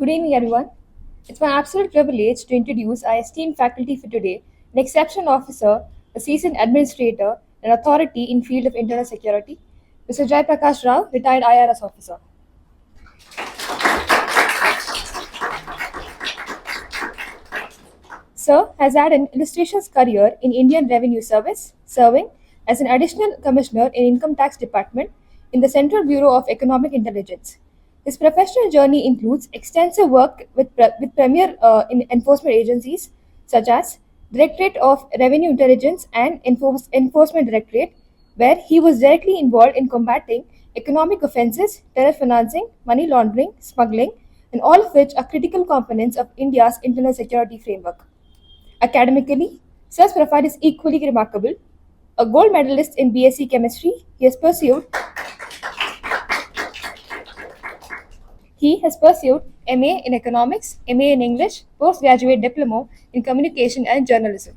Good evening, everyone. It's my absolute privilege to introduce our esteemed faculty for today, an exceptional officer, a seasoned administrator, and authority in field of internal security, Mr. Prakash Rau, retired IRS officer. Sir has had an illustrious career in Indian Revenue Service, serving as an additional commissioner in Income Tax Department in the Central Bureau of Economic Intelligence. His professional journey includes extensive work with premier enforcement agencies such as Directorate of Revenue Intelligence and Enforcement Directorate, where he was directly involved in combating economic offences, terror financing, money laundering, smuggling, and all of which are critical components of India's internal security framework. Academically, Sir's profile is equally remarkable. A gold medalist in B.Sc chemistry, he has pursued MA in economics, MA in English, postgraduate diploma in communication and journalism.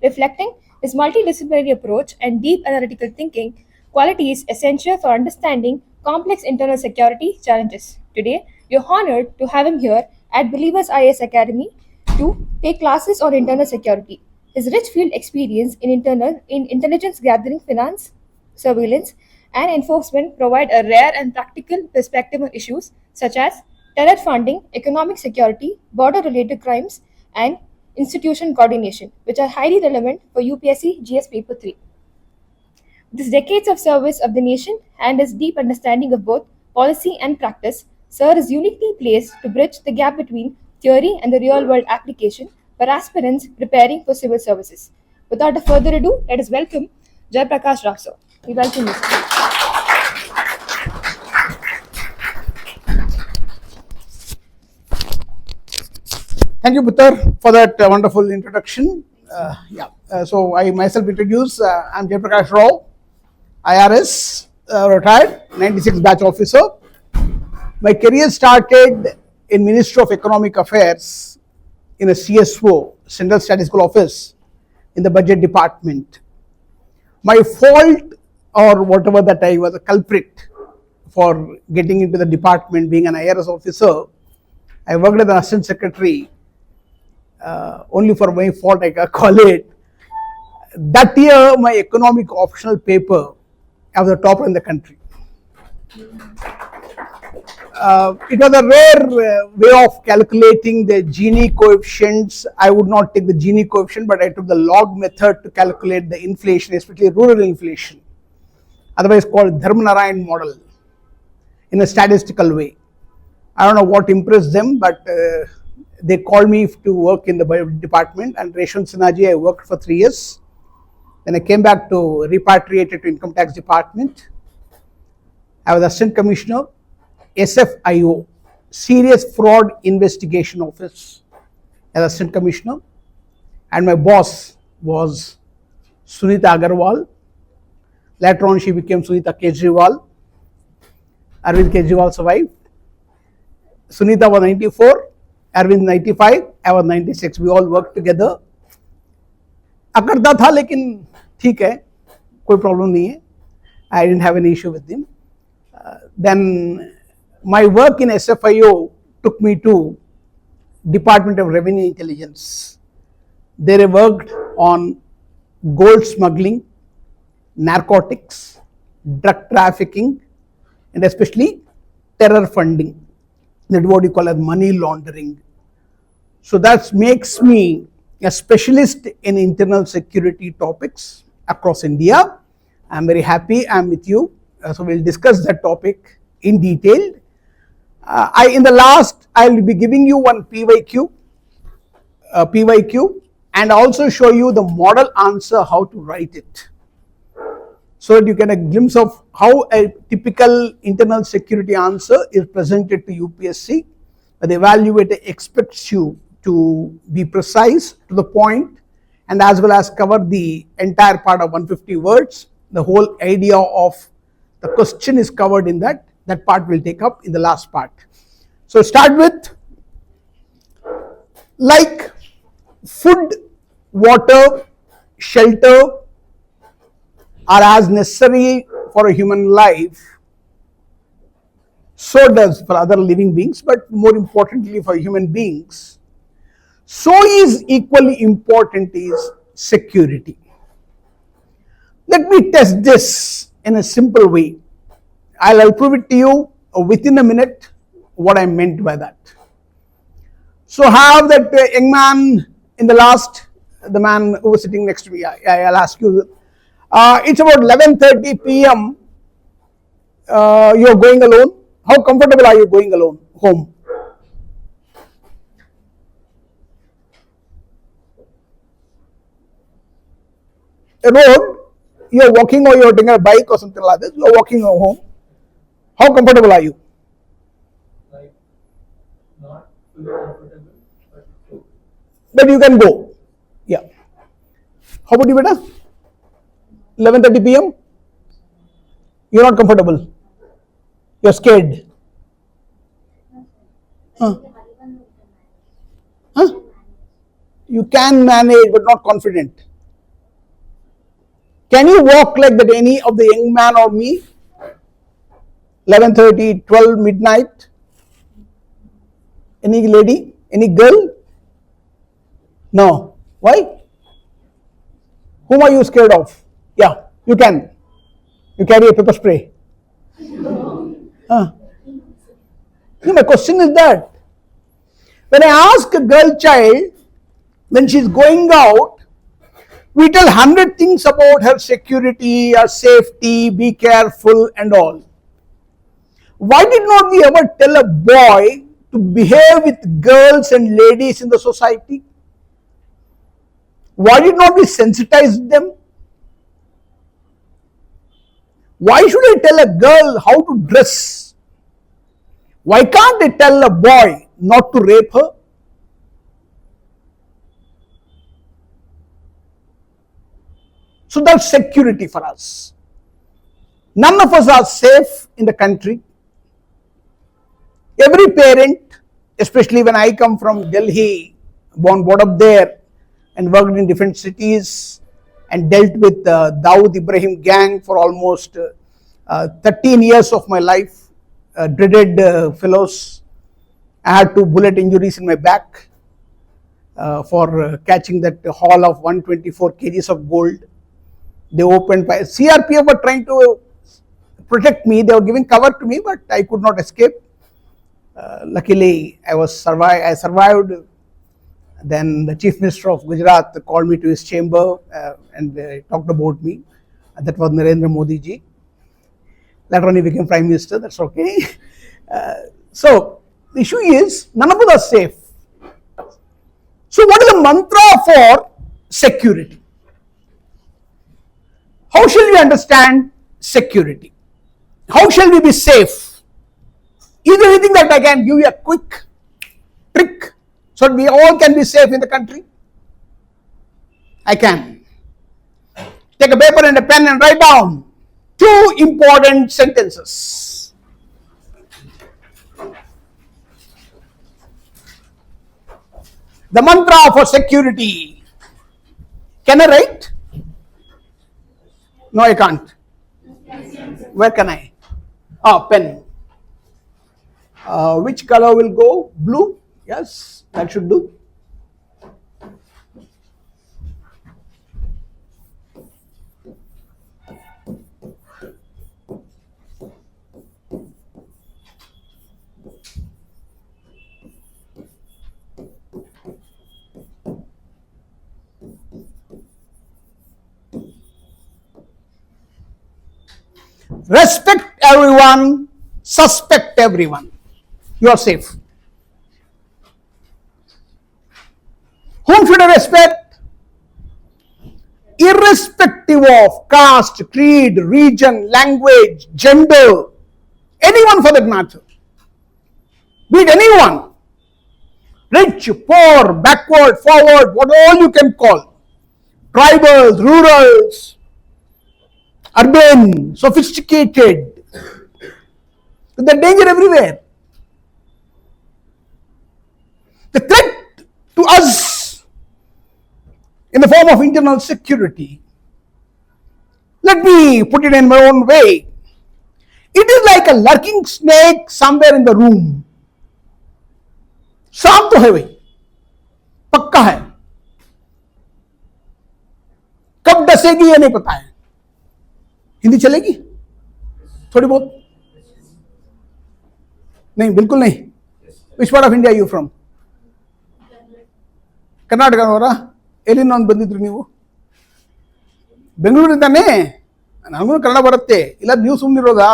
Reflecting his multidisciplinary approach and deep analytical thinking, qualities essential for understanding complex internal security challenges. Today, we are honored to have him here at Believers IAS Academy to take classes on internal security. His rich field experience in intelligence gathering, finance, surveillance, and enforcement provide a rare and practical perspective on issues such as terror funding, economic security, border-related crimes, and institution coordination, which are highly relevant for UPSC GS Paper 3. With his decades of service of the nation and his deep understanding of both policy and practice, Sir is uniquely placed to bridge the gap between theory and the real-world application for aspirants preparing for civil services. Without further ado, let us welcome Prakash Rau, sir. We welcome you, sir. Thank you, Putar, for that wonderful introduction. So I myself introduce, I'm Prakash Rau, IRS, retired, 96 batch officer. My career started in Ministry of Economic Affairs in a CSO, Central Statistical Office, in the budget department. My fault or whatever that I was a culprit for getting into the department, being an IRS officer, I worked as an assistant secretary. Only for my fault I can call it. That year my economic optional paper, I was the topper in the country. It was a rare way of calculating the Gini coefficients. I would not take the Gini coefficient, but I took the log method to calculate the inflation, especially rural inflation, otherwise called Dharmanarayan model, in a statistical way. I don't know what impressed them, but they called me to work in the department, and Reshwan Sinaji, I worked for 3 years. Then I came back to repatriated to Income Tax Department. I was Assistant Commissioner, SFIO, Serious Fraud Investigation Office, as Assistant Commissioner, and my boss was Sunita Agarwal. Later on, she became Sunita Kejriwal. Arvind Kejriwal's wife. Sunita was 94. Arvind 95, I was 96. We all worked together. अकड़ता था लेकिन ठीक है, कोई problem नहीं है. I didn't have any issue with him. Then my work in SFIO took me to Department of Revenue Intelligence. There I worked on gold smuggling, narcotics, drug trafficking, and especially terror funding. That's what you call as money laundering. So that makes me a specialist in internal security topics across India. I'm very happy I'm with you. So we'll discuss that topic in detail. I'll be giving you one PYQ, and also show you the model answer, how to write it, so that you get a glimpse of how a typical internal security answer is presented to UPSC. The evaluator expects you to be precise, to the point, and as well as cover the entire part of 150 words. The whole idea of the question is covered in that. That part we'll take up in the last part. So start with, like food, water, shelter are as necessary for a human life, so does for other living beings, but more importantly for human beings, so is equally important is security. Let me test this in a simple way. I'll prove it to you within a minute what I meant by that. So have that young man in the last, the man who was sitting next to me, I'll ask you. It's about 11:30 p.m. You're going alone. How comfortable are you going alone home? A road, you're walking or you're taking a bike or something like this, you're walking home. How comfortable are you? Like, not fully comfortable, but But you can go. Yeah. How about you, beta? 11:30 p.m. You're not comfortable. You're scared. Huh? Huh? You can manage, but not confident. Can you walk like that any of the young man or me? 11:30, 12, midnight? Any lady? Any girl? No. Why? Whom are you scared of? Yeah, you can. You carry a pepper spray. Huh? No, my question is that when I ask a girl child when she's going out, we tell 100 things about her security, her safety, be careful and all. Why did not we ever tell a boy to behave with girls and ladies in the society? Why did not we sensitize them? Why should I tell a girl how to dress? Why can't I tell a boy not to rape her? So that's security for us. None of us are safe in the country. Every parent, especially when I come from Delhi, brought up there and worked in different cities and dealt with the Dawood Ibrahim gang for almost 13 years of my life, dreaded fellows. I had 2 bullet injuries in my back for catching that haul of 124 kgs of gold. They opened by CRPF were trying to protect me. They were giving cover to me, but I could not escape. Luckily, I survived. Then the Chief Minister of Gujarat called me to his chamber and talked about me. That was Narendra Modi ji. Later on, he became Prime Minister. That's okay. So the issue is none of us are safe. So what is the mantra for security? How shall we understand security? How shall we be safe? Is there anything that I can give you a quick trick so that we all can be safe in the country? I can. Take a paper and a pen and write down 2 important sentences. The mantra for security. Can I write? No, I can't. Where can I? Pen. Which color will go? Blue? Yes, that should do. Respect everyone, suspect everyone. You are safe. Whom should I respect? Irrespective of caste, creed, region, language, gender, anyone for that matter. Be it anyone. Rich, poor, backward, forward, what all you can call. Tribals, rurals, urban, sophisticated. There's danger everywhere. The threat to us in the form of internal security, let me put it in my own way. It is like a lurking snake somewhere in the room. सांप तो है भाई, पक्का है, कब डसेगी ये नहीं पता है. हिंदी चलेगी थोड़ी बहुत? नहीं, बिल्कुल नहीं. Which part of India are you from? Karnataka ಅವರ? ಎಲ್ಲಿಂದ ಒಂದು ಬಂದಿದ್ರು ನೀವು? ಬೆಂಗಳೂರಿಂದಾನೆ? ನನಗೂ ಕನ್ನಡ ಬರುತ್ತೆ. ಇಲ್ಲ ನೀವು ಸುಮ್ಮನಿರೋದಾ?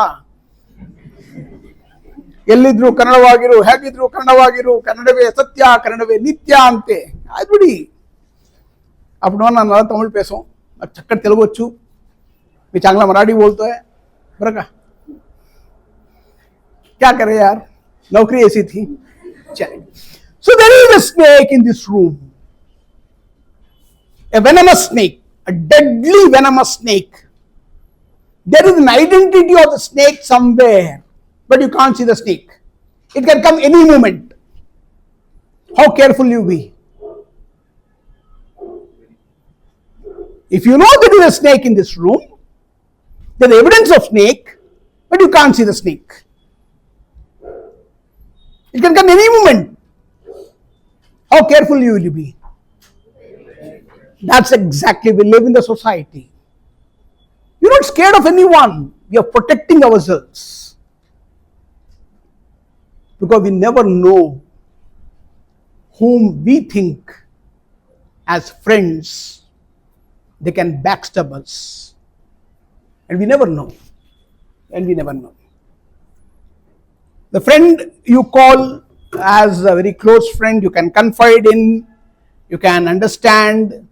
ಎಲ್ಲಿದ್ರು ಕನ್ನಡವಾಗಿರು, ಹೇಗಿದ್ರು ಕನ್ನಡವಾಗಿರು, ಕನ್ನಡವೇ ಸತ್ಯ, ಕನ್ನಡವೇ ನಿತ್ಯ ಅಂತೆ. ಆಯ್ತು ಬಿಡಿ. अपना ना तमिल पैसों चक्कर तेलुगु వచ్చు, मैं चांगला मराठी बोलता है बरं का. क्या करे यार, नौकरी ऐसी थी. चलिए. So there is a snake in this room, a venomous snake, a deadly venomous snake. There is an identity of the snake somewhere, but you can't see the snake. It can come any moment. How careful you be. If you know there is a snake in this room, there is evidence of snake, but you can't see the snake. It can come any moment. How careful you will be. That's exactly, we live in the society. You're not scared of anyone. We are protecting ourselves. Because we never know whom we think as friends, they can backstab us. And we never know. And we never know. The friend you call as a very close friend, you can confide in, you can understand,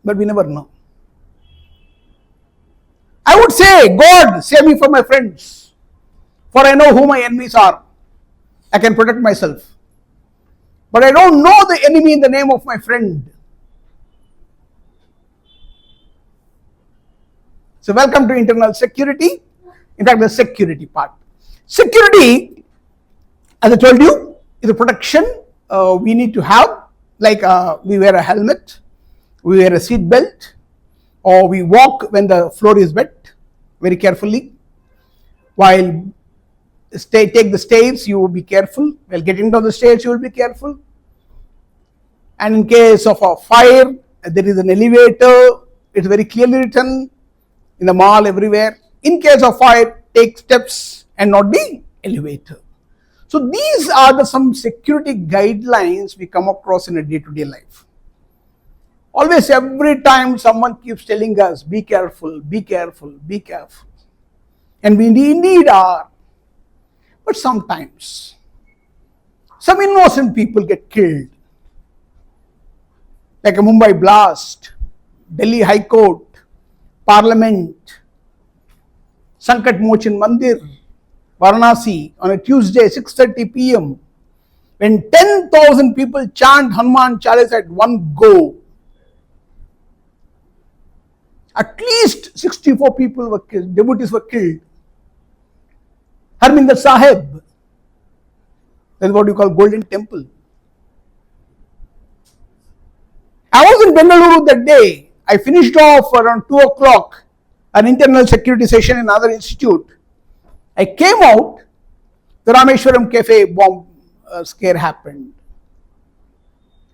but we never know. I would say, God, save me from my friends, for I know who my enemies are. I can protect myself. But I don't know the enemy in the name of my friend. So welcome to internal security. In fact, the security part. Security, as I told you, is a protection we need to have. Like we wear a helmet, we wear a seat belt, or we walk when the floor is wet very carefully. While take the stairs, you will be careful. While getting down the stairs, you will be careful. And in case of a fire, there is an elevator. It's very clearly written in the mall everywhere. In case of fire, take steps and not the elevator. So these are some security guidelines we come across in a day-to-day life. Always, every time someone keeps telling us, be careful, be careful, be careful. And we indeed are. But sometimes, some innocent people get killed. Like a Mumbai blast, Delhi High Court, Parliament, Sankat Mochin Mandir, Varanasi on a Tuesday, 6:30 p.m. when 10,000 people chant Hanuman Chalis at one go. At least 64 people were killed, devotees were killed. Harminder Sahib, that is what you call Golden Temple. I was in Bengaluru that day. I finished off around 2 o'clock an internal security session in another institute. I came out, the Rameshwaram Cafe bomb scare happened.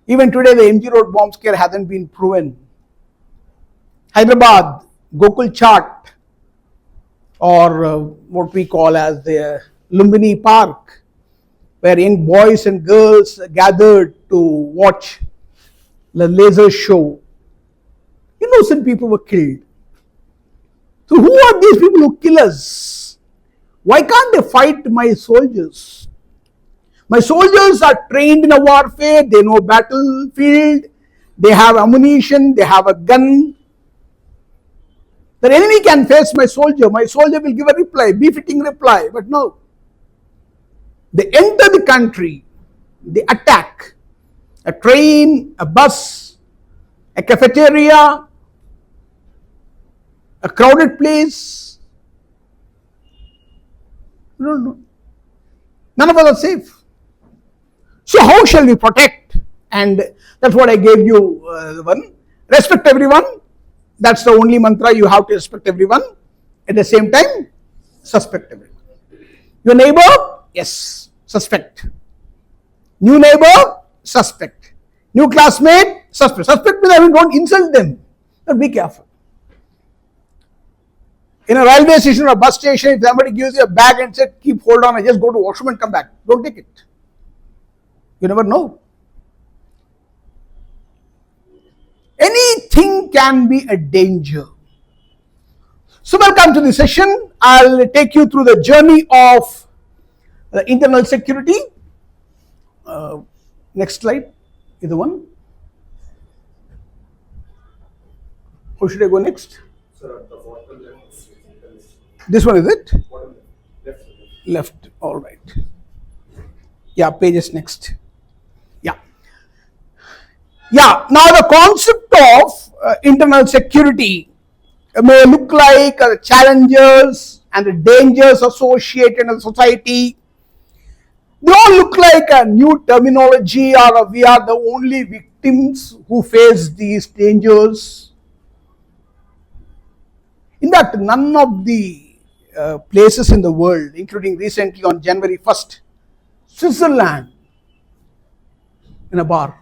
Even today, the MG Road bomb scare hasn't been proven. Hyderabad, Gokul Chaat, or what we call as the Lumbini Park, where young boys and girls gathered to watch the laser show. Innocent people were killed. So who are these people who kill us? Why can't they fight my soldiers? My soldiers are trained in a warfare, they know battlefield, they have ammunition, they have a gun. The enemy can face my soldier will give a reply, befitting reply, but no. They enter the country, they attack a train, a bus, a cafeteria, a crowded place. No. None of us are safe. So how shall we protect? And that's what I gave you one. Respect everyone. That's the only mantra, you have to respect everyone. At the same time, Suspect everyone. Your neighbor? Yes, suspect. New neighbor? Suspect. New classmate? Suspect. Suspect means I mean don't insult them. But be careful. In a railway station or a bus station, if somebody gives you a bag and says, keep hold on, I just go to washroom and come back. Don't take it. You never know. Anything can be a danger. So welcome to the session. I'll take you through the journey of the internal security. Next slide is the one. Who should I go next? Sir, at the bottom left. This one is it? Bottom left. Left. All right. Yeah, page is next. Yeah. Yeah. Now the concept of internal security may look like challenges and the dangers associated in society. They all look like a new terminology, or we are the only victims who face these dangers. In that, none of the places in the world, including recently on January 1st, Switzerland, in a bar,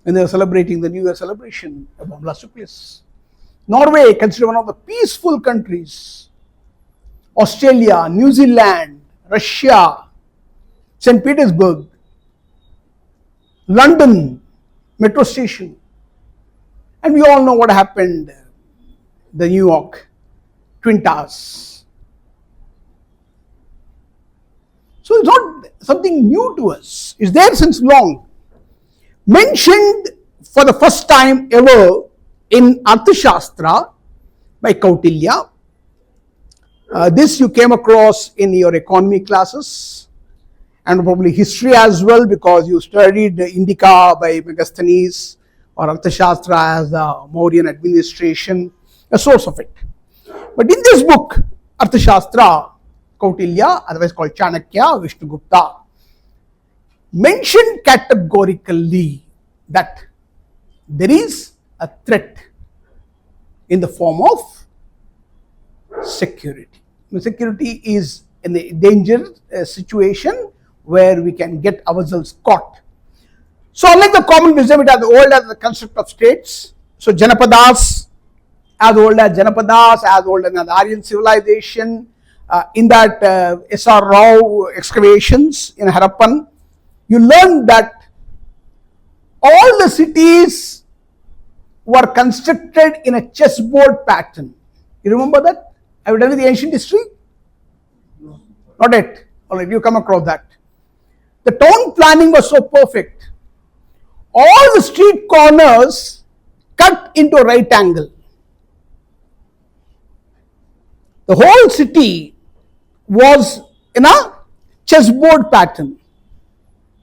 when they were celebrating the New Year celebration, a bomb blast took place. Norway, considered one of the peaceful countries. Australia, New Zealand, Russia, St. Petersburg, London, metro station. And we all know what happened, the New York Twin Towers. So it's not something new to us. It's there since long. Mentioned for the first time ever in Arthashastra by Kautilya. This you came across in your economy classes and probably history as well, because you studied Indica by Megasthenes or Arthashastra as the Mauryan administration, a source of it. But in this book, Arthashastra, Kautilya, otherwise called Chanakya, Vishnugupta, mentioned categorically that there is a threat in the form of security. Security is in a dangerous situation where we can get ourselves caught. So unlike the common wisdom, it is old as the concept of states. So Janapadas, as old as Janapadas, as old as the Aryan civilization. In that S.R. Rau excavations in Harappan, you learn that all the cities were constructed in a chessboard pattern. You remember that? Have you done with the ancient history? No. Not yet. Alright, you come across that. The town planning was so perfect. All the street corners cut into a right angle. The whole city was in a chessboard pattern.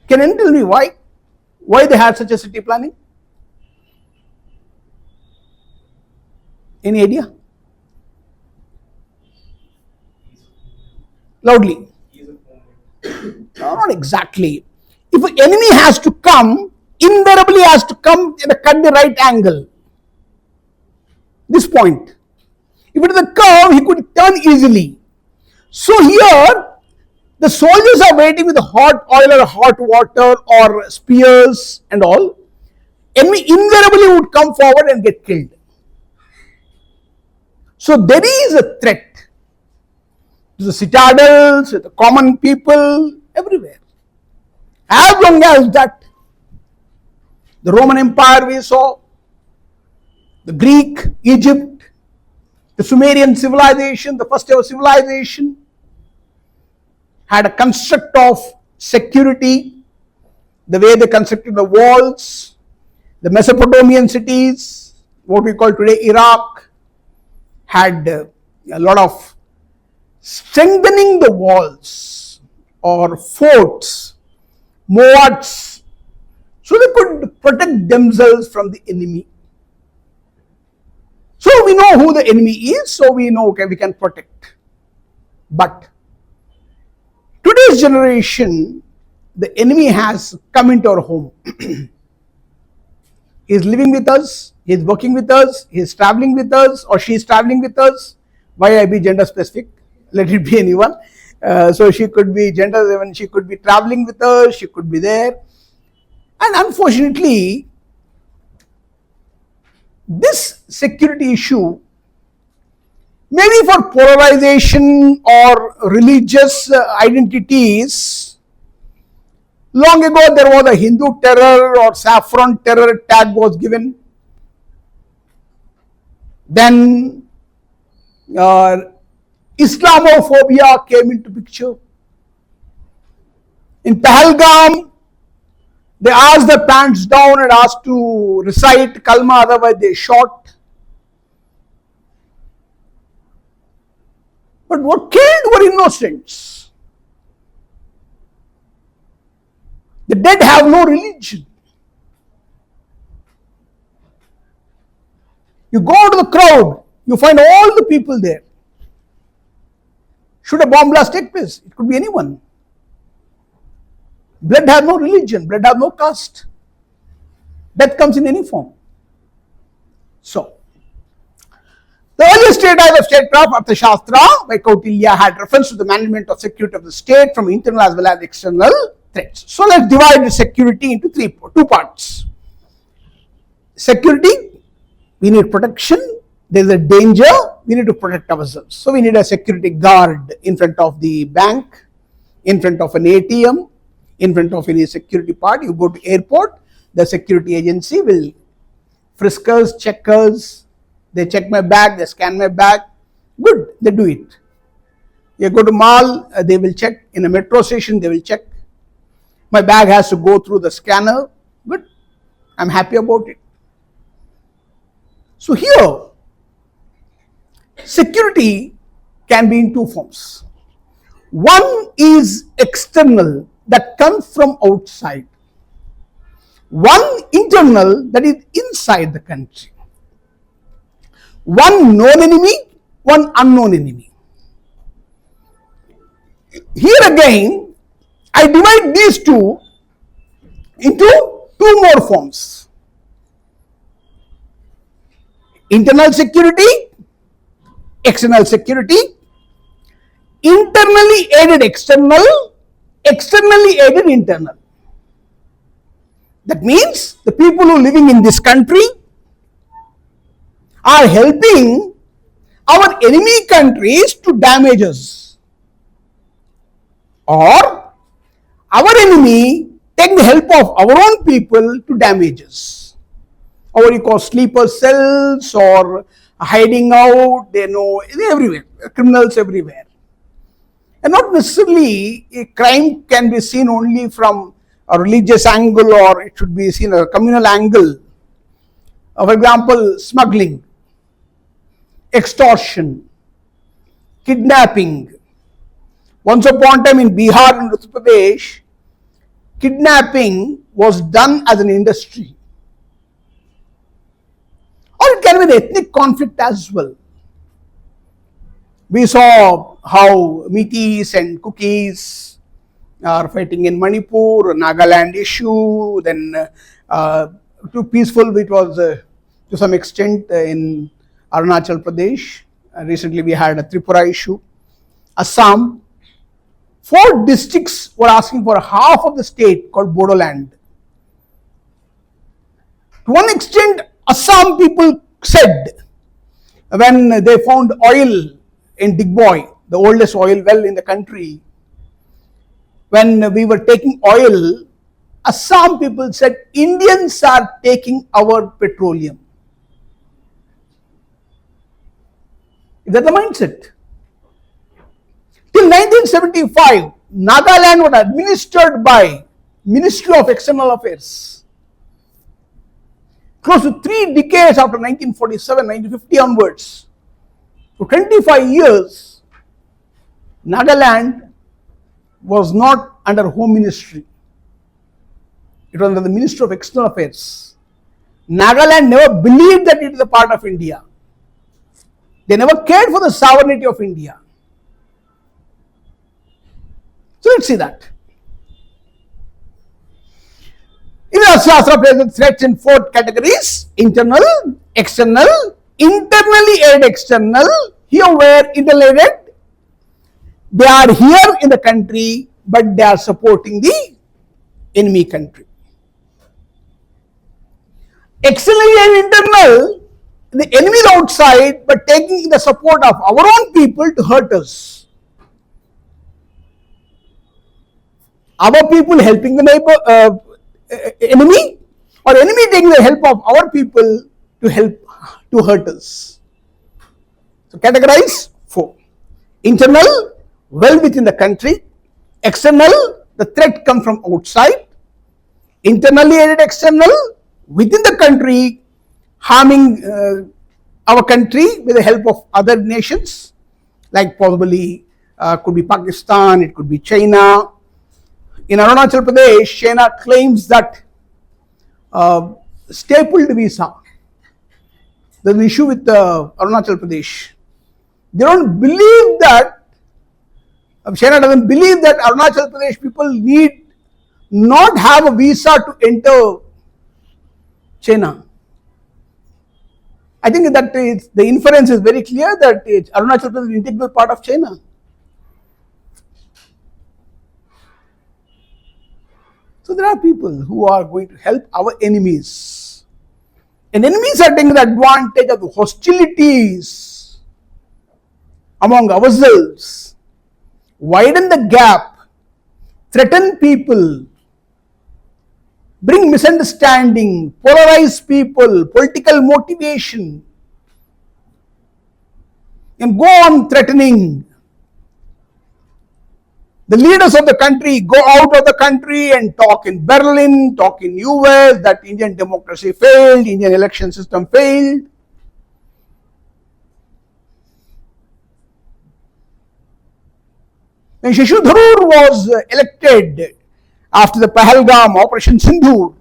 Can you tell me why? Why they had such a city planning? Any idea? Loudly. No, not exactly. If an enemy has to come, invariably has to come and cut the right angle. This point. If it is a curve, he could turn easily. So here, the soldiers are waiting with hot oil or hot water or spears and all. Enemy invariably would come forward and get killed. So there is a threat to the citadels, to the common people, everywhere. As long as that, the Roman Empire we saw, the Greek, Egypt, the Sumerian civilization, the first ever civilization, had a construct of security, the way they constructed the walls, the Mesopotamian cities, what we call today Iraq, had a lot of strengthening the walls or forts, moats, so they could protect themselves from the enemy. So we know who the enemy is, so we know, okay, we can protect. But today's generation, the enemy has come into our home. He is living with us, he is working with us, he is traveling with us, or she is traveling with us. Why I be gender specific? let it be anyone. So she could be gender, even she could be traveling with us, she could be there. And unfortunately, this security issue, maybe for polarization or religious identities, long ago there was a Hindu terror or saffron terror tag was given. Then Islamophobia came into picture. In Pahalgam, they asked the pants down and asked to recite kalma, otherwise they shot. But what killed were innocents. The dead have no religion. You go to the crowd, you find all the people there. Should a bomb blast take place? It could be anyone. Blood has no religion, blood has no caste. Death comes in any form. So, the earliest treatise of statecraft, Arthashastra by Kautilya, had reference to the management of security of the state from internal as well as external threats. So, let's divide the security into two parts. Security, we need protection. There is a danger, we need to protect ourselves. So, we need a security guard in front of the bank, in front of an ATM, in front of any security part. You go to airport, the security agency will frisk us, check us, they check my bag, they scan my bag. Good, they do it. You go to mall, they will check. In a metro station, they will check. My bag has to go through the scanner. Good, I'm happy about it. So here, security can be in two forms. One is external, that comes from outside. One internal, that is inside the country. One known enemy, one unknown enemy. Here again, I divide these two into two more forms. Internal security, external security, internally aided external, externally aided internal. That means the people who are living in this country are helping our enemy countries to damage us, or our enemy take the help of our own people to damage us. Or you call sleeper cells or hiding out, they're everywhere, criminals everywhere. And not necessarily a crime can be seen only from a religious angle, or it should be seen a communal angle. For example, smuggling, extortion, kidnapping. Once upon a time in Bihar and Uttar Pradesh, kidnapping was done as an industry. Or it can be an ethnic conflict as well. We saw how Metis and Cookies are fighting in Manipur, Nagaland issue, then too peaceful it was to some extent in Arunachal Pradesh. Recently we had a Tripura issue. Assam, 4 districts were asking for half of the state called Bodoland. To one extent, Assam people said when they found oil in Digboy, the oldest oil well in the country, when we were taking oil, Assam people said Indians are taking our petroleum. Is that the mindset? Till 1975, Nagaland was administered by Ministry of External Affairs. Close to 3 decades after 1947, 1950 onwards, for 25 years, Nagaland was not under Home Ministry. It was under the Ministry of External Affairs. Nagaland never believed that it is a part of India. They never cared for the sovereignty of India. So let's see that. In our Shastra presents threats in 4 categories: internal, external, internally aided external. Here where internally aided, They are here in the country, but they are supporting the enemy country. Externally and internal, the enemy is outside, but taking the support of our own people to hurt us. Our people helping the enemy, or enemy taking the help of our people to hurt us. So categorize 4. Internal, well within the country. External, the threat comes from outside. Internally aided external, within the country, harming our country with the help of other nations, like possibly could be Pakistan, it could be China. In Arunachal Pradesh, China claims that stapled visa. There's an issue with Arunachal Pradesh. They don't believe that, China doesn't believe that Arunachal Pradesh people need not have a visa to enter China. I think that the inference is very clear that Arunachal Pradesh is an integral part of China. So there are people who are going to help our enemies. And enemies are taking advantage of the hostilities among ourselves, widen the gap, threaten people, bring misunderstanding, polarize people, political motivation, and go on threatening. The leaders of the country go out of the country and talk in Berlin, talk in US that Indian democracy failed, Indian election system failed. When Shashi Tharoor was elected after the Pahalgam Operation Sindhur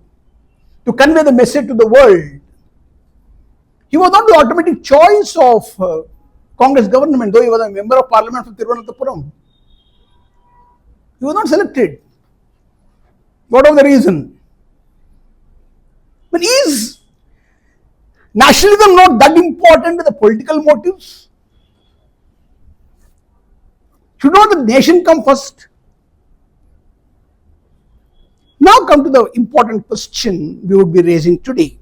to convey the message to the world, he was not the automatic choice of Congress government, though he was a member of parliament from Thiruvananthapuram. He was not selected. What was the reason? But is nationalism not that important with the political motives? Should not the nation come first? Now come to the important question we would be raising today.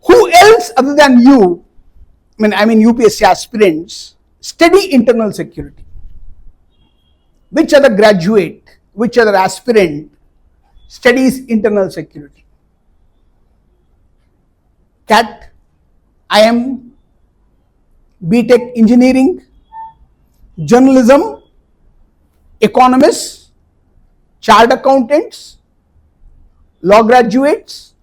Who else other than you, I mean UPSC aspirants, study internal security? Which other graduate, which other aspirant studies internal security? CAT, IM, B.Tech engineering, journalism, economists, chartered accountants, law graduates.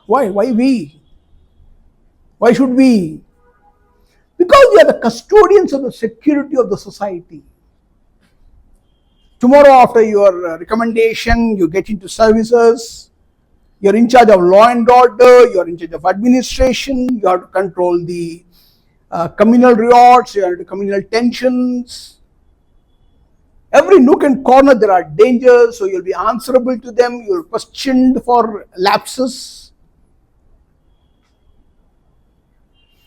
Why we? Why should we? Because we are the custodians of the security of the society. Tomorrow after your recommendation, you get into services, you're in charge of law and order, you're in charge of administration, you have to control the communal riots, you have to communal tensions. Every nook and corner there are dangers, so you'll be answerable to them, you're questioned for lapses.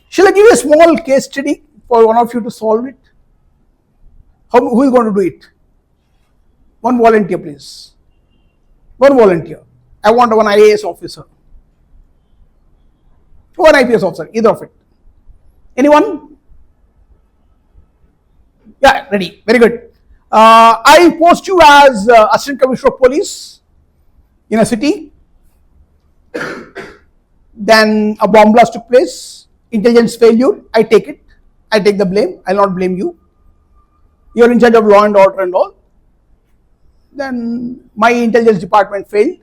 Shall I give you a small case study for one of you to solve it? Who is going to do it? One volunteer, please. One volunteer. I want one IAS officer. One IPS officer, either of it. Anyone? Yeah, ready. Very good. I post you as Assistant Commissioner of Police in a city. Then a bomb blast took place. Intelligence failure, I take it. I take the blame. I'll not blame you. You're in charge of law and order and all. Then my intelligence department failed.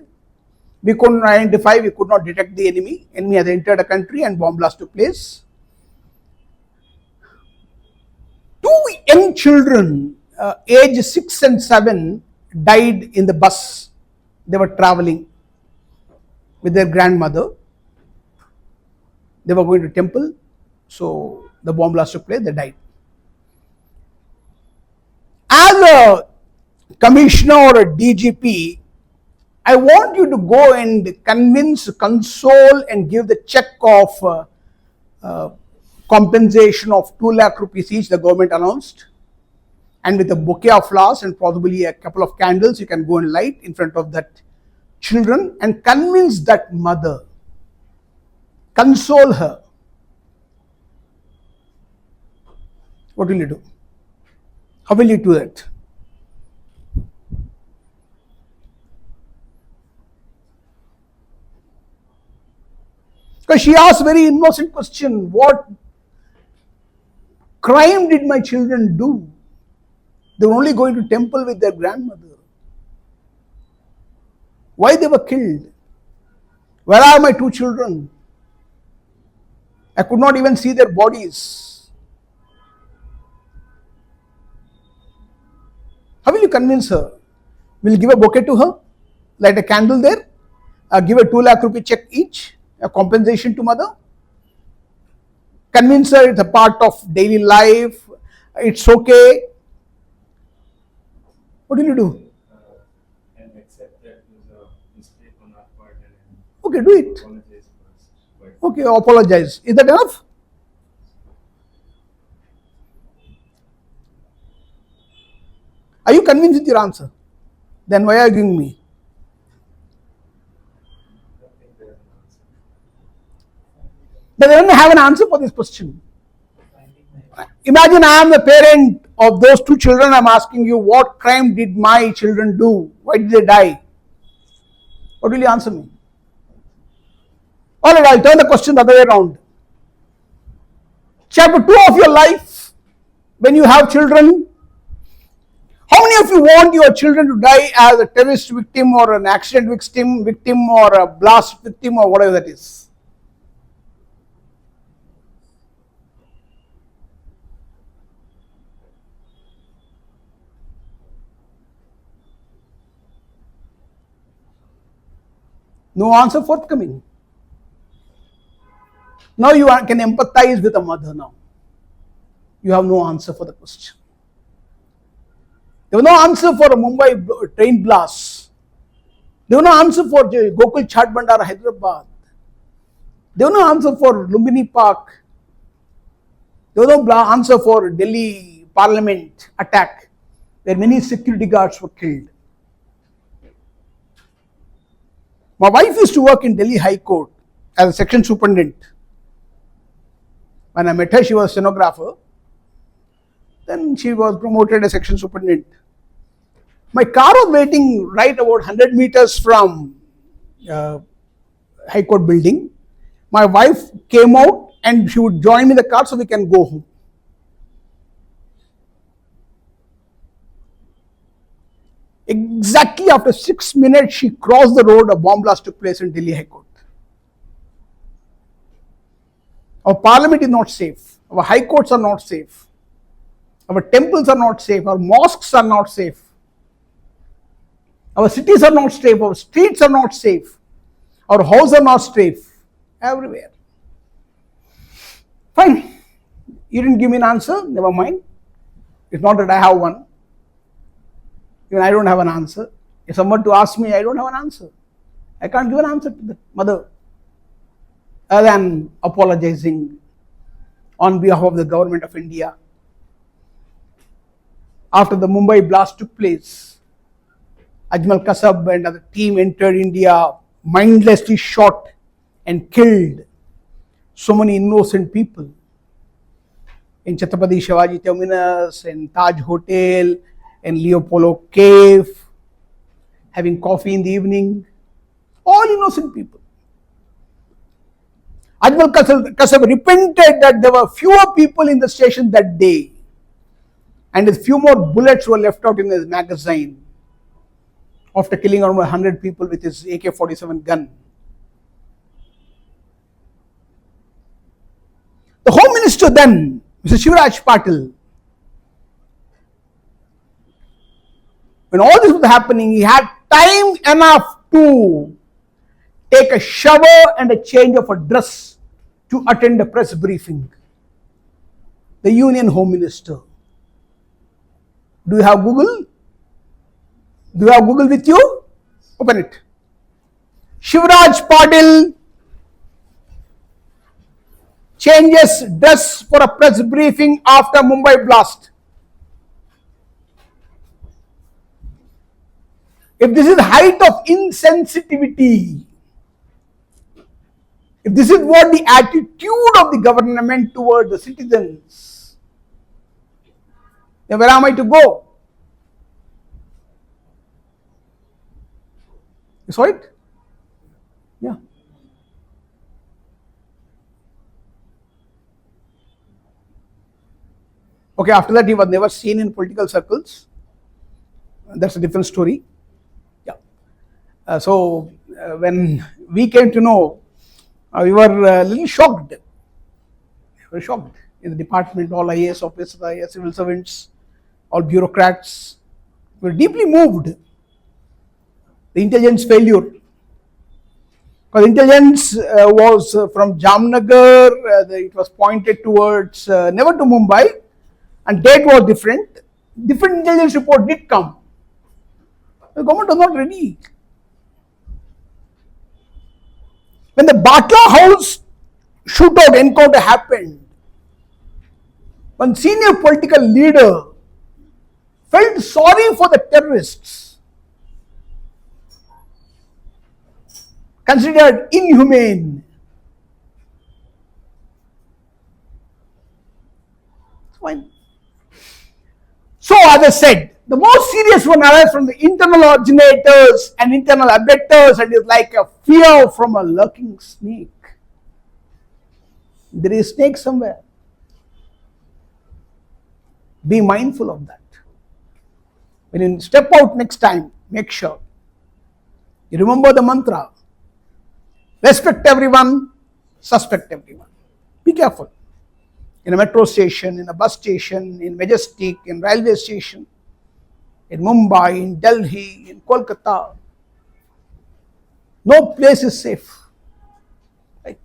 We couldn't identify, we could not detect the enemy. Enemy has entered a country and bomb blast took place. 2 young children, age 6 and 7, died in the bus. They were traveling with their grandmother. They were going to temple, so the bomb blast took place, they died. As a commissioner or a DGP, I want you to go and convince, console and give the check of compensation of 2 lakh rupees each, the government announced, and with a bouquet of flowers and probably a couple of candles you can go and light in front of that children and convince that mother, console her. What will you do? How will you do that? Because she asked very innocent question, what crime did my children do? They were only going to temple with their grandmother. Why they were killed? Where are my 2 children? I could not even see their bodies. How will you convince her? Will you give a bouquet to her? Light a candle there? Give a 2 lakh rupee check each? A compensation to mother? Convince her it's a part of daily life, it's okay. What will you do? And accept that it was a mistake on our part and Okay, do it. apologize first. Okay, apologize. Is that enough? Are you convinced with your answer? Then why are you giving me? I think there's an answer. But they don't have an answer for this question. Imagine I am the parent of those 2 children. I am asking you, what crime did my children do? Why did they die? What will you answer me? Alright, I'll turn the question the other way around. Chapter 2 of your life, when you have children, how many of you want your children to die as a terrorist victim or an accident victim or a blast victim or whatever that is? No answer forthcoming. Now you can empathize with a mother now. You have no answer for the question. There was no answer for a Mumbai train blast. There was no answer for Gokul Chat Bhandara, Hyderabad. There was no answer for Lumbini Park. There was no answer for Delhi Parliament attack, where many security guards were killed. My wife used to work in Delhi High Court as a section superintendent. When I met her, she was a stenographer. Then she was promoted as section superintendent. My car was waiting right about 100 meters from High Court building. My wife came out and she would join me in the car so we can go home. Exactly after 6 minutes, she crossed the road, a bomb blast took place in Delhi High Court. Our parliament is not safe. Our high courts are not safe. Our temples are not safe. Our mosques are not safe. Our cities are not safe. Our streets are not safe. Our houses are not safe. Everywhere. Fine. You didn't give me an answer. Never mind. It's not that I have one. Even I don't have an answer. If someone to ask me, I don't have an answer. I can't give an answer to the mother other than apologizing on behalf of the government of India. After the Mumbai blast took place, Ajmal Kasab and other team entered India, mindlessly shot and killed so many innocent people in Chhatrapati Shivaji Terminus, in Taj Hotel, in Leopoldo Cave, having coffee in the evening. All innocent people. Ajmal Kasab repented that there were fewer people in the station that day, and a few more bullets were left out in his magazine after killing around 100 people with his AK-47 gun. The Home Minister then, Mr. Shivraj Patil, when all this was happening, he had time enough to take a shower and a change of a dress to attend a press briefing. The Union Home Minister. Do you have Google? Do you have Google with you? Open it. Shivraj Patil changes dress for a press briefing after Mumbai blast. If this is height of insensitivity, if this is what the attitude of the government towards the citizens, then where am I to go? You saw it? Yeah. Okay, after that he was never seen in political circles. That's a different story. Yeah. So when we came to know, we were a little shocked. We were shocked in the department, all IAS officers, IAS civil servants, all bureaucrats were deeply moved. The intelligence failure. Because intelligence was from Jamnagar, it was pointed towards never to Mumbai, and date was different. Different intelligence report did come. The government was not ready. When the Batla House shootout encounter happened, one senior political leader felt sorry for the terrorists, considered inhumane. Fine. So, as I said, the most serious one arises from the internal originators and internal abettors, and is like a fear from a lurking snake. There is a snake somewhere. Be mindful of that. When you step out next time, make sure you remember the mantra. Respect everyone, suspect everyone. Be careful. In a metro station, in a bus station, in Majestic, in railway station, in Mumbai, in Delhi, in Kolkata. No place is safe. Right?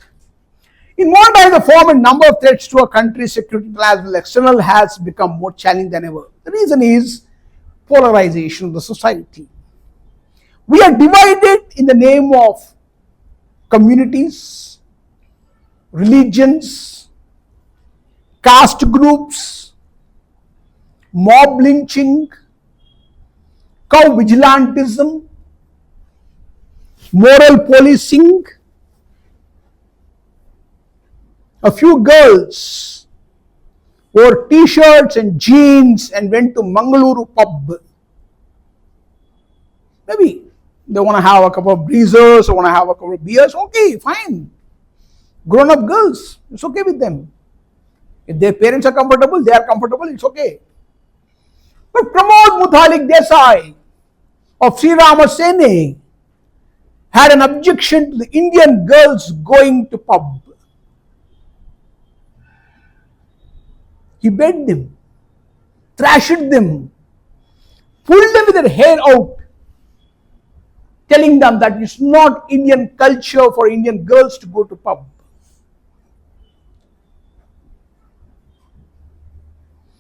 In modern times, the form and number of threats to a country's security as well external has become more challenging than ever. The reason is polarization of the society. We are divided in the name of communities, religions, caste groups, mob lynching, cow vigilantism, moral policing. A few girls wore t-shirts and jeans and went to Mangaluru pub. Maybe they want to have a couple of breezers or want to have a couple of beers. Okay, fine. Grown-up girls, it's okay with them. If their parents are comfortable, they are comfortable, it's okay. But Pramod Muthalik Desai of Sri Ramasene had an objection to the Indian girls going to pub. He begged them, thrashed them, pulled them with their hair out, telling them that it's not Indian culture for Indian girls to go to pub.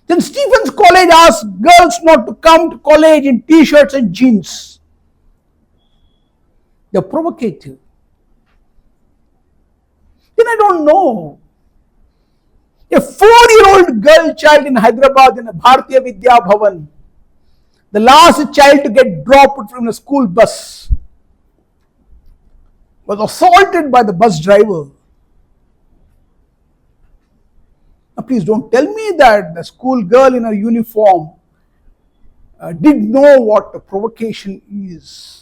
Then Stephen's College asked girls not to come to college in t-shirts and jeans. They're provocative. Then I don't know. A 4-year-old girl child in Hyderabad in a Bharatiya Vidya Bhavan, the last child to get dropped from a school bus, was assaulted by the bus driver. Now please don't tell me that the school girl in her uniform did know what the provocation is.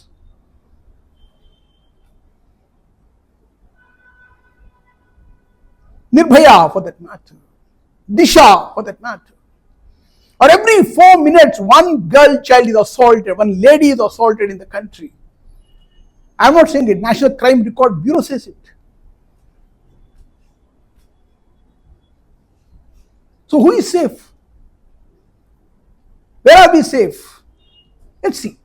Nirbhaya for that matter, Disha for that matter. Or every 4 minutes, one girl child is assaulted, one lady is assaulted in the country. I am not saying it, National Crime Record Bureau says it. So who is safe? Where are we safe? Let's see.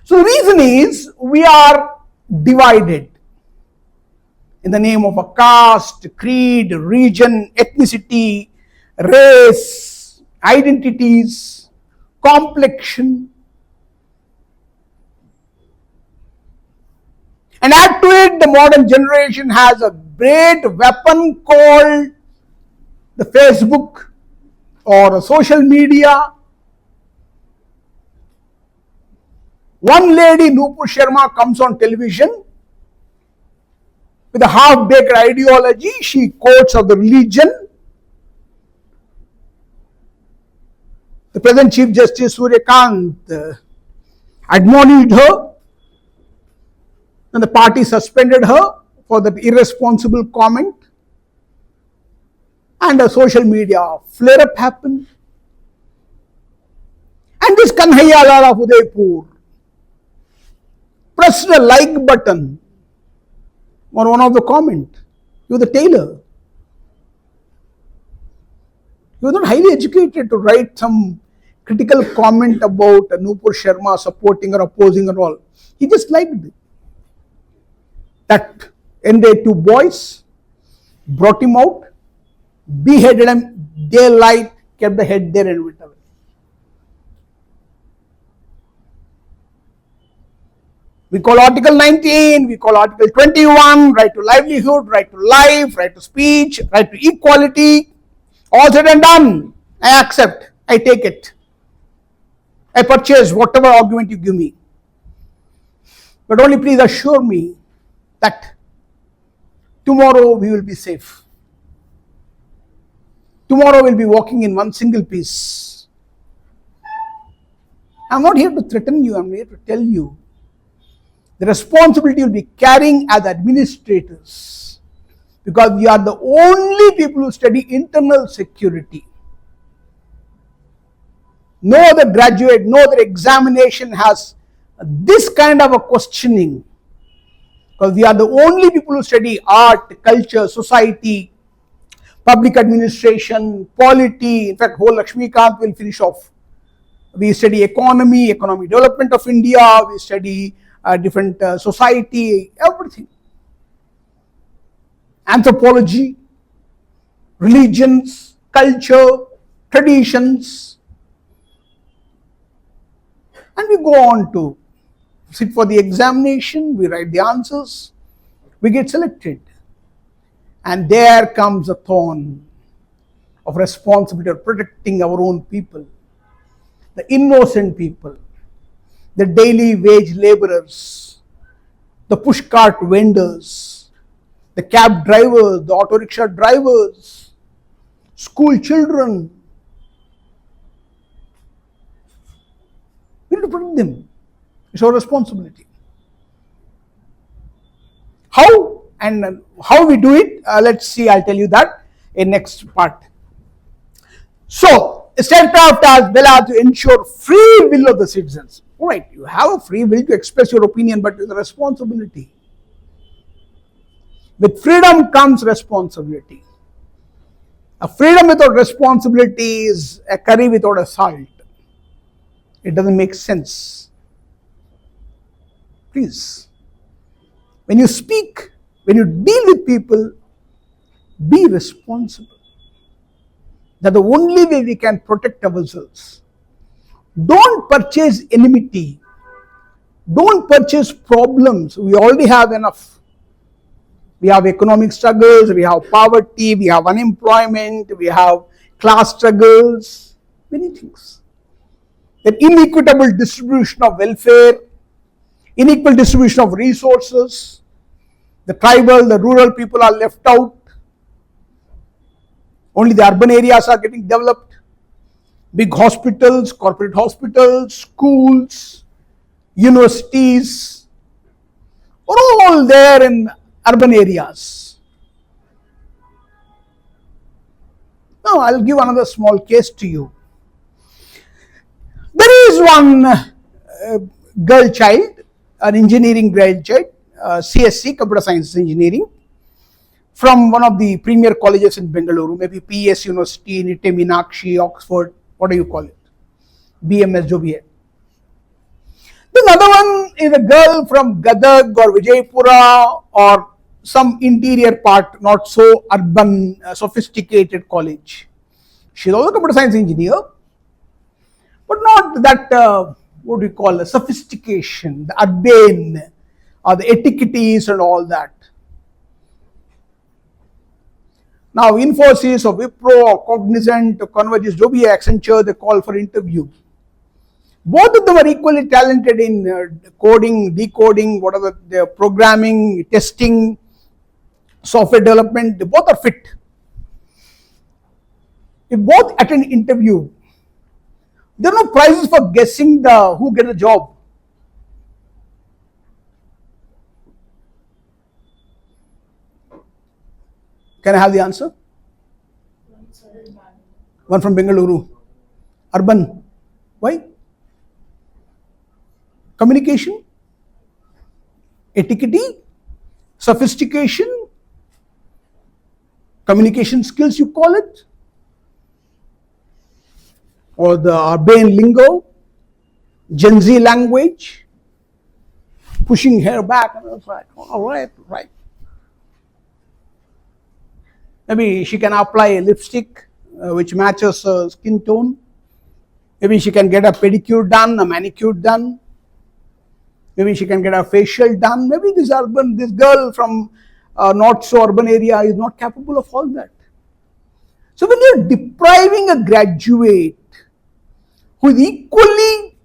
So the reason is we are divided in the name of a caste, creed, region, ethnicity, race, identities, complexion. And add to it, the modern generation has a great weapon called the Facebook or social media. One lady, Nupur Sharma, comes on television with a half-baked ideology. She quotes of the religion. The present Chief Justice Suryakant admonished her, and the party suspended her for that irresponsible comment. And a social media flare-up happened. And this Kanhaiya Lal of Udaipur pressed the like button on one of the comment. He was a tailor. He was not highly educated to write some critical comment about Nupur Sharma supporting or opposing or all. He just liked it. That ended two boys, brought him out, beheaded him, daylight, kept the head there and went away. We call Article 19, we call Article 21, right to livelihood, right to life, right to speech, right to equality. All said and done. I accept, I take it. I purchase whatever argument you give me. But only please assure me that tomorrow we will be safe. Tomorrow we'll be walking in one single piece. I'm not here to threaten you, I'm here to tell you the responsibility will be carrying as administrators, because we are the only people who study internal security. No other graduate, no other examination has this kind of a questioning, because we are the only people who study art, culture, society, public administration, polity. In fact, whole Lakshmikant will finish off. We study economy, economic development of India, we study different society, everything. Anthropology, religions, culture, traditions. And we go on to sit for the examination, we write the answers, we get selected. And there comes a thorn of responsibility of protecting our own people, the innocent people, the daily wage laborers, the pushcart vendors, the cab drivers, the auto rickshaw drivers, school children. We need to protect them. It's our responsibility. How and how we do it? Let's see, I'll tell you that in next part. So, statecraft as well as to ensure free will of the citizens. Alright, you have a free will to express your opinion, but with a responsibility. With freedom comes responsibility. A freedom without responsibility is a curry without a salt. It doesn't make sense. Please, when you speak, when you deal with people, be responsible. That's the only way we can protect ourselves. Don't purchase enmity. Don't purchase problems. We already have enough. We have economic struggles, we have poverty, we have unemployment, we have class struggles, many things. An inequitable distribution of welfare, unequal distribution of resources, the tribal, the rural people are left out. Only the urban areas are getting developed. Big hospitals, corporate hospitals, schools, universities are all there in urban areas. Now, I'll give another small case to you. There is one girl child, an engineering graduate, CSC, Computer Science Engineering, from one of the premier colleges in Bengaluru, maybe PS University, Nitte Meenakshi, Oxford, what do you call it? BMS, jo bhi hai. The other one is a girl from Gadag or Vijaypura or some interior part, not so urban, sophisticated college. She's also a computer science engineer, but not that, what do you call, sophistication, the urbane, or the etiquettes and all that. Now, Infosys or Wipro or Cognizant or Convergys, Adobe, Accenture, they call for interview. Both of them are equally talented in coding, decoding, whatever, their programming, testing, software development, they both are fit. If both attend interview, there are no prizes for guessing who get the job. Can I have the answer? One from Bengaluru. Urban. Why? Communication? Etiquette? Sophistication? Communication skills, you call it? Or the urbane lingo? Gen Z language? Pushing hair back. And I was like, all right, right. Maybe she can apply a lipstick which matches her skin tone. Maybe she can get a pedicure done, a manicure done. Maybe she can get a facial done. Maybe this girl from not so urban area is not capable of all that. So when you're depriving a graduate who is equally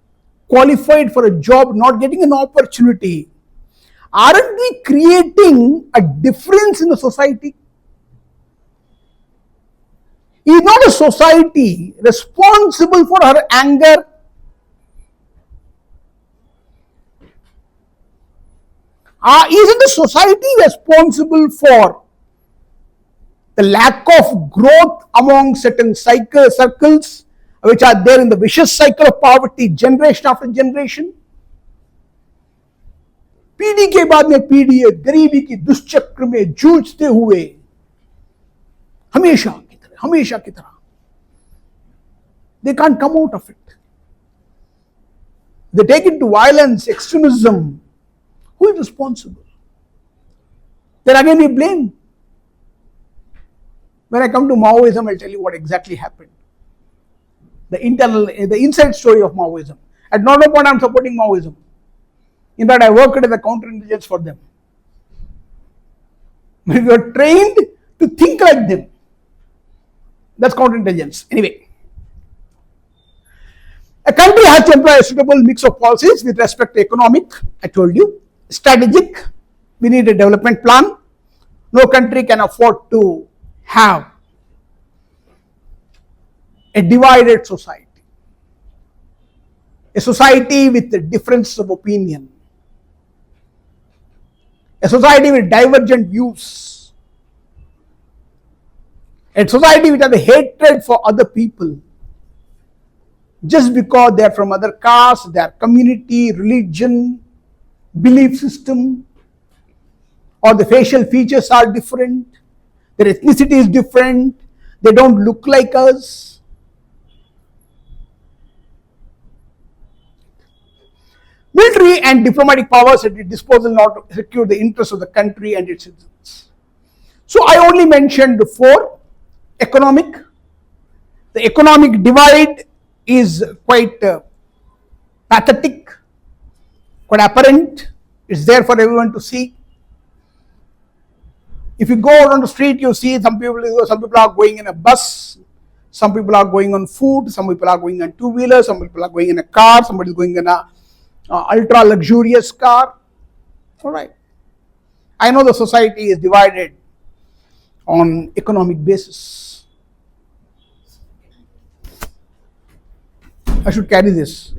qualified for a job, not getting an opportunity, aren't we creating a difference in the society? Is not a society responsible for her anger? Isn't the society responsible for the lack of growth among certain circles which are there in the vicious cycle of poverty, generation after generation? पीढ़ी के बाद में पीढ़ी गरीबी की दुष्चक्र में जूझते हुए हमेशा की तरह they can't come out of it. They take it to violence, extremism. Who is responsible? Then again we blame. When I come to Maoism, I'll tell you what exactly happened. The inside story of Maoism. At no point I'm supporting Maoism. In fact, I worked as a counterintelligence for them. We were trained to think like them. That's counterintelligence. Anyway. A country has to employ a suitable mix of policies with respect to economic, I told you, strategic, we need a development plan. No country can afford to have a divided society. A society with a difference of opinion. A society with divergent views. A society which has a hatred for other people. Just because they are from other castes, their community, religion, belief system, or the facial features are different, their ethnicity is different, they don't look like us. Military and diplomatic powers at its disposal not to secure the interests of the country and its citizens. So I only mentioned the four. Economic. The economic divide is quite pathetic, quite apparent. It's there for everyone to see. If you go out on the street, you see some people are going in a bus, some people are going on foot, some people are going on two-wheelers, some people are going in a car, somebody is going in a ultra luxurious car. All right. I know the society is divided on economic basis. I should carry this.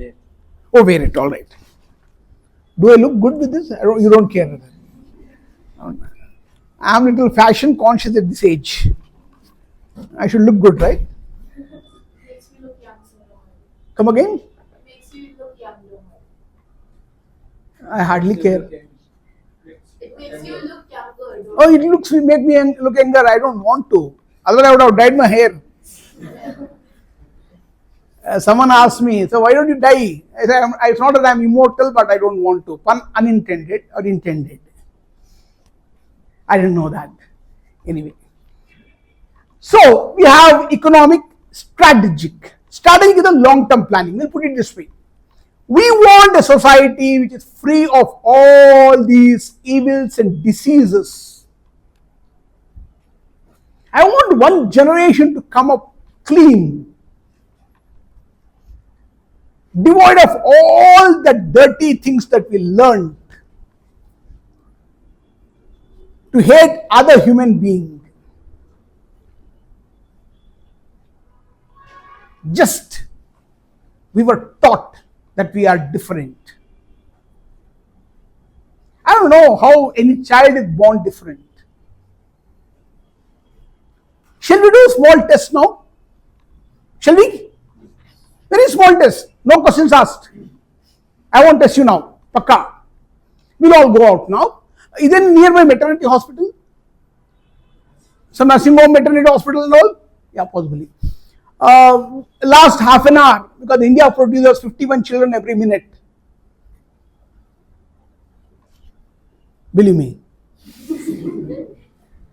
Oh, wear it. All right. Do I look good with this? You don't care. I'm a little fashion conscious at this age. I should look good, right? Makes you look young. Come again? Makes you look young. I hardly care. It makes you look younger. Oh, it make me look younger. I don't want to. Otherwise, I would have dyed my hair. Someone asked me, so why don't you dye? I said, it's not that I'm immortal, but I don't want to. Pun unintended or intended. I didn't know that. Anyway. So, we have economic, strategic. Strategic is a long-term planning. We'll put it this way. We want a society which is free of all these evils and diseases. I want want one generation to come up clean, devoid of all the dirty things that we learned, to hate other human beings. Just we were taught that we are different. I don't know how any child is born different. Shall we do a small test now? Shall we? Very small test. No questions asked. I won't test you now. Pakka. We'll all go out now. Is there nearby maternity hospital? Some nursing home, maternity hospital and all? Yeah, possibly. Last half an hour, because India produces 51 children every minute. Believe me.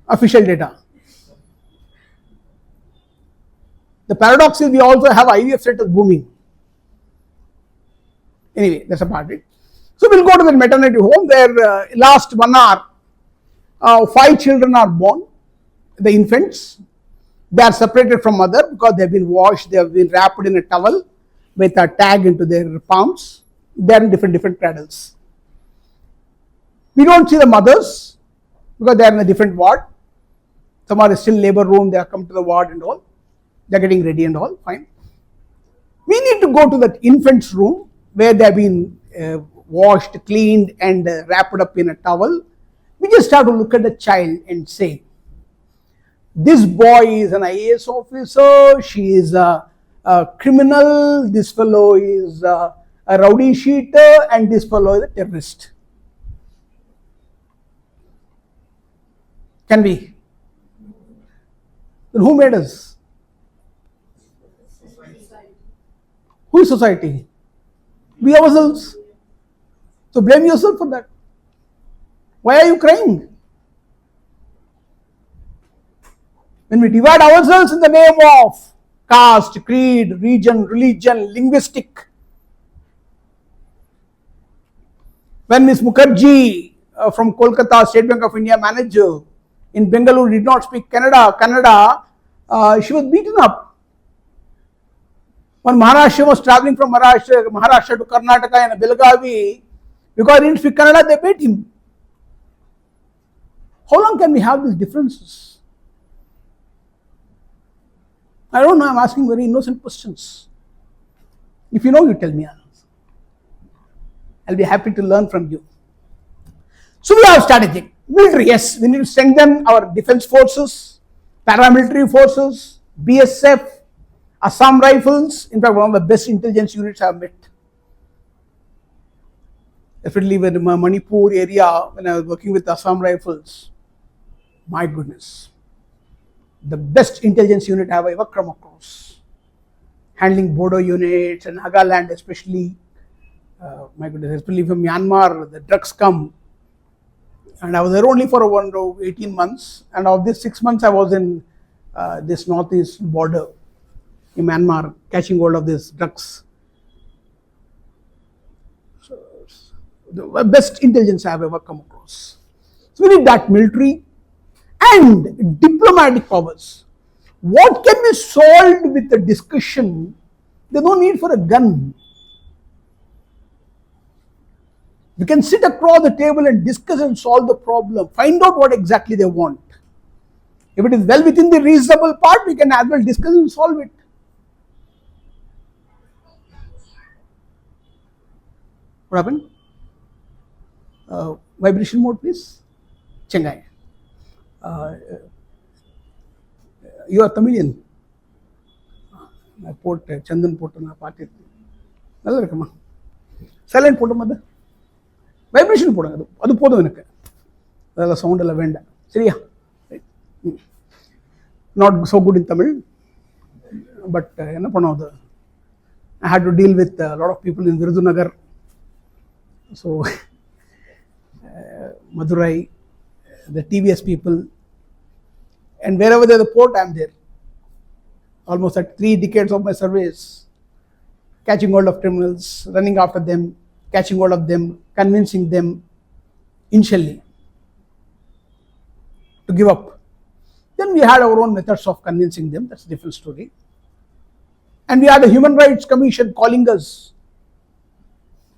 Official data. The paradox is we also have IVF centers booming. Anyway, that's a part of it. So we'll go to the maternity home where last 1 hour, 5 children are born, the infants. They are separated from mother because they have been washed, they have been wrapped in a towel with a tag into their palms. They are in different cradles. We don't see the mothers because they are in a different ward. Some are still labor room, they have come to the ward and all. They are getting ready and all, fine. We need to go to that infant's room where they have been washed, cleaned and wrapped up in a towel. We just have to look at the child and say, this boy is an IAS officer, she is a criminal, this fellow is a rowdy sheeter, and this fellow is a terrorist. Can we? Then who made us? Who is society? We ourselves. So blame yourself for that. Why are you crying? When we divide ourselves in the name of caste, creed, region, religion, linguistic. When Ms. Mukherjee from Kolkata, State Bank of India manager in Bengaluru did not speak Kannada, she was beaten up. When Maharashtra was traveling from Maharashtra to Karnataka and Belagavi, because he didn't speak Kannada, they beat him. How long can we have these differences? I don't know, I'm asking very innocent questions. If you know, you tell me. I'll be happy to learn from you. So we have strategic. Military, yes, we need to strengthen our defense forces, paramilitary forces, BSF, Assam Rifles. In fact, one of the best intelligence units I have met. Especially in my Manipur area, when I was working with Assam Rifles. My goodness. The best intelligence unit I have ever come across. Handling Bodo units and Nagaland especially. My goodness, especially from Myanmar, the drugs come. And I was there only for 18 months. And of this 6 months, I was in this northeast border in Myanmar, catching hold of these drugs. So, the best intelligence I have ever come across. So we need that military and diplomatic powers. What can be solved with a discussion? There's no need for a gun. We can sit across the table and discuss and solve the problem. Find out what exactly they want. If it is well within the reasonable part, we can as well discuss and solve it. What happened? Vibration mode, please. Chengai. You are Tamilian. I put Chandan put on a party. Silent put on vibration put on the podo. The sound of lavender. Not so good in Tamil, but I had to deal with a lot of people in Virudunagar. So, Madurai, the TVS people, and wherever there's a port, I'm there. Almost at 3 decades of my service, catching hold of criminals, running after them, catching hold of them, convincing them initially to give up. Then we had our own methods of convincing them, that's a different story. And we had a Human Rights Commission calling us.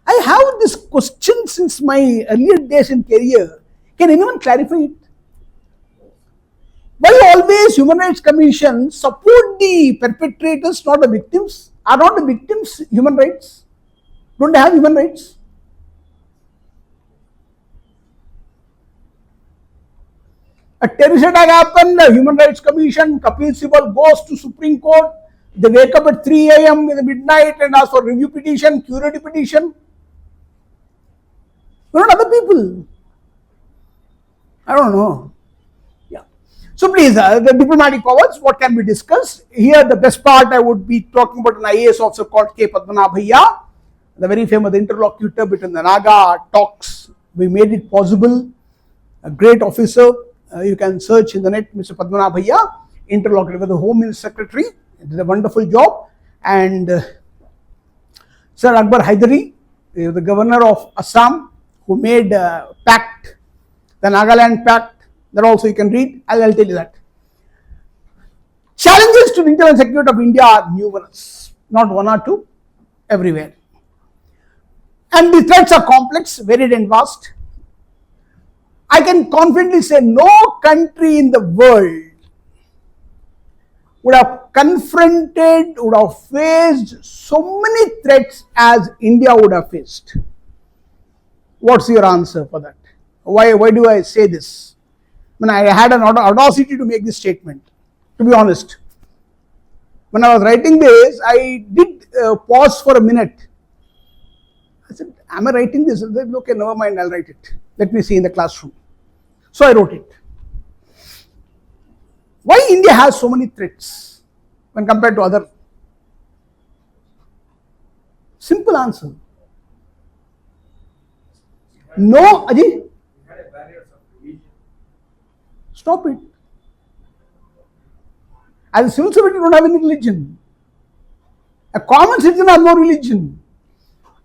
I have this question since my earlier days in career. Can anyone clarify it? Why always Human Rights Commission support the perpetrators, not the victims? Are not the victims human rights? Don't they have human rights? A terrorist attack happened, the Human Rights Commission, Kapil Sibal goes to Supreme Court, they wake up at 3 a.m. in the midnight and ask for review petition, curative petition. What about other people? I don't know. Yeah. So please, the diplomatic powers, what can be discussed? Here the best part I would be talking about an IAS officer called K. Padmanabhaiah, the very famous interlocutor between the Naga talks. We made it possible. A great officer. You can search in the net, Mr. Padmanabhaiah, interlocutor with the Home Ministry Secretary. It did a wonderful job. And Sir Akbar Haidari, the governor of Assam, who made a pact, the Nagaland Pact, that also you can read. I'll tell you that. Challenges to the internal security of India are numerous, not one or two, everywhere. And the threats are complex, varied and vast. I can confidently say no country in the world would have confronted, would have faced so many threats as India would have faced. What's your answer for that? Why do I say this? When I had an audacity to make this statement, to be honest. When I was writing this, I did pause for a minute. I said, am I writing this? I said, okay, never mind, I'll write it. Let me see in the classroom. So I wrote it. Why India has so many threats when compared to other? Simple answer. No, Ajay. We had a barrier of religion. Stop it. As a civil servant, you don't have any religion. A common citizen has no religion.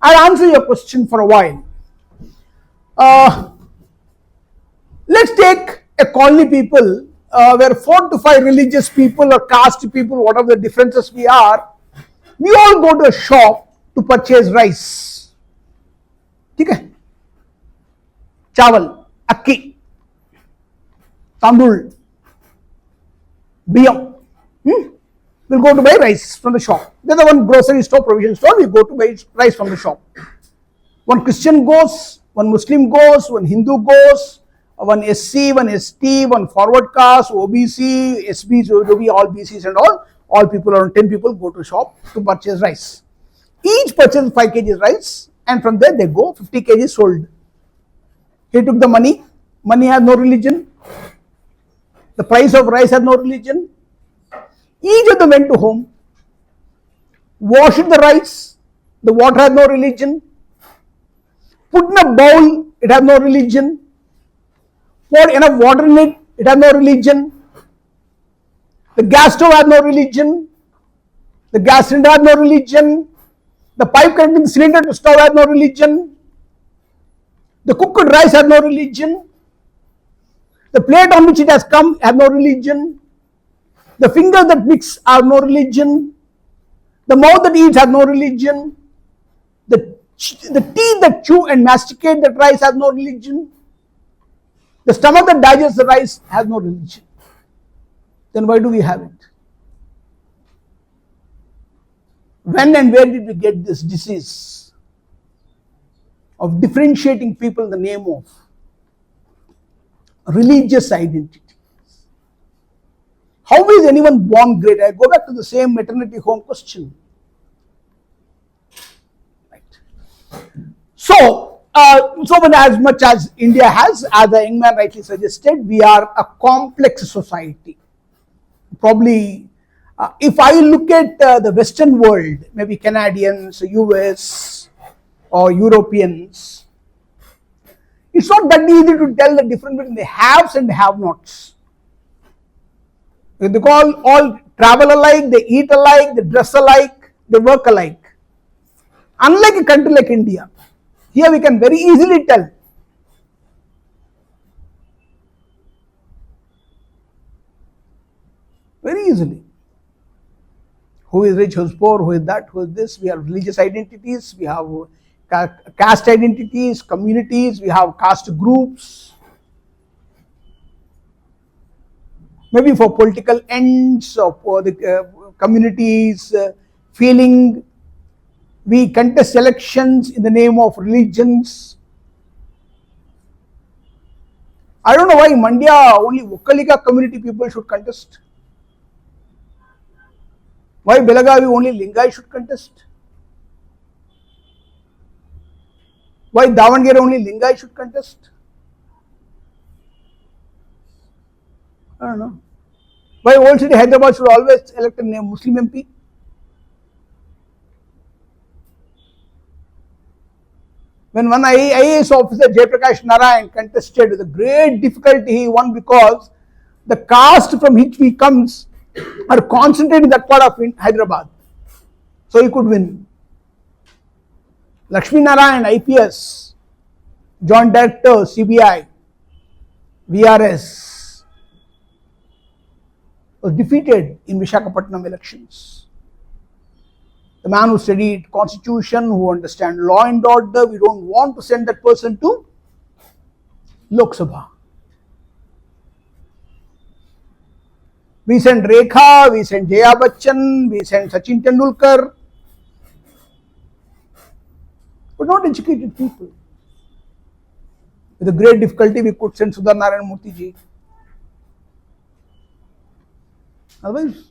I'll answer your question for a while. Let's take a colony people where 4 to 5 religious people or caste people, whatever the differences we are, we all go to a shop to purchase rice. Okay? Chawal, akki, tandul, biyam. We'll go to buy rice from the shop. There's the one grocery store, provision store, we go to buy rice from the shop. One Christian goes, one Muslim goes, one Hindu goes, one SC, one ST, one forward caste, OBC, SB, all BCs and all people, around 10 people go to shop to purchase rice. Each purchases 5 kg rice and from there they go, 50 kg sold. He took the money, money has no religion, the price of rice has no religion. Each of them went to home, washed the rice, the water has no religion, put in a bowl, it has no religion, poured enough water in it, it has no religion, the gas stove has no religion, the gas cylinder has no religion, the pipe connecting the cylinder to stove has no religion, the cooked rice has no religion, the plate on which it has come has no religion, the fingers that mix have no religion, the mouth that eats has no religion, the teeth that chew and masticate the rice has no religion, the stomach that digests the rice has no religion. Then why do we have it? When and where did we get this disease of differentiating people in the name of religious identity? How is anyone born great? I go back to the same maternity home question. Right. So as much as India has, as the young man rightly suggested, we are a complex society. Probably, if I look at the Western world, maybe Canadians, US, or Europeans, it's not that easy to tell the difference between the haves and have-nots. They all travel alike, they eat alike, they dress alike, they work alike. Unlike a country like India, here we can very easily tell. Very easily. Who is rich, who is poor, who is that, who is this. We have religious identities, we have caste identities, communities, we have caste groups. Maybe for political ends or for the communities feeling, we contest elections in the name of religions. I don't know why Mandya only Vokalika community people should contest. Why Belagavi only Lingai should contest? Why Davangere only Lingai should contest? I don't know. Why Old City Hyderabad should always elect a Muslim MP? When one IAS officer, Prakash Rau, contested with a great difficulty, he won because the caste from which he comes are concentrated in that part of Hyderabad. So he could win. Lakshmi Narayan, IPS, Joint Director, CBI, VRS, was defeated in Visakhapatnam elections. The man who studied constitution, who understands law and order, we don't want to send that person to Lok Sabha. We send Rekha, we send Jaya Bachchan, we send Sachin Tendulkar, but not educated people. With a great difficulty, we could send Sudhar Narayan Murthy ji. Otherwise,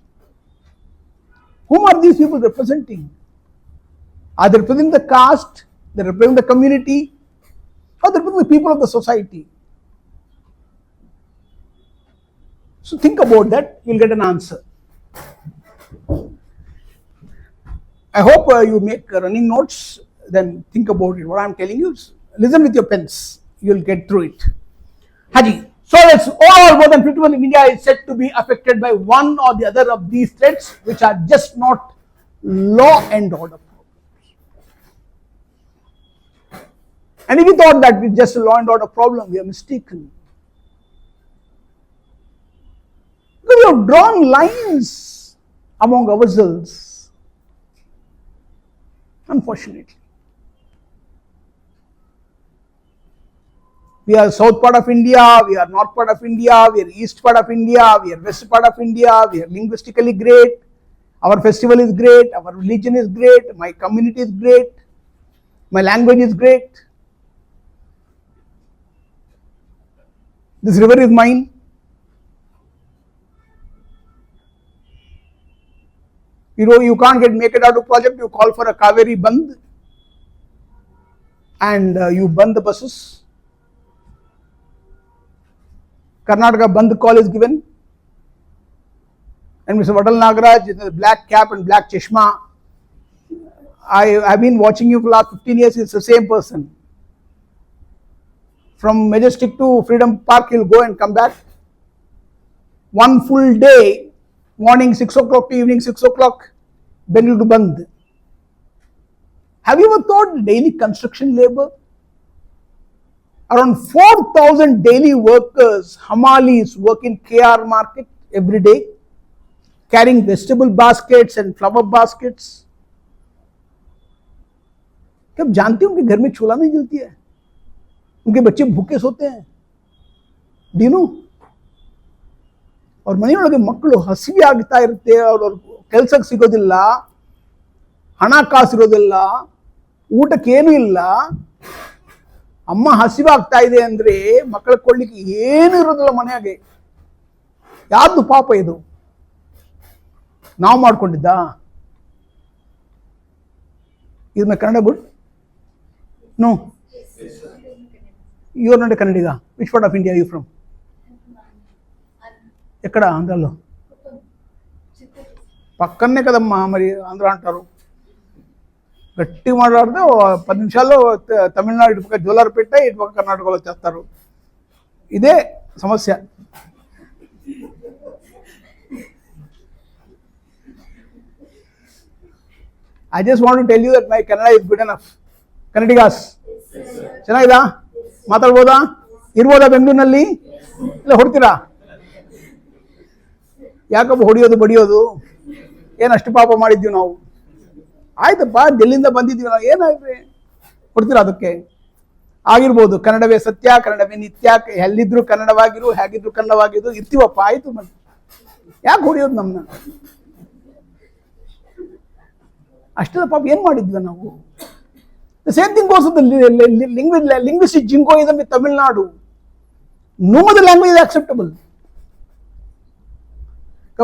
whom are these people representing? Are they representing the caste, they represent the community, or they represent the people of the society? So think about that, you'll get an answer. I hope you make running notes, then think about it. What I am telling you, listen with your pens, you'll get through it. Haji. So it's overall more than 51 in India is said to be affected by one or the other of these threats, which are just not law and order problems. And if we thought that it's just a law and order problem, we are mistaken. Because we have drawn lines among ourselves, unfortunately. We are south part of India, we are north part of India, we are east part of India, we are west part of India, we are linguistically great, our festival is great, our religion is great, my community is great, my language is great. This river is mine. You know, you can't make it out of project, you call for a Kaveri Bandh and you band the buses. Karnataka Bandh call is given, and Mr. Addl Nagaraj with the black cap and black chashma. I have been watching you for the last 15 years, it's the same person. From Majestic to Freedom Park, he'll go and come back. One full day, morning 6 o'clock to evening 6 o'clock, Bengal to Bandh. Have you ever thought daily construction labor? Around 4,000 daily workers, Hamalis, work in KR market every day, carrying vegetable baskets and flower baskets. क्या आप जानते हो उनके घर में चूल्हा नहीं जलती है, उनके बच्चे भूखे सोते हैं, do you know? और ಮನೆಯೊಳಗೆ ಮಕ್ಕಳು ಹಸಿವೆ ಆಗ್ತಾ ಇರುತ್ತೆ, ಅವರು ಕೆಲಸಕ್ಕೆ ಸಿಗೋದಿಲ್ಲ, ಹಣ ಕಾಸಿರೋದಿಲ್ಲ, ಊಟಕ್ಕೇನೂ ಇಲ್ಲ, ಅಮ್ಮ ಹಸಿವಾಗ್ತಾ ಇದೆ ಅಂದ್ರೆ ಮಕ್ಕಳ ಕೊಡ್ಲಿಕ್ಕೆ ಏನು ಇರೋದಿಲ್ಲ ಮನೆಯಾಗೆ. ಯಾರ್ದು ಪಾಪ ಇದು? ನಾವು ಮಾಡ್ಕೊಂಡಿದ್ದ? Is my Kannada good? No. You are not a Kannadiga. Which part of India are you from? ఎక్కడ? ఆంధ్రాలో. పక్కనే కదమ్మా, మరి ఆంధ్ర అంటారు. గట్టి మాట్లాడితే 10 నిమిషాల్లో తమిళనాడు ఇటుపక్క జోలార్పేట, ఇటుపక్క కర్ణాటకలో చేస్తారు. ఇదే సమస్య. I just want to tell you that my Kannada is good enough. Kannadigas ಚೆನ್ನಾಗಿದಾ? ಮಾತಾಡ್ಬೋದಾ? ಇರ್ಬೋದಾ ಬೆಂಗಳೂರಿನಲ್ಲಿ? ಇಲ್ಲ ಹೊಡ್ತೀರಾ? ಯಾಕಪ್ಪ ಹೊಡಿಯೋದು ಬಡಿಯೋದು, ಏನು ಅಷ್ಟು ಪಾಪ ಮಾಡಿದ್ದೀವಿ ನಾವು? ಆಯ್ತಪ್ಪ, ಡೆಲ್ಲಿಂದ ಬಂದಿದ್ದೀವಿ ನಾವು, ಏನಾಗ್ರಿ ಕೊಡ್ತೀರಾ ಅದಕ್ಕೆ? ಆಗಿರ್ಬೋದು, ಕನ್ನಡವೇ ಸತ್ಯ, ಕನ್ನಡವೇ ನಿತ್ಯ, ಎಲ್ಲಿದ್ರು ಕನ್ನಡವಾಗಿರು, ಹೇಗಿದ್ರು ಕನ್ನಡವಾಗಿರು, ಇರ್ತೀವಪ್ಪ, ಆಯ್ತು. ಮತ್ತೆ ಯಾಕೆ ಹೊಡಿಯೋದು ನಮ್ಮನ್ನ? ಅಷ್ಟೇ ಪಾಪ ಏನು ಮಾಡಿದ್ವಿ ನಾವು? Same thing goes linguistic jingoism with Tamil Nadu. No other language is acceptable.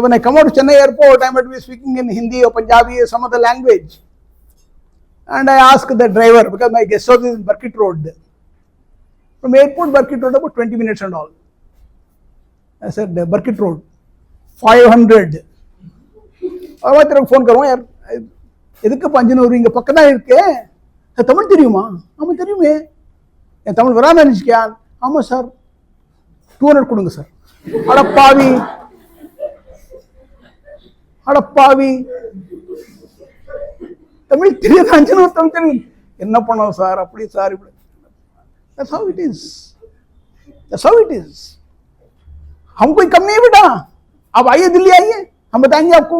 When I come out to Chennai airport, I might be speaking in Hindi or Punjabi or some other language. And I ask the driver, because my guest house is in Burkitt Road. From airport, Burkitt Road, about 20 minutes and all. I said, Burkitt Road, 500. और मैं तेरे को phone करूँ यार, எதுக்கு பஞ்சனூர் இங்க பக்கம் தான் இருக்கே, தமிழ் தெரியுமா? ஆமா தெரியுமே. என் தமிழ் வராம இருந்துச்சியா? ஆமா சார், 200 கொடுங்க சார். அடப்பாவி, அடப்பாவி, தமிழ் தெரியாது, அஞ்சனூர் தமிழ் தெரியும், என்ன பண்ணோம் சார், அப்படி சார் இப்படி. That's how it is. That's how it is. हम कोई कम नहीं बेटा, आप आइए दिल्ली आइए, हम बताएंगे आपको.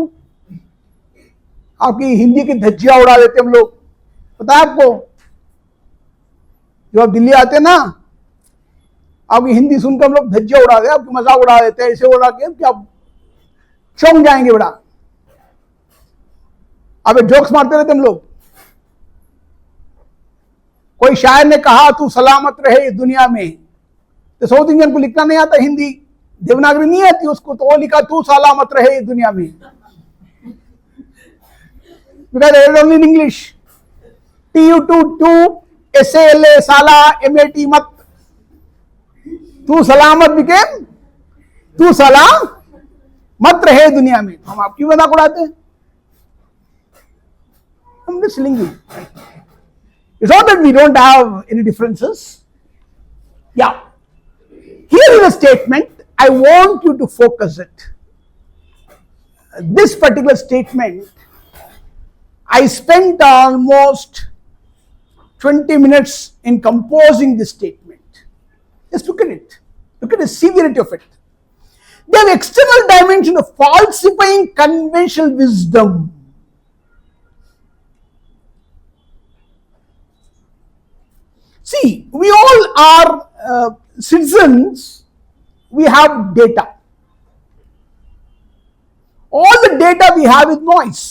आपकी हिंदी की धज्जियां उड़ा देते हम लोग, पता है आपको? जब आप दिल्ली आते ना, आपकी हिंदी सुनकर हम लोग धज्जियां उड़ा देते, आपकी मजाक उड़ा देते हैं, ऐसे उड़ा के कि आप चौंक जाएंगे बेटा. अब जोक्स मारते रहते हम लोग. कोई शायर ने कहा तू सलामत रहे इस दुनिया में, तो साउथ इंडियन को लिखना नहीं आता हिंदी, देवनागरी नहीं आती उसको, तो वो लिखा तू सलामत रहे इस दुनिया में. Because I read only in English. TU2 SALA Sala MAT mat. तू सलामत became तू सला मत रहे दुनिया में. हम आपकी मजाक उड़ाते हैं, हम just telling you. It's not that we don't have any differences. Yeah. Here is a statement, I want you to focus it. This particular statement, I spent almost 20 minutes in composing this statement. Just look at it. Look at the severity of it. They have external dimension of falsifying conventional wisdom. See, we all are citizens, we have data. All the data we have is noise.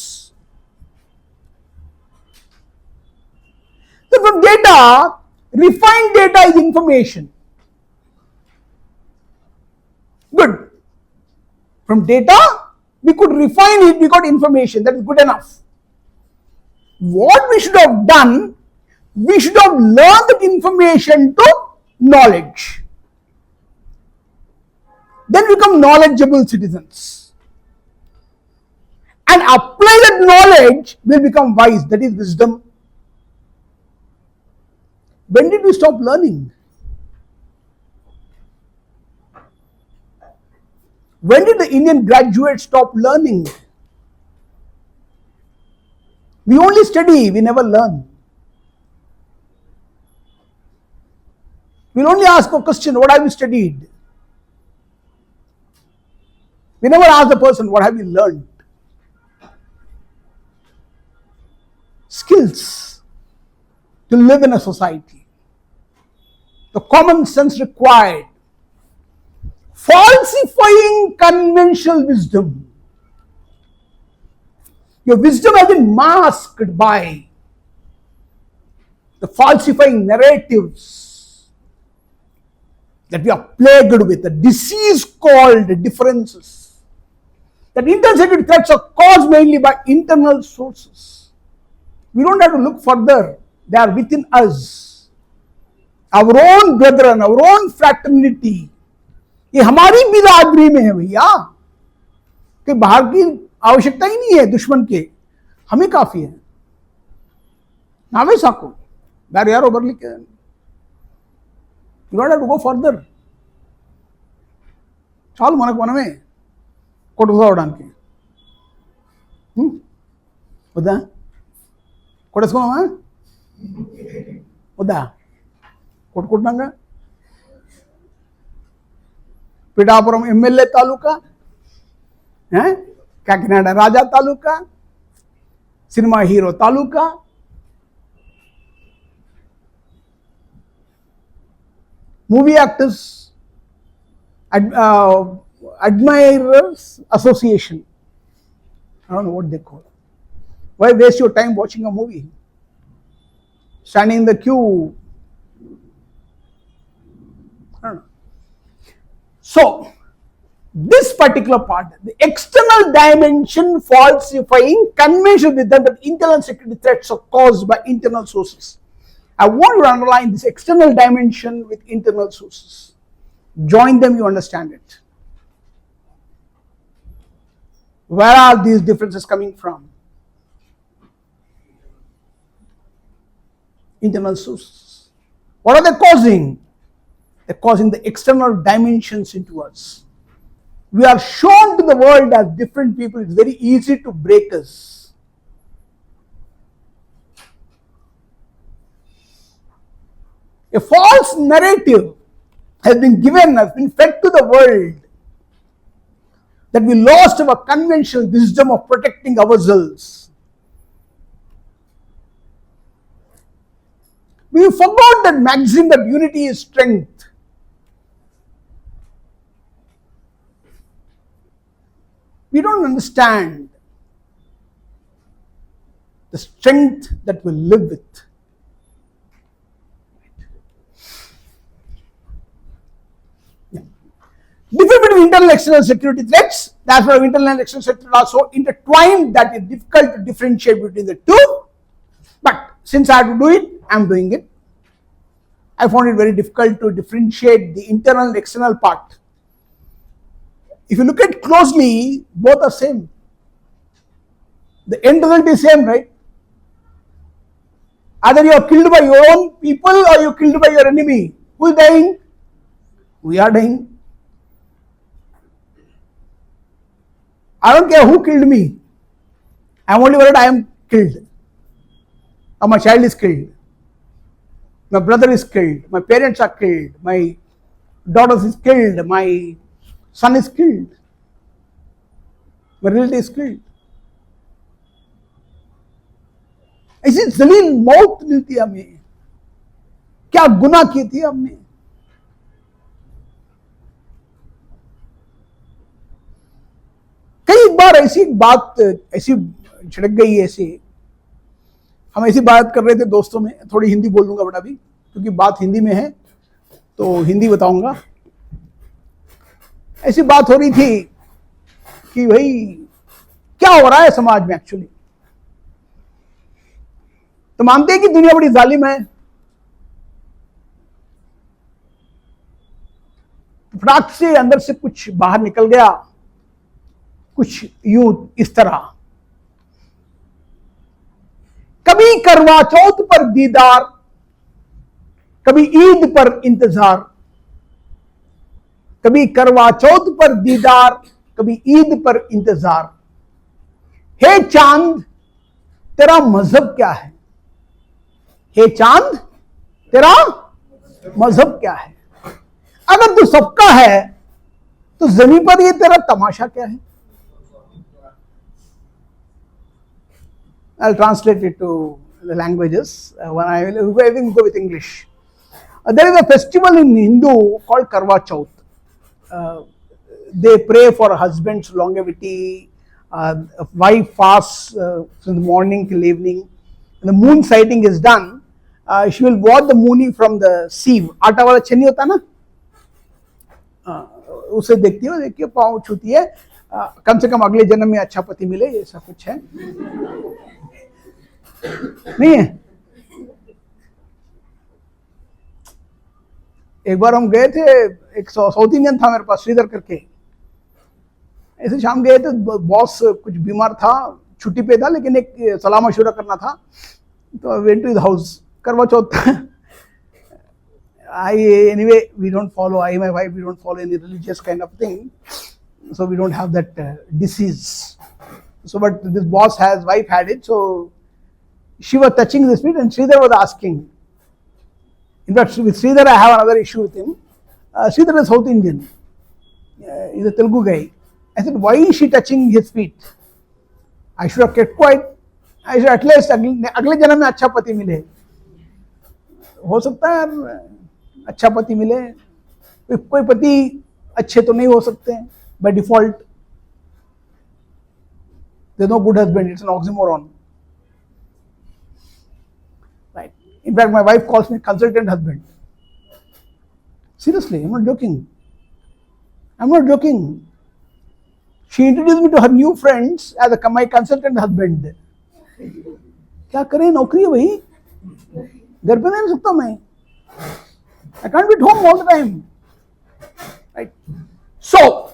So from data, refined data is information. Good. From data, we could refine it, we got information, that is good enough. What we should have done, we should have learned that information to knowledge. Then become knowledgeable citizens. And apply that knowledge, will become wise, that is wisdom. When did we stop learning? When did the Indian graduates stop learning? We only study, we never learn. We'll only ask a question, what have you studied? We never ask the person, what have you learned? Skills to live in a society. The common sense required. Falsifying conventional wisdom. Your wisdom has been masked by the falsifying narratives that we are plagued with, a disease called differences. That intersected threats are caused mainly by internal sources. We don't have to look further, they are within us. Our own brethren, our own fraternity. ये हमारी बिरादरी में है भैया, कि बाहर की आवश्यकता ही नहीं है दुश्मन के, हमें काफी है. नावे साको बैर यार ओवर लिख, you don't have to go further. చాలు మనకు మనమే కొట్టుకోవడానికి. వద్దా కొట్టేసుకోమా, వద్దా కొట్టుకుంటున్నాగా. Pithapuram MLA taluka Kakinada Raja Taluka, Cinema Hero Taluka, Movie Actors Admirers Association. I don't know what they call it. Why waste your time watching a movie? Standing in the queue. I don't know. So, this particular part, the external dimension falsifying conventional wisdom that internal security threats are caused by internal sources. I want to underline this external dimension with internal sources. Join them, you understand it. Where are these differences coming from? Internal sources. What are they causing? They're causing the external dimensions into us. We are shown to the world as different people. It's very easy to break us. A false narrative has been fed to the world that we lost our conventional wisdom of protecting ourselves. We forgot that maxim that unity is strength. We don't understand the strength that we live with. Difference between internal and external security threats. That's why internal and external security are so intertwined that it's difficult to differentiate between the two. But since I have to do it, I'm doing it. I found it very difficult to differentiate the internal and external part. If you look at closely, both are same. The end result is same, right? Either you are killed by your own people or you are killed by your enemy. Who is dying? We are dying. I don't care who killed me. I am only worried I am killed. Or my child is killed. My brother is killed. My parents are killed. My daughter is killed. My son is killed. My relative is killed. ऐसी जलील मौत मिलती है हमें. क्या गुनाह की थी हमने? कई बार ऐसी बात ऐसी छिड़क गई ऐसे. हम ऐसी बात कर रहे थे दोस्तों में. थोड़ी हिंदी बोल दूंगा बड़ा भी, क्योंकि बात हिंदी में है तो हिंदी बताऊंगा. ऐसी बात हो रही थी कि भाई क्या हो रहा है समाज में एक्चुअली. तो मानते हैं कि दुनिया बड़ी जालिम है. फटाक से अंदर से कुछ बाहर निकल गया, कुछ यूं इस तरह. कभी करवा चौथ पर दीदार, कभी ईद पर इंतजार. कभी करवा चौथ पर दीदार, कभी ईद पर इंतजार. हे चांद तेरा मजहब क्या है? हे चांद तेरा मजहब क्या है? अगर तू सबका है तो जमीन पर ये तेरा तमाशा क्या है? I'll translate it to the languages. When I will go with English. There is a festival in Hindu called Karwa Chauth. They pray for husband's longevity. Wife fasts from the morning till evening. When the moon sighting is done, she will watch the mooning from the sieve. आटा वाला छन्नी होता ना, उसे देखती है, देखिए पाँव छूती है, कम से कम अगले जन्म में अच्छा पति मिले, ये सब कुछ है. नहीं है. एक बार हम गए थे, एक साउथ इंडियन था मेरे पास, श्रीधर करके. ऐसे शाम गए थे, बॉस कुछ बीमार था, छुट्टी पे था, लेकिन एक सलाह मशवरा करना था, तो वेंट टू हिज हाउस. करवा चौथ. Anyway, we don't follow, my wife, we don't follow any religious kind of thing, so we don't have that disease. So, but this boss has, wife had it, so she was touching this bit and Sridhar was asking. In fact, with Sridhar I have another issue with him. Sridhar is South Indian. He's a Telugu guy. I said, why is she touching his feet? I should have kept quiet. I should at least अगले जन्म में अच्छा पति मिले. हो सकता है यार अच्छा पति मिले. कोई पति अच्छे तो नहीं हो सकते by default. There's no good husband. It's an oxymoron. Right. In fact, my wife calls me consultant husband. Seriously, I'm not joking. I'm not joking. She introduced me to her new friends as my consultant husband. क्या करें नौकरी है भाई घर पे नहीं रह सकता मैं I can't be at home all the time. Right. So,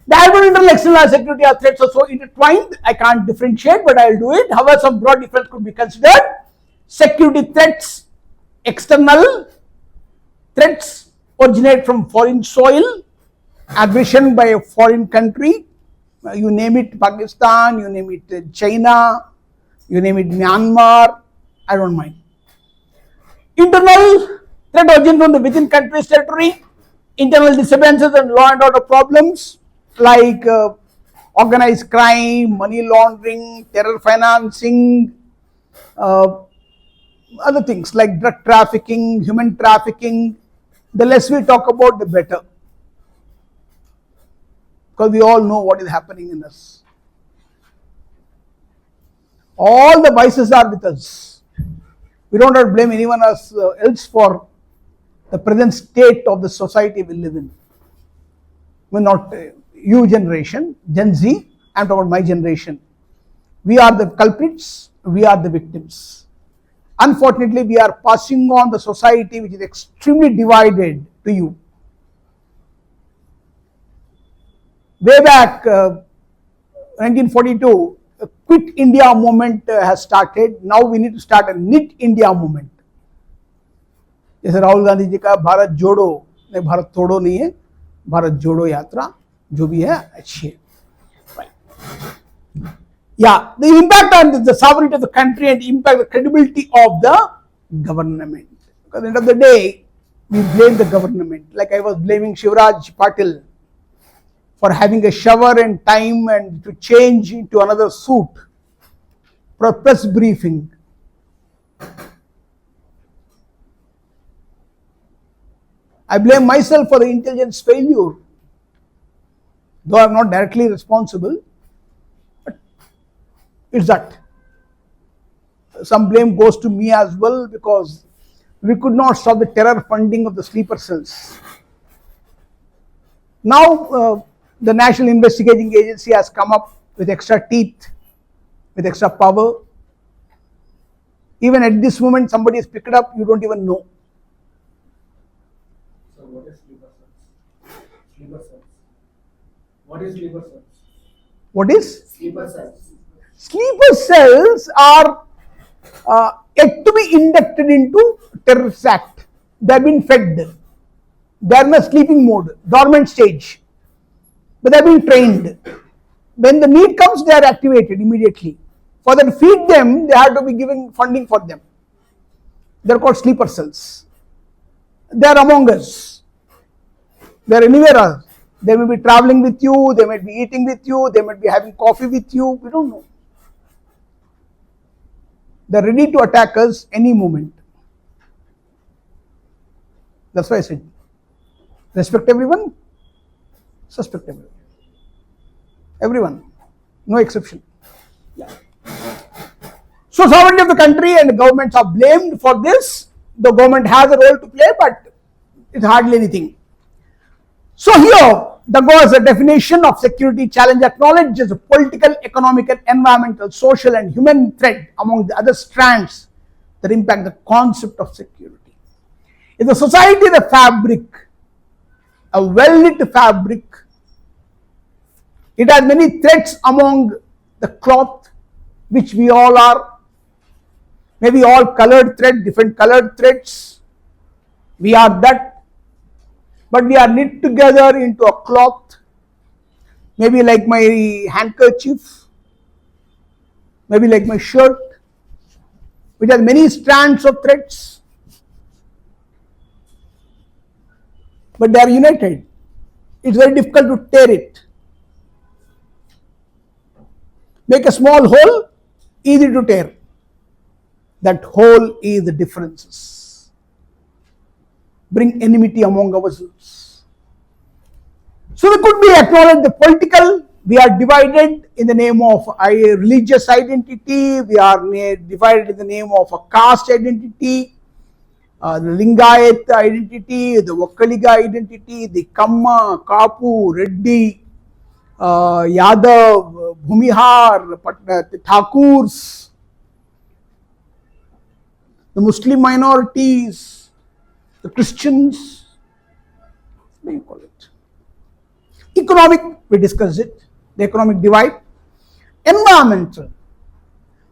the urban internal external security are threats are so intertwined, I can't differentiate, but I'll do it. However, some broad difference could be considered. Security threats, external threats originate from foreign soil, aggression by a foreign country, you name it Pakistan, you name it China, you name it Myanmar, I don't mind. Internal threat origin from the within country's territory, internal disturbances and law and order problems like organized crime, money laundering, terror financing, other things like drug trafficking, human trafficking. The less we talk about, the better. Because we all know what is happening in us. All the vices are with us. We don't have to blame anyone else for the present state of the society we live in. We're not you generation, Gen Z, I'm talking about my generation. We are the culprits, we are the victims. Unfortunately, we are passing on the society which is extremely divided to you. Way back 1942, a Quit India movement has started. Now we need to start a Knit India movement. जैसे राहुल गांधी जी का भारत जोड़ो, नहीं भारत तोड़ो नहीं है, भारत जोड़ो यात्रा जो भी है अच्छी है. Yeah, the impact on the sovereignty of the country and impact the credibility of the government. Because at the end of the day, we blame the government. Like I was blaming Shivraj Patil for having a shower and time and to change into another suit for a press briefing. I blame myself for the intelligence failure, though I am not directly responsible, but it's that. Some blame goes to me as well because we could not stop the terror funding of the sleeper cells. Now, the National Investigating Agency has come up with extra teeth, with extra power. Even at this moment, somebody has picked it up, you don't even know. So what is sleeper cells? Sleeper cells. What is sleeper cells? What is? Sleeper cells. Sleeper cells are yet to be inducted into terrorist act. They have been fed. They are in a sleeping mode, dormant stage. But they have been trained. When the need comes, they are activated immediately. For that to feed them, they have to be given funding for them. They are called sleeper cells. They are among us. They are anywhere else. They may be traveling with you, they might be eating with you, they might be having coffee with you, we don't know. They are ready to attack us any moment. That's why I said, respect everyone, suspect everyone. Everyone, no exception. Yeah. So sovereignty of the country and the governments are blamed for this. The government has a role to play, but it's hardly anything. So here, the goal is a definition of security challenge acknowledges a political, economic, environmental, social and human threat among the other strands that impact the concept of security. If the society is a fabric, a well-lit fabric, it has many threads among the cloth, which we all are. Maybe all colored thread, different colored threads. We are that. But we are knit together into a cloth. Maybe like my handkerchief. Maybe like my shirt, which has many strands of threads. But they are united. It's very difficult to tear it. Make a small hole, easy to tear. That hole is the differences. Bring enmity among ourselves. So we could be acknowledged the political. We are divided in the name of a religious identity. We are divided in the name of a caste identity, the Lingayat identity, the Vakkaliga identity, the Kamma, Kapu, Reddy, Yadav, Bhumihar, the Thakurs, the Muslim minorities, the Christians, what do you call it? Economic, we discussed it, the economic divide. Environmental.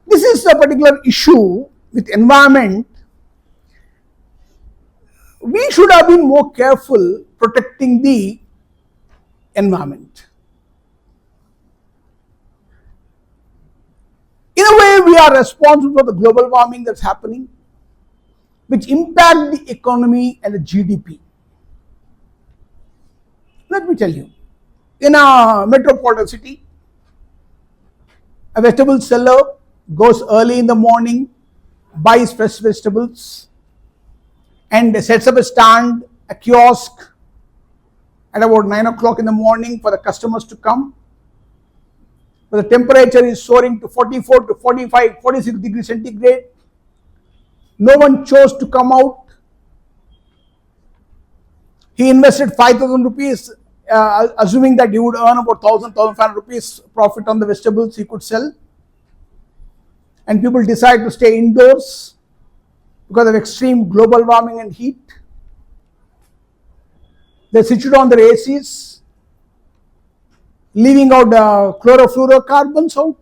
This is a particular issue with environment. We should have been more careful protecting the environment. In a way, we are responsible for the global warming that's happening, which impact the economy and the GDP. Let me tell you, in a metropolitan city, a vegetable seller goes early in the morning, buys fresh vegetables, and sets up a stand, a kiosk, at about 9 o'clock in the morning for the customers to come. But the temperature is soaring to 44 to 45, 46 degrees centigrade. No one chose to come out. He invested 5,000 rupees, assuming that he would earn about 1,500 rupees profit on the vegetables he could sell. And people decide to stay indoors because of extreme global warming and heat. They switched on their ACs, leaving out chlorofluorocarbons out,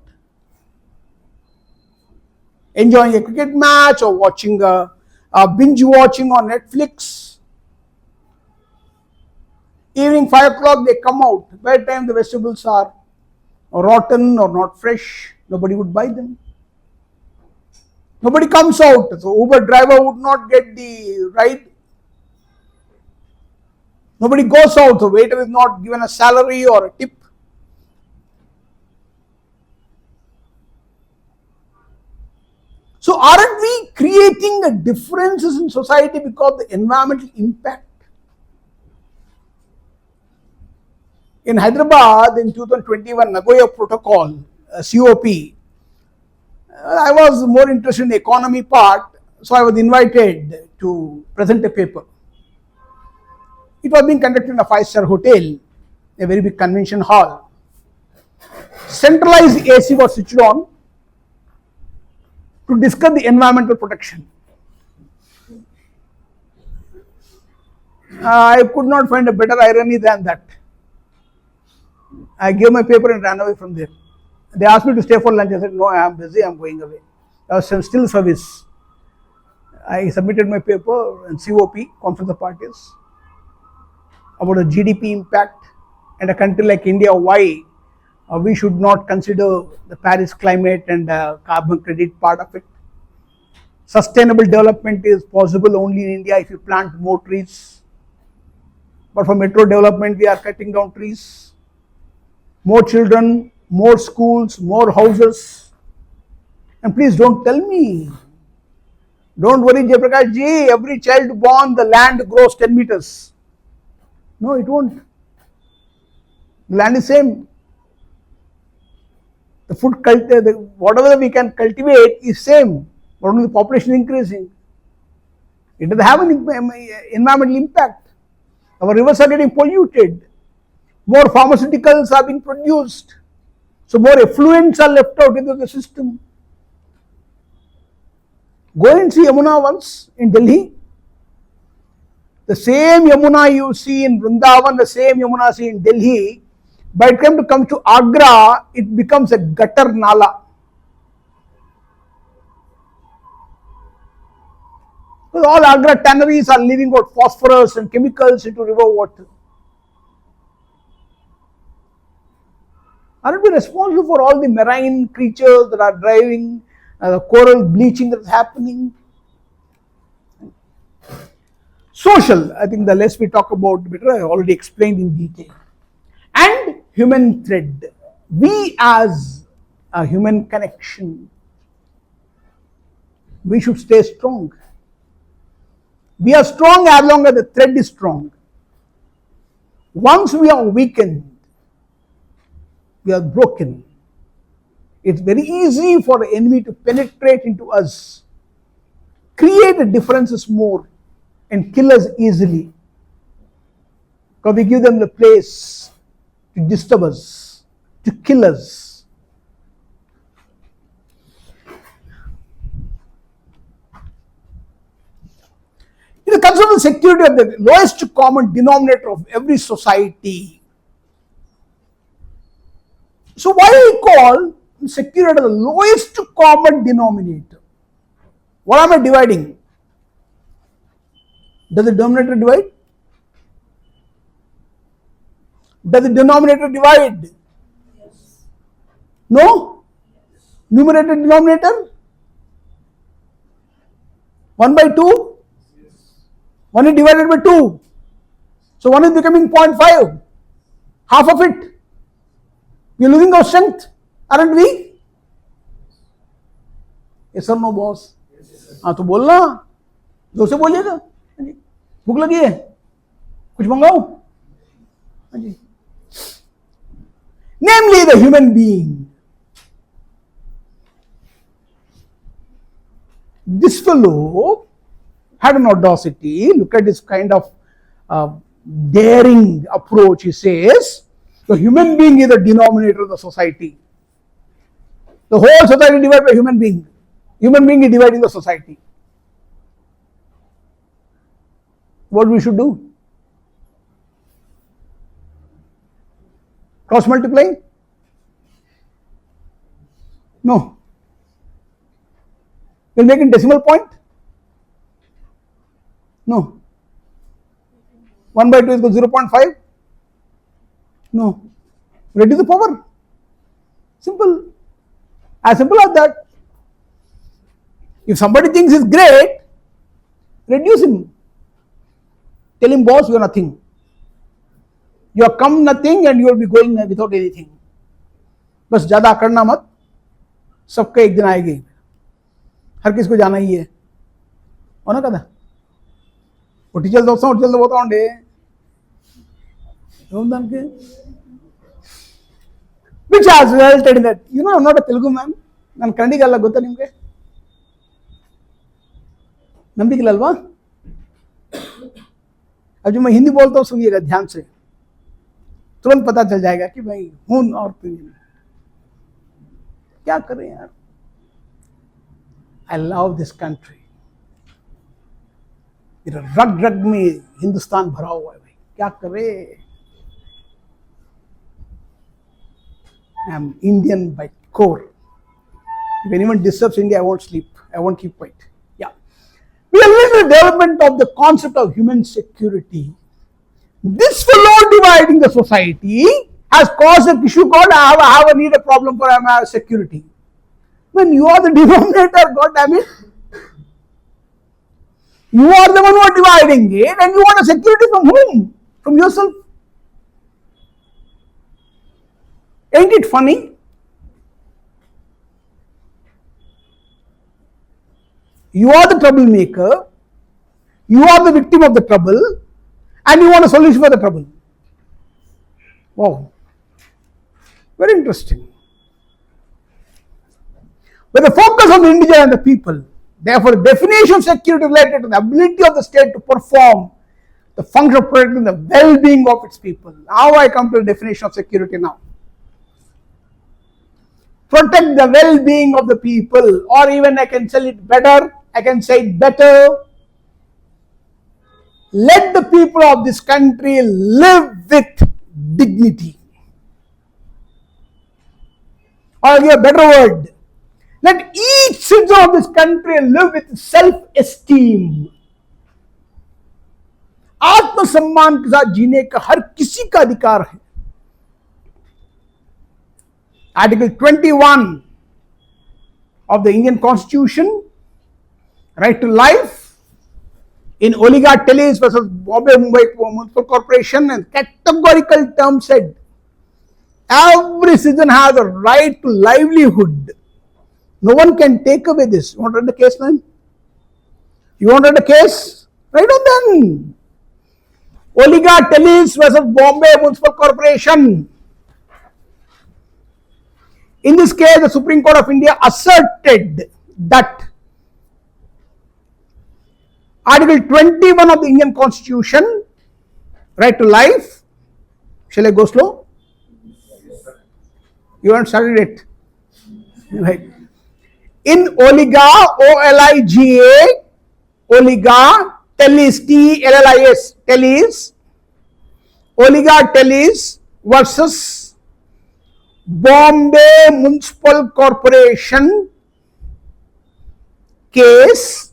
enjoying a cricket match or watching binge watching on Netflix. Evening 5 o'clock they come out. By the time the vegetables are rotten or not fresh, nobody would buy them. Nobody comes out. So Uber driver would not get the ride. Nobody goes out. The waiter is not given a salary or a tip. So aren't we creating the differences in society because of the environmental impact? In Hyderabad in 2021 Nagoya Protocol, COP, I was more interested in the economy part, so I was invited to present a paper. It was being conducted in a 5-star hotel, a very big convention hall. Centralized AC was switched on to discuss the environmental protection. I could not find a better irony than that. I gave my paper and ran away from there. They asked me to stay for lunch. I said, no, I am busy, I am going away. I was still service. I submitted my paper and COP, Conference of Parties, about the GDP impact and a country like India, why we should not consider the Paris climate and carbon credit part of it. Sustainable development is possible only in India if you plant more trees. But for metro development, we are cutting down trees. More children, more schools, more houses. And please don't tell me, don't worry Prakash ji, every child born, the land grows 10 meters. No, it won't. The land is same. The food, whatever we can cultivate is same, but only the population is increasing. It doesn't have an environmental impact. Our rivers are getting polluted. More pharmaceuticals are being produced. So more effluents are left out into the system. Go and see Yamuna once in Delhi. The same Yamuna you see in Vrindavan, the same Yamuna you see in Delhi, by the time to come to Agra, it becomes a gutter nala. Because all Agra tanneries are leaving out phosphorus and chemicals into river water. Aren't we responsible for all the marine creatures that are driving, the coral bleaching that is happening? Social, I think the less we talk about, the better. I already explained in detail. And human thread. We as a human connection. We should stay strong. We are strong as long as the thread is strong. Once we are weakened, we are broken. It's very easy for the enemy to penetrate into us, create the differences more, and kill us easily. Because we give them the place to disturb us, to kill us. In the concept of security of the lowest common denominator of every society. So why I call security the lowest common denominator? What am I dividing? Does the denominator divide? Does the denominator divide? Yes. No? Numerator, denominator? 1 by 2? 1 is divided by 2. So 1 is becoming 0.5. Half of it. We are losing our strength, aren't we? Yes or no, boss? हाँ तो बोलना, जोर से बोलिएगा. भूख लगी है, कुछ मंगाओ. हाँ जी. Namely, the human being. This fellow had an audacity. Look at this kind of daring approach. He says, the human being is the denominator of the society. The whole society is divided by human being. Human being is dividing the society. What we should do? Cross multiply? No. We'll make it decimal point? No. 1 by 2 is equal to 0.5? No. Reduce the power. Simple. As simple as that. If somebody thinks he's great, reduce him. Tell him, boss, you are nothing. You have come nothing and you will be going without anything. बस ज़्यादा करना मत, सबका एक दिन आएगी. हर किसी को जाना ही है. होना कदा? टीचर दोस्तों बताओंडे. Which has resulted in that, I'm not a Telugu man. ನಾನು ಕನ್ನಡಿಗಲ್ಲ ಗೊತ್ತಾ ನಿಮಗೆ? ನಂಬಿಕೆಲ್ಲಲ್ವಾ? अब जो मैं हिंदी बोलता हूँ सुनिएगा ध्यान से, तुरंत पता चल जाएगा कि भाई हूं और क्या करें यार. I love this country. मेरा रग रग में हिंदुस्तान भरा हुआ है भाई. क्या करें? I am Indian by core. If anyone disturbs India, I won't sleep. I won't keep quiet. Yeah. We are in the development of the concept of human security. This fellow dividing the society has caused an issue called I have a need a problem for security. When you are the denominator, God damn it. You are the one who are dividing it and you want a security from whom? From yourself. Ain't it funny? You are the troublemaker, you are the victim of the trouble, and you want a solution for the trouble. Wow. Very interesting. With the focus on the individual and the people, therefore, the definition of security related to the ability of the state to perform the function of protecting the well-being of its people. Now I come to the definition of security now. Protect the well-being of the people, or even I can say it better, let the people of this country live with dignity. Or I'll give a better word. Let each citizen of this country live with self-esteem. आत्मसम्मान के साथ जीने का हर किसी का अधिकार है. Article 21 of the Indian Constitution, right to life, in Oligarch Teles versus Bombay Mumbai Municipal Corporation, and categorical terms said, Every citizen has a right to livelihood. No one can take away this. You want to read the case, man? You want to read the case? Write on then. Oliga Telis versus Bombay Municipal Corporation. In this case, the Supreme Court of India asserted that Article 21 of the Indian Constitution, right to life. Shall I go slow? You haven't studied it. Right. In Oliga, O-L-I-G-A, Oliga Telis, T-L-L-I-S, Telis, Oliga Telis versus Bombay Municipal Corporation case,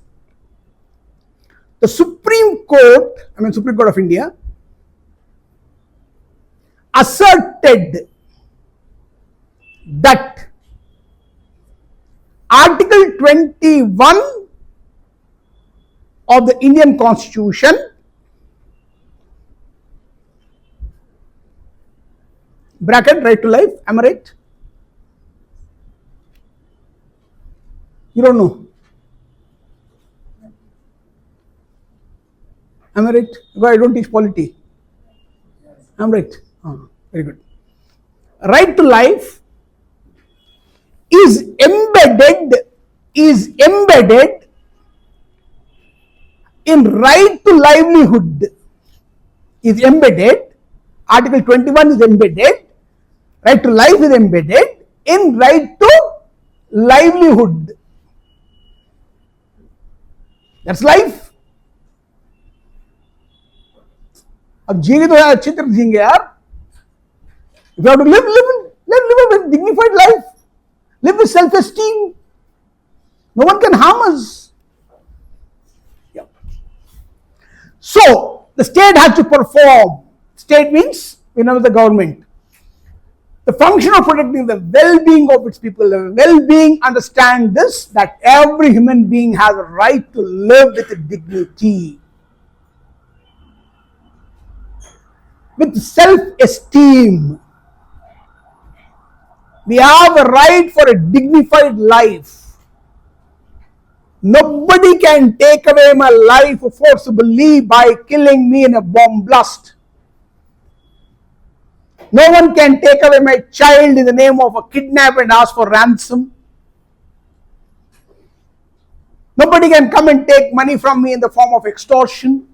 the Supreme Court of India, asserted that Article 21 of the Indian Constitution, bracket, right to life, am I right? You don't know. Am I right? Because I don't teach polity. I'm right. Oh, very good. Right to life is embedded in right to livelihood. Is embedded. Article 21 is embedded. Right to life is embedded in right to livelihood. That's life. अब जिएंगे तो यार अच्छी तरह जिएंगे यार. If you have to live with dignified life, live with self-esteem. No one can harm us. Yeah. So the state has to perform. State means the government. The function of protecting the well-being of its people. The well-being, understand this, that every human being has a right to live with dignity, with self-esteem. We have a right for a dignified life. Nobody can take away my life forcibly by killing me in a bomb blast. No one can take away my child in the name of a kidnap and ask for ransom. Nobody can come and take money from me in the form of extortion.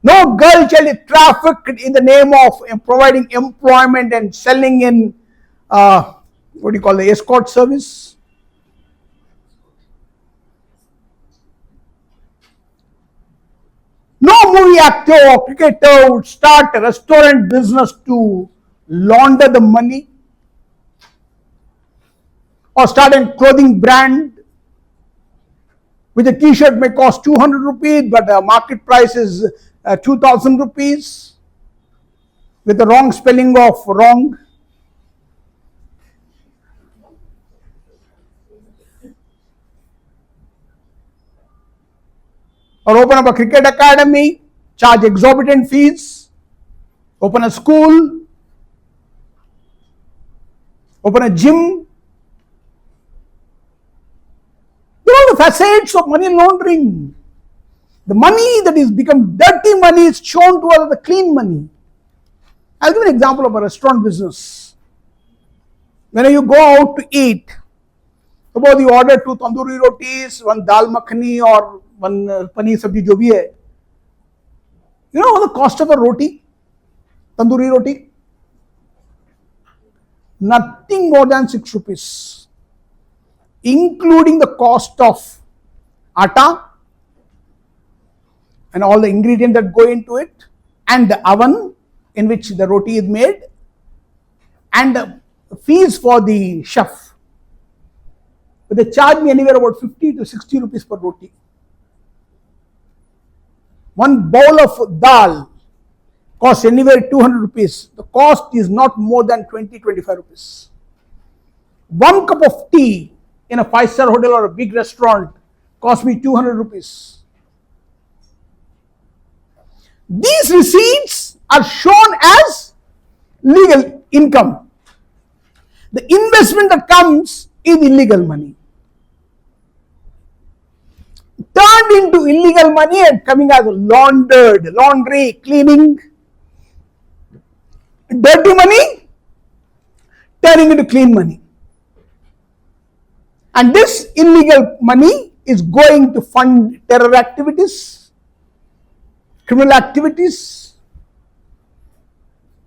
No girl shall be trafficked in the name of providing employment and selling in, the escort service. No movie actor or cricketer would start a restaurant business to launder the money, or start a clothing brand which a t-shirt may cost 200 rupees but the market price is 2,000 rupees with the wrong spelling of wrong. Or open up a cricket academy, charge exorbitant fees, open a school, open a gym. These are all the facets of money laundering. The money that is become dirty money is shown to us as the clean money. I'll give an example of a restaurant business. When you go out to eat, suppose you order 2 tandoori rotis, 1 dal makhani or 1 paneer sabji, jo bhi hai. You know what the cost of a roti, tandoori roti? Nothing more than 6 rupees, including the cost of atta and all the ingredients that go into it, and the oven in which the roti is made, and the fees for the chef. But they charge me anywhere about 50 to 60 rupees per roti. 1 bowl of dal costs anywhere 200 rupees. The cost is not more than 20-25 rupees. 1 cup of tea in a 5-star hotel or a big restaurant costs me 200 rupees. These receipts are shown as legal income. The investment that comes is illegal money. Turned into illegal money and coming as laundered, laundry, cleaning, dirty money, turning into clean money. And this illegal money is going to fund terror activities, criminal activities,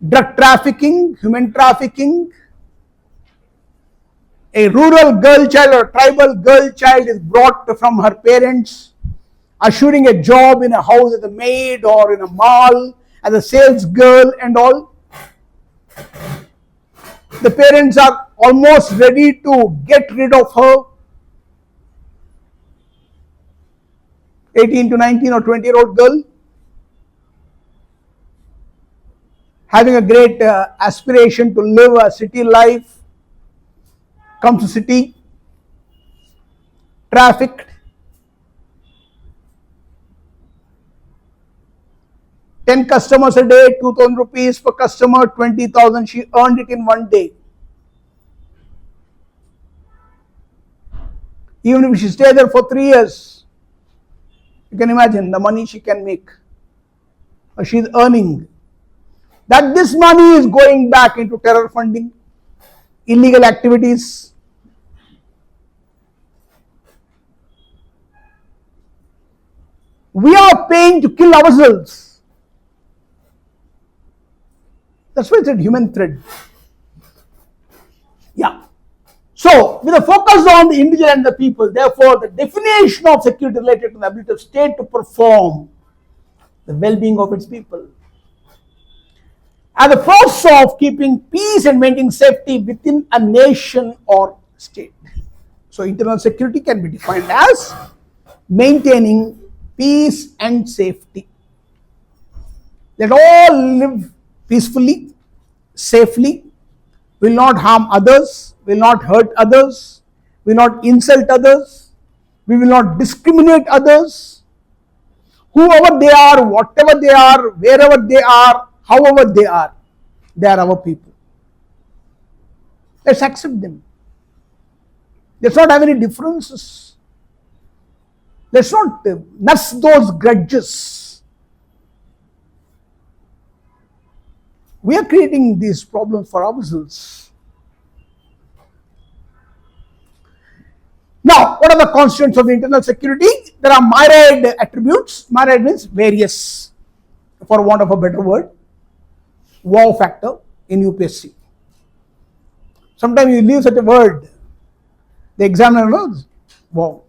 drug trafficking, human trafficking. A rural girl child or tribal girl child is brought from her parents, assuring a job in a house as a maid or in a mall as a sales girl and all. The parents are almost ready to get rid of her. 18 to 19 or 20-year-old girl, having a great aspiration to live a city life, comes to city, trafficked, 10 customers a day, 2,000 rupees per customer, 20,000, she earned it in one day. Even if she stays there for 3 years, you can imagine the money she can make, or she is earning. That this money is going back into terror funding, illegal activities. We are paying to kill ourselves. That's why it's a human thread. Yeah. So, with a focus on the individual and the people, therefore, the definition of security related to the ability of state to perform the well-being of its people. And the process of keeping peace and maintaining safety within a nation or state. So, internal security can be defined as maintaining peace and safety. Let all live peacefully, safely, will not harm others, will not hurt others, will not insult others, we will not discriminate others. Whoever they are, whatever they are, wherever they are, however they are our people. Let's accept them. Let's not have any differences. Let's not nurse those grudges. We are creating these problems for ourselves. Now, what are the constituents of the internal security? There are myriad attributes. Myriad means various, for want of a better word. Wow factor in UPSC. Sometimes you leave such a word, the examiner knows, wow.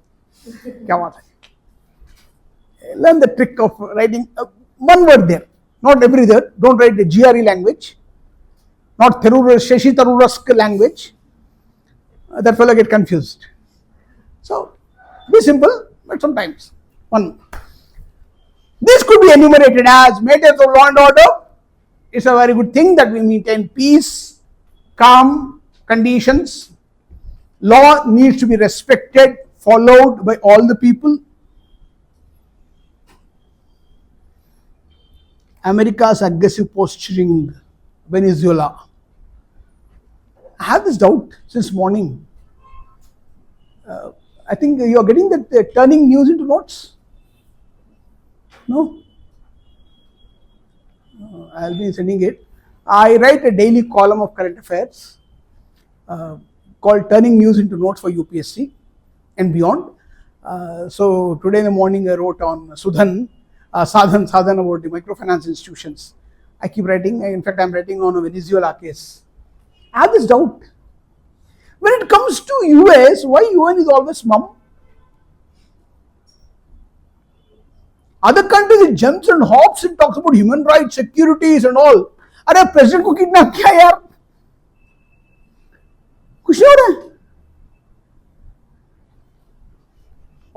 Learn the trick of writing one word there, not every word. Don't write the GRE language, not Shashi Tharoor's language. That fellow get confused. So, be simple, but sometimes one. This could be enumerated as maintenance of law and order. It's a very good thing that we maintain peace, calm conditions. Law needs to be respected, followed by all the people. America's aggressive posturing, Venezuela. I have this doubt since morning. I think you are getting that turning news into notes. No? I'll be sending it. I write a daily column of current affairs called Turning News into Notes for UPSC and beyond. So today in the morning I wrote on Sadhan about the microfinance institutions. I keep writing. In fact, I'm writing on a Venezuela case. I have this doubt. When it comes to US, why UN is always mum? Other countries it jumps and hops and talks about human rights, securities and all. अरे president को kidnap किया यार? कुछ नहीं हो रहा है.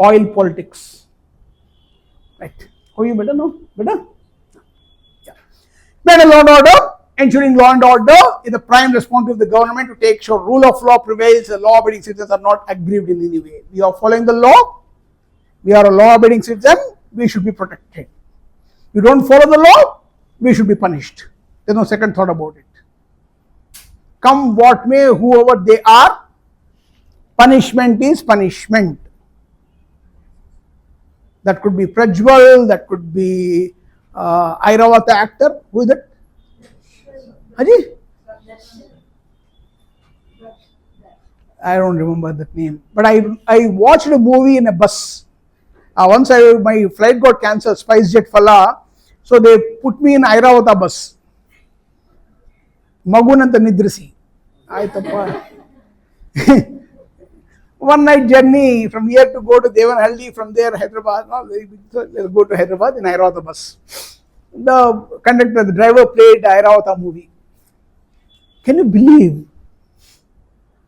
Oil politics. Right. How you better know? Better? Yeah. Better law and order. Ensuring law and order is the prime responsibility of the government to take sure rule of law prevails. The law-abiding citizens are not aggrieved in any way. We are following the law. We are a law-abiding citizen. We should be protected. You don't follow the law, we should be punished. There's no second thought about it. Come what may, whoever they are, punishment is punishment. That could be Prajwal, that could be Airavata actor. Who is that? Haji? I don't remember that name. But I watched a movie in a bus. Once my flight got cancelled, SpiceJet falla. So they put me in Airavata bus. Magunanta Nidrisi. One night journey from here to go to Devanhalli, from there Hyderabad. No, very big, so we'll go to Hyderabad in Airavata bus. The driver played Airavata movie. Can you believe?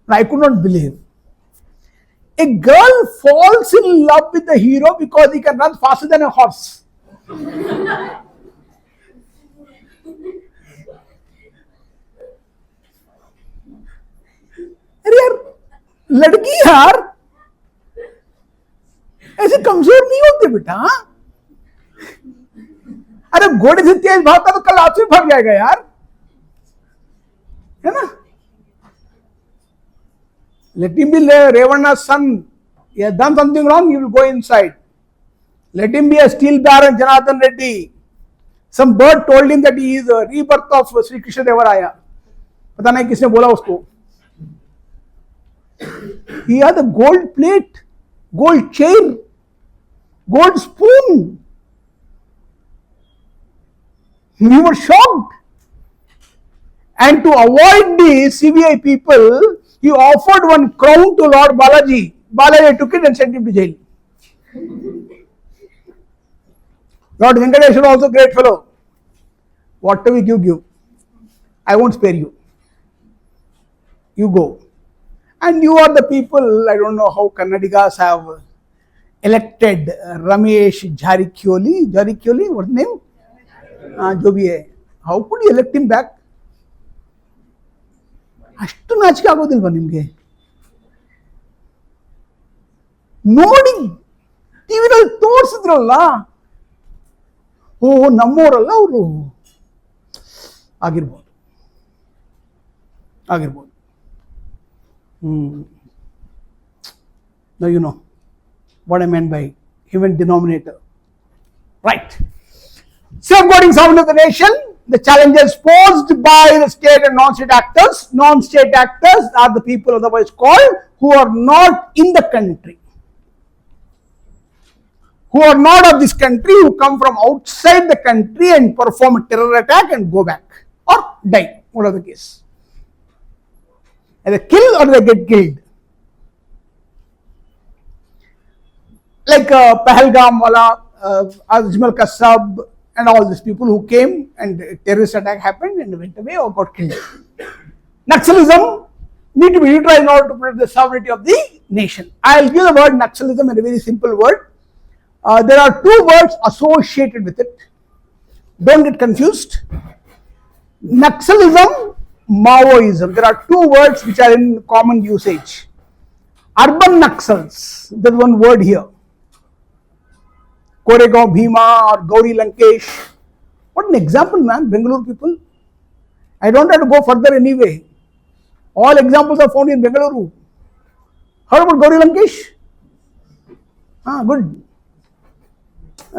I could not believe. A girl falls in love with the hero because he can run faster than a horse. अरे यार लड़की यार ऐसे कमजोर नहीं होते बेटा. अरे घोड़े से तेज भागता तो कल आपसे भाग जाएगा यार, है ना. Let him be Ravana's son. He has done something wrong, he will go inside. Let him be a steel baron, Janardhan Reddy. Some bird told him that he is a rebirth of Shri Krishna Devaraya. पता नहीं किसने बोला उसको. He had a gold plate, gold chair, gold spoon. We were shocked. And to avoid the CBI people, he offered one crown to Lord Balaji. Balaji took it and sent him to jail. Lord Venkateshwara also great fellow. Whatever you give. I won't spare you. You go. And you are the people, I don't know how Kannadigas have elected Ramesh Jarikoli, what's his name? जो भी है. How could you elect him back? ಅಷ್ಟು ನಾಚಿಕೆ ಆಗೋದಿಲ್ವ ನಿಮ್ಗೆ? ನೋಡಿ ಟಿವಿನಲ್ಲಿ ತೋರಿಸಿದ್ರಲ್ಲ, ಓ ನಮ್ಮವರಲ್ಲ ಅವರು. ಆಗಿರ್ಬೋದು. Now you know what I meant by human denominator. Right. Safeguarding sovereignty of the nation, the challenges posed by the state and non-state actors. Non-state actors are the people otherwise called who are not in the country, who are not of this country, who come from outside the country and perform a terror attack and go back or die, whatever the case. Either kill or they get killed. Like Pahalgam wala, Ajmal Kassab and all these people who came and a terrorist attack happened and went away or got killed. Naxalism need to be neutralized in order to protect the sovereignty of the nation. I will give the word Naxalism in a very simple word. There are two words associated with it. Don't get confused. Naxalism, Maoism. There are two words which are in common usage. Urban Naxals, there is one word here. Koregaon Bhima or Gauri Lankesh. What an example, man, Bengaluru people. I don't have to go further anyway. All examples are found in Bengaluru. Heard about Gauri Lankesh? Good.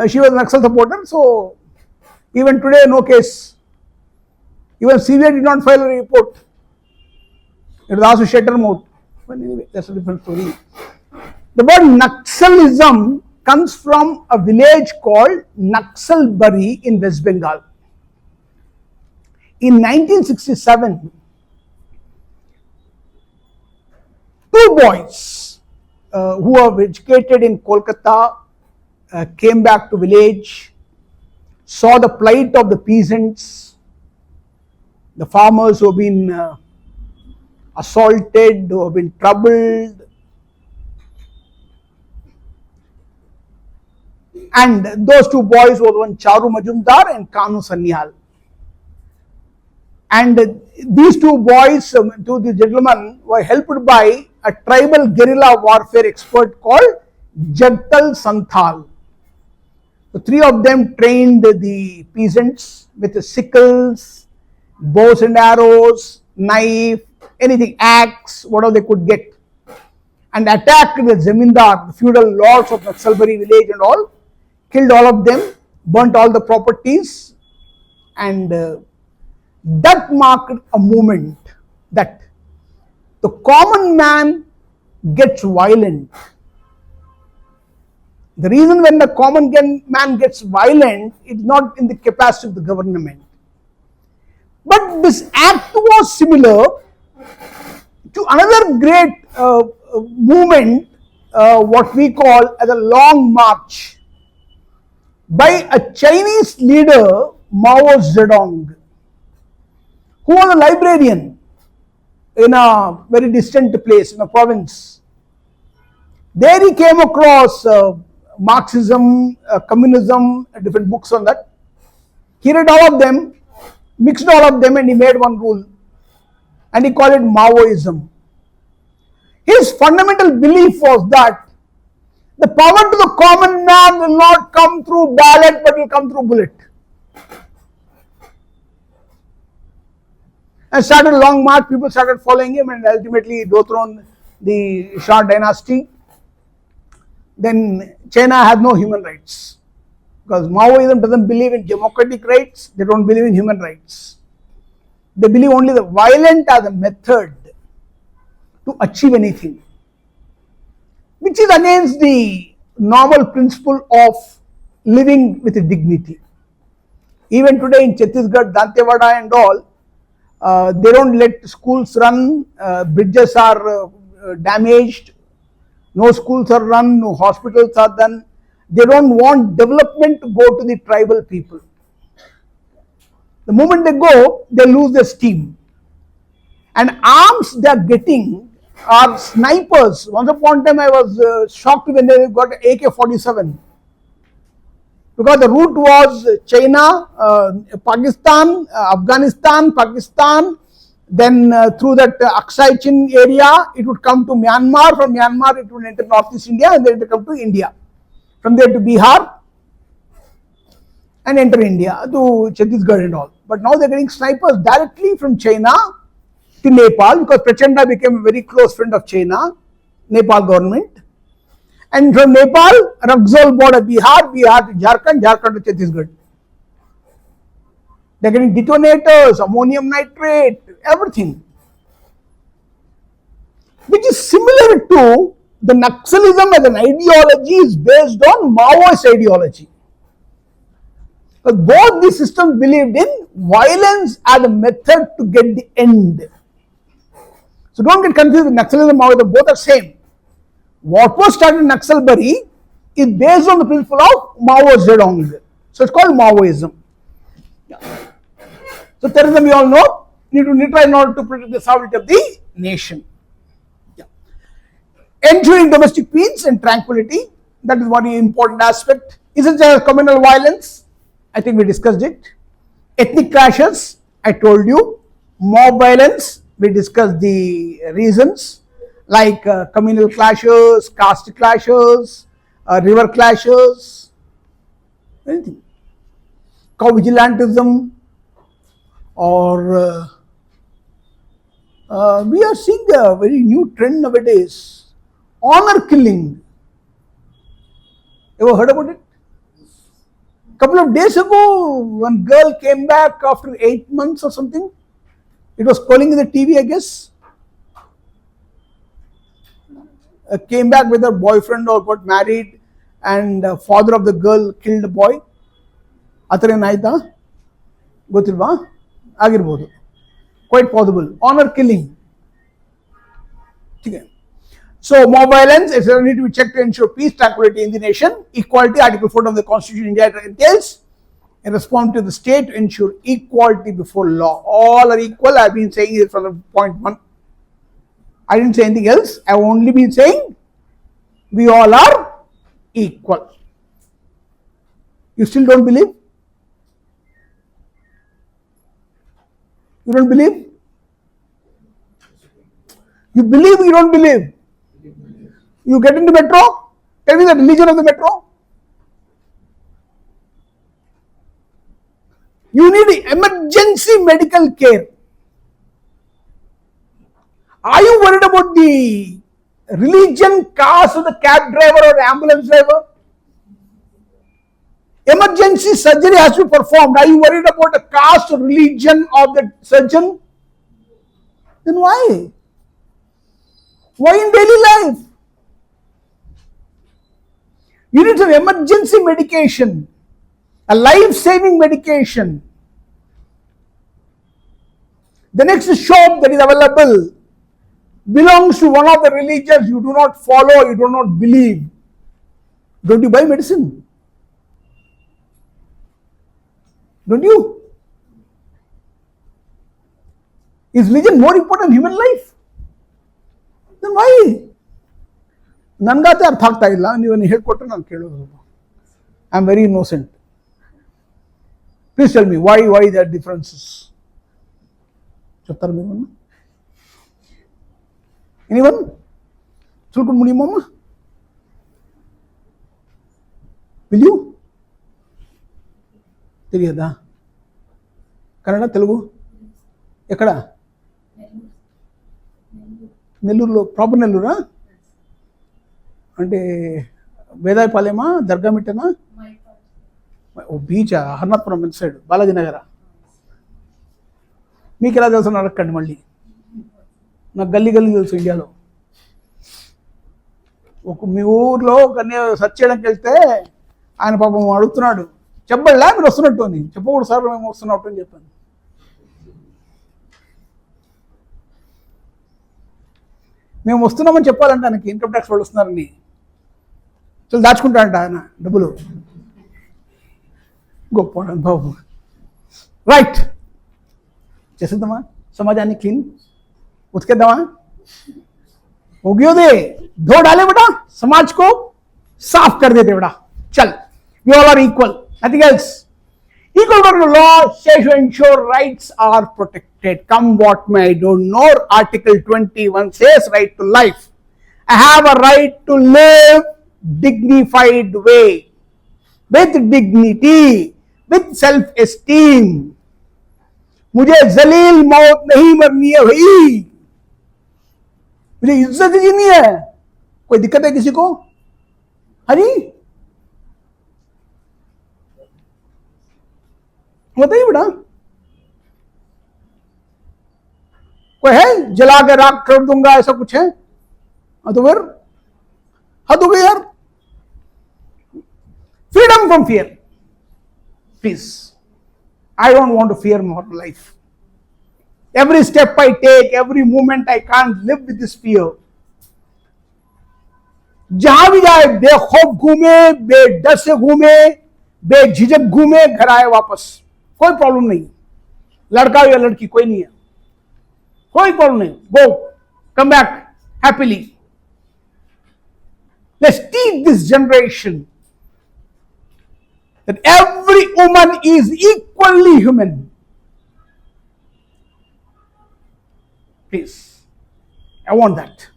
She was an Naxal supporter, so even today no case. Even CBI did not file a report. It was asked to shut her mouth. But anyway, that's a different story. The word Naxalism comes from a village called Naxalbari in West Bengal. In 1967, two boys who were educated in Kolkata came back to village, saw the plight of the peasants, the farmers who have been assaulted, who have been troubled. And those two boys were one Charu Majumdar and Kanu Sanyal. And these two boys, two gentlemen, were helped by a tribal guerrilla warfare expert called Jagtal Santhal. The three of them trained the peasants with the sickles, bows and arrows, knife, anything, axe, whatever they could get, and attacked the zamindar, the feudal lords of Naxalbari village and all, killed all of them, burnt all the properties, and that marked a moment that the common man gets violent. The reason when the common man gets violent is not in the capacity of the government. But this act was similar to another great movement, what we call as a long march, by a Chinese leader, Mao Zedong, who was a librarian in a very distant place, in a province. There he came across Marxism, communism, different books on that. He read all of them, mixed all of them, and he made one rule, and he called it Maoism. His fundamental belief was that the power to the common man will not come through ballot, but will come through bullet. And started a long march, people started following him, and ultimately he overthrown the Shah dynasty. Then China had no human rights, because Maoism doesn't believe in democratic rights, they don't believe in human rights. They believe only the violent as a method to achieve anything, which is against the normal principle of living with dignity. Even today in Chhattisgarh, Dantewada and all, they don't let schools run, bridges are damaged, no schools are run, no hospitals are done. They don't want development to go to the tribal people. The moment they go, they lose their steam. And arms they are getting are snipers. Once upon a time I was shocked when they got AK-47. Because the route was China, Pakistan, Afghanistan, Pakistan, then through that Aksai Chin area, it would come to Myanmar. From Myanmar, it would enter Northeast India, and then it would come to India. From there to Bihar, and enter India to Chhattisgarh and all. But now they are getting snipers directly from China to Nepal, because Prachanda became a very close friend of China, Nepal government. And from Nepal, Raxol border Bihar, Bihar to Jharkhand, Jharkhand to Chhattisgarh. They are getting detonators, ammonium nitrate, everything. Which is similar to the Naxalism as an ideology is based on Maoist ideology. But both these systems believed in violence as a method to get the end. So don't get confused with Naxalism and Maoism, both are same. What was started in Naxalbari is based on the principle of Mao Zedong. So it's called Maoism. So terrorism, we all know, you need to try in order to protect the sovereignty of the nation. Ensuring domestic peace and tranquility, that is one important aspect. Is it just communal violence? I think we discussed it. Ethnic clashes, I told you. Mob violence, we discussed the reasons, like communal clashes, caste clashes, river clashes, anything. Cow vigilantism, or we are seeing a very new trend nowadays, honor killing. Ever heard about it? Couple of days ago, one girl came back after 8 months or something. It was calling in the TV, I guess. Came back with her boyfriend or got married, and father of the girl killed the boy. Atare naita? Gotilva? Agirbodu. Quite possible. Honor killing. Okay. So, mob violence is need to be checked to ensure peace, tranquility in the nation. Equality, Article 4 of the Constitution of India entails a responsibility of the state to ensure equality before law. All are equal. I have been saying it from the point 1. I didn't say anything else. I have only been saying we all are equal. You still don't believe? You don't believe? You believe or you don't believe? You get into metro? Tell me the religion of the metro. You need emergency medical care. Are you worried about the religion, caste of the cab driver or the ambulance driver? Emergency surgery has to be performed. Are you worried about the caste or religion of the surgeon? Then why? Why in daily life? You need some emergency medication, a life-saving medication. The next shop that is available belongs to one of the religions you do not follow, you do not believe. Don't you buy medicine? Don't you? Is religion more important than human life? Then why? ನನಗತ್ತೆ ಅರ್ಥ ಆಗ್ತಾ ಇಲ್ಲ, ನೀವು ಹೇಳ್ಕೊಟ್ರೆ ನಾನು ಕೇಳೋದು. I am very innocent. Please tell me why their differences. చెప్తారు మీరు? Anyone? చులుకుని మునియమ్మ? Will you? తెలియదా? కన్నడ, తెలుగు? ఎక్కడ? నెల్లూరులో, ప్రాపర్ నెల్లూరా? అంటే వేదాయపాలెమా, దర్గామిట్టనా? ఓ బీచా? హర్నాథపురం సైడ్, బాలాజీ నగర. మీకు ఎలా తెలుసు అడగండి మళ్ళీ. నాకు గల్లీ తెలుసు ఇండియాలో. మీ ఊర్లో సెర్చ్ చేయడానికి వెళ్తే ఆయన పాపం అడుగుతున్నాడు, చెప్పబడలా మీరు వస్తున్నట్టు అని. చెప్పకూడదు సార్ మేము వస్తున్నట్టు అని చెప్పాను. మేము వస్తున్నామని చెప్పాలంటే ఆయనకి ఇన్కమ్ ట్యాక్స్ వాళ్ళు వస్తున్నారని దాచుకుంటాడంట ఆయన డబ్బులు. గొప్ప అనుభవం. రైట్, చేసేద్దామా సమాజాన్ని క్లీన్? ఉతికేద్దామా? उगियोदे धो डाले बेटा, समाज को साफ कर देते बेटा. चल, we all are equal, nothing else. Equal to law says to ensure rights are protected, come what may. I don't know, Article 21 says right to life. I have a right to live dignified way, with dignity, with self-esteem. मुझे जलील मौत नहीं मरनी है भाई, मुझे इज्जत जीनी है. कोई दिक्कत है किसी को? हरी बताइए बेटा, कोई है जला के राख कर दूंगा ऐसा कुछ है? तो फिर हद हो गई यार. Freedom from fear, please. I don't want to fear more life. Every step I take, every moment I can't live with this fear. जहां भी जाए बेखौफ घूमे, बेडर से घूमे, बेझिझक घूमे, घर आए वापस, कोई प्रॉब्लम नहीं. लड़का या लड़की कोई नहीं है, कोई प्रॉब्लम नहीं. Go, come back happily. Let's teach this generation that every woman is equally human. Please, I want that.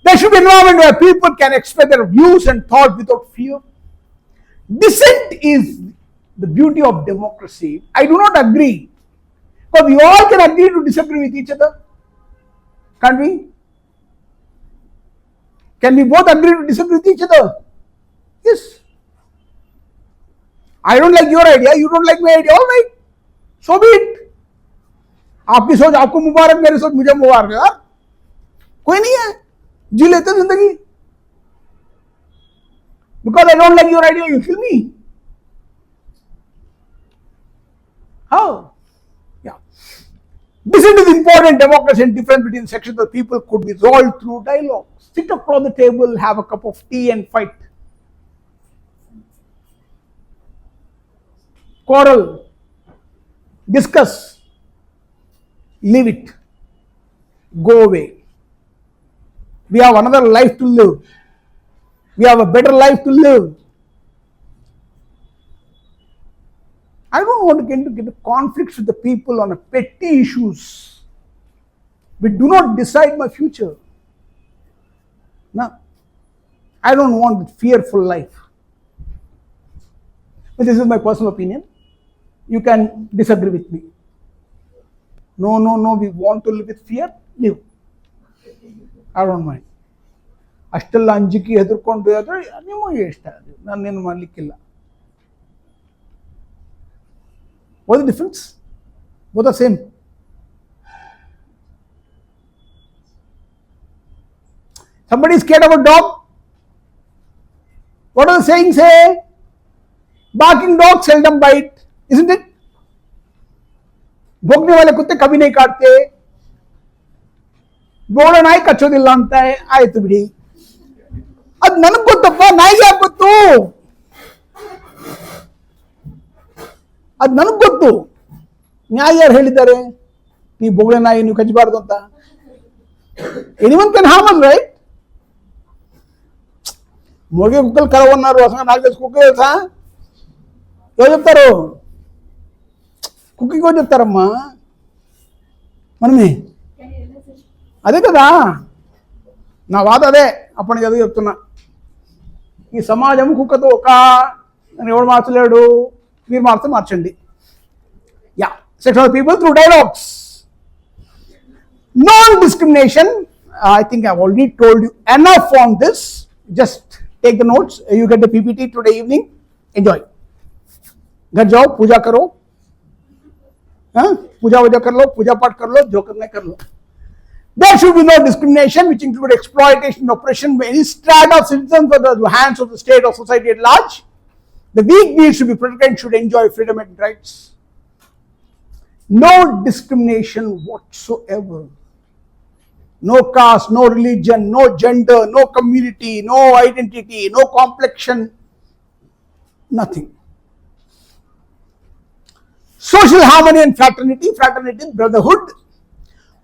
There should be an environment where people can express their views and thoughts without fear. Dissent is the beauty of democracy. I do not agree, but we all can agree to disagree with each other, can't we? Can we both agree to disagree with each other? Yes. I don't like your idea, you don't like my idea, all right, so be it. आपकी सोच आपको मुबारक, मेरी सोच मुझे मुबारक. यार कोई नहीं है, जी लेते जिंदगी. Because I don't like your idea, you kill me. How? Yeah. Dissent is important. Democracy and difference between sections of people could be resolved through dialogue. Sit across the table, have a cup of tea and fight. Quarrel, discuss, leave it, go away. We have another life to live. We have a better life to live. I don't want to get into conflicts with the people on a petty issues. We do not decide my future. No, I don't want a fearful life. But this is my personal opinion. You can disagree with me. No, we want to live with fear, live. I don't mind. ಅಷ್ಟೆಲ್ಲ ಅಂಜಿಕೆ ಹೆದರ್ಕೊಂಡು ಆದರೆ ನಿಮಗೆ ಇಷ್ಟ, ನಾನೇನು ಮಾಡಲಿಕ್ಕಿಲ್ಲ. What is the difference? Both are same. Somebody is scared of a dog. What does the saying say? Barking dogs seldom bite, isn't it? भोगने वाले कुत्ते कभी नहीं काटते, ಬೋಳ ನಾಯಿ ಕಚ್ಚೋದಿಲ್ಲ ಅಂತ. ಆಯ್ತು ಬಿಡಿ, ಅದು ನನಗೆ ಗೊತ್ತಪ್ಪ, ನಾಯಿಗೆ ಯಾಕೆ ಗೊತ್ತು? ಅದು ನನಗೆ ಗೊತ್ತು. ನ್ಯಾಯ ಯಾರು ಹೇಳಿದ್ದಾರೆ ನೀವು ಬೋಗಳೆ ನಾಯಿ ನೀವು ಕಚ್ಚಬಾರ್ದು ಅಂತ? Anyone can harm us, right? మురిగే కుక్కలు కరవన్నారు, అసలు నాకు తెలిసి కుక్క తెలుసా? ఎవరు చెప్తారు? కుక్కకి ఎవరు చెప్తారమ్మా? మనమే. అదే కదా నా వాద, అదే అప్పటికి అదే చెప్తున్నా. ఈ సమాజం కుక్కతో ఒక అని ఎవడు మార్చలేడు, మీరు మార్చే మార్చండి. Yeah, section of people through dialogues. Non-discrimination, I think I've already told you enough on this. Just take the notes. You get the PPT today evening. Enjoy. घर जाओ, पूजा करो, हाँ पूजा वूजा कर लो, पूजा पाठ कर लो, जो करना कर लो. There should be no discrimination which include exploitation, oppression by any strata of citizens or the hands of the state or society at large. The weak needs to be protected and should enjoy freedom and rights. No discrimination whatsoever. No caste, no religion, no gender, no community, no identity, no complexion, nothing. Social harmony and fraternity, fraternity, brotherhood.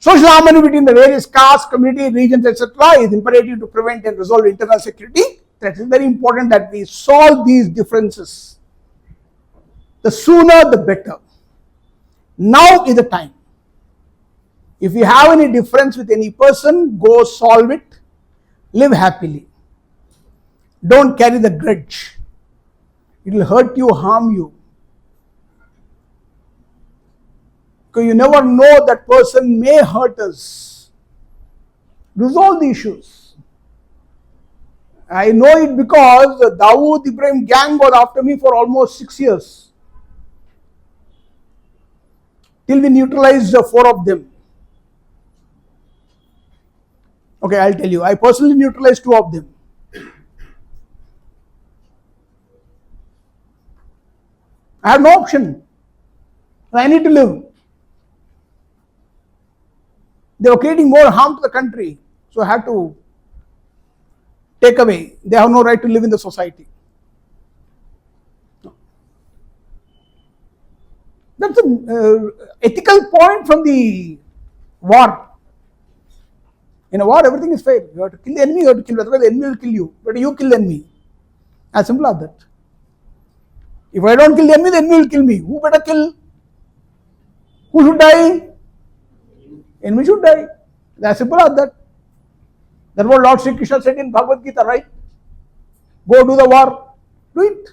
Social harmony between the various castes, community, regions, etc. is imperative to prevent and resolve internal security. That is very important that we solve these differences. The sooner the better. Now is the time. If you have any difference with any person, go solve it. Live happily. Don't carry the grudge. It will hurt you, harm you. Because you never know that person may hurt us. Resolve the issues. I know it because the Dawood Ibrahim gang was after me for almost 6 years. Till we neutralized 4 of them. Okay, I'll tell you. I personally neutralized 2 of them. I have no option. I need to live. They were creating more harm to the country, so I had to take away. They have no right to live in the society. That's an ethical point from the war. In a war, everything is fair. You have to kill the enemy, you have to kill, otherwise the enemy will kill you. But you kill the enemy. As simple as that. If I don't kill the enemy will kill me. Who better kill? Who should die? Enemy should die. As simple as that. That's what Lord Sri Krishna said in Bhagavad Gita, right? Go do the war. Do it.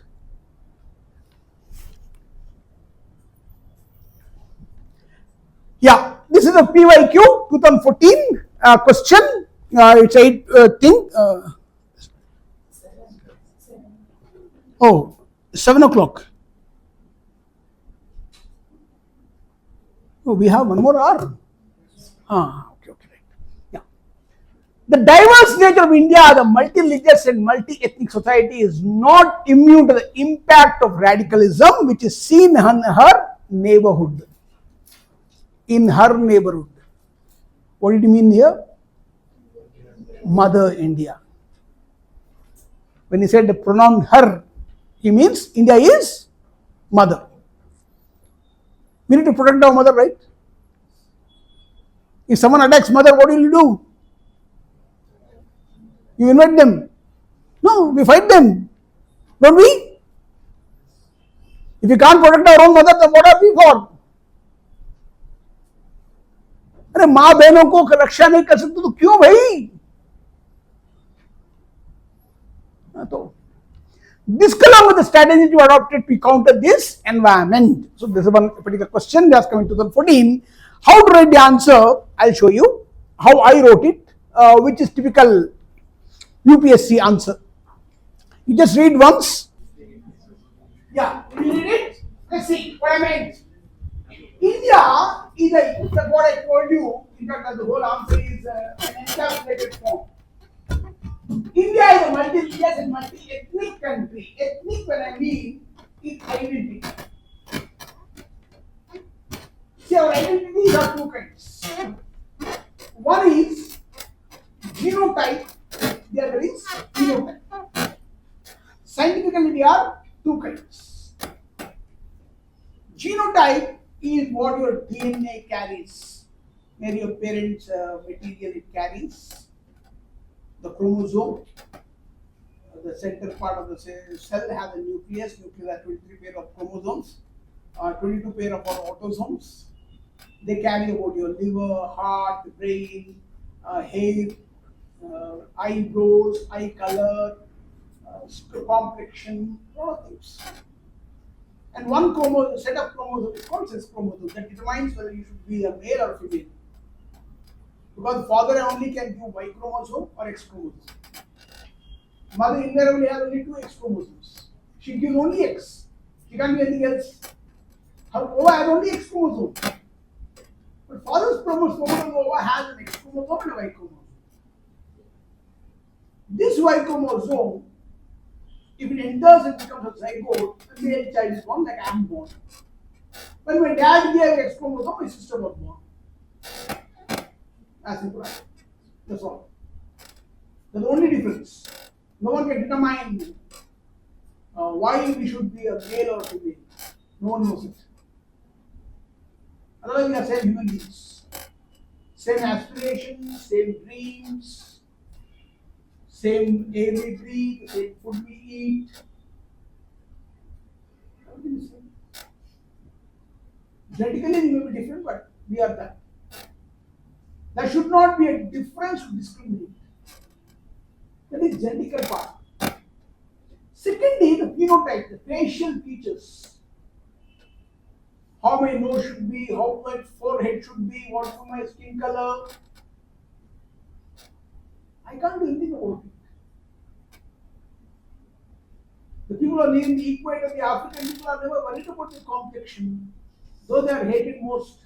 Yeah, this is a PYQ 2014 question. It's 8 thing. 7 o'clock. Oh, we have 1 more hour. Okay, right. Yeah. The diverse nature of India, the multi-religious and multi-ethnic society is not immune to the impact of radicalism which is seen in her neighborhood. In her neighborhood. What did he mean here? Mother India. When he said the pronoun her, he means India is mother. We need to protect our mother, right? If someone attacks mother, what will you do? You invite them? No, we fight them. Don't we? If we can't protect our own mother, then what are we for? अरे माँ बहनों को रक्षा नहीं कर सकते तो क्यों भाई? तो This along with the strategy to adopted to counter this environment. So this is one particular question just coming to 2014. How to write the answer? I'll show you how I wrote it, which is typical UPSC answer. You just read once. Yeah, you read it. Let's see what I meant. India is what I told you. In fact, the whole answer is an encapsulated form. India is a multi-religious and multi-ethnic country. Ethnic, when I mean, is identity. See, our identities are two kinds. One is genotype, the other is phenotype. Scientifically, there are two kinds. Genotype is what your DNA carries, maybe your parents' material it carries. The chromosome, the center part of the cell has a nucleus. Nucleus has 23 pair of chromosomes, 22 pair of autosomes. They carry about your liver, heart, brain, hair, eyebrows, eye color, complexion, a lot of things. And one chromosome, set of chromosomes is called sex chromosome that determines whether you should be a male or female. Because father only can give Y chromosome or X chromosome. Mother invariably has only two X chromosomes. She gives only X. She can't give anything else. Her ova has only X chromosome. But father's chromosome ova has an X chromosome and a Y chromosome. This Y chromosome, if it enters and becomes a zygote, a male child is born, like I am born. When my dad gave X chromosome, my sister was born. As simple as that's all. That's the only difference. No one can determine why we should be a male or female. No one knows it. Otherwise, we are same human beings. Same aspirations, same dreams, same air we breathe, same food we eat. Everything is same. Genetically, we may be different, but we are that. There should not be a difference to discriminate. That is genetical part. Secondly, the phenotype, the facial features. How my nose should be, how my forehead should be, what is my skin color. I can't do anything about it. The people are named the equator, the African people are never worried about the complexion. Those are hated most.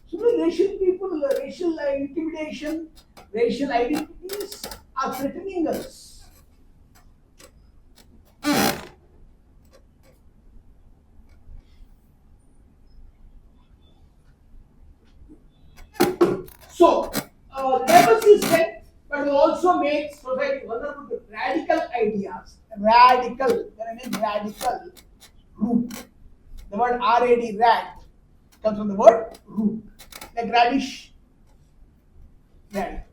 So the racial people, racial intimidation, racial identities are threatening us. So, labels is set, but it also makes society vulnerable to radical ideas. Radical, when I mean radical, root. The word RAD, rad, comes from the word root, like radish, rad.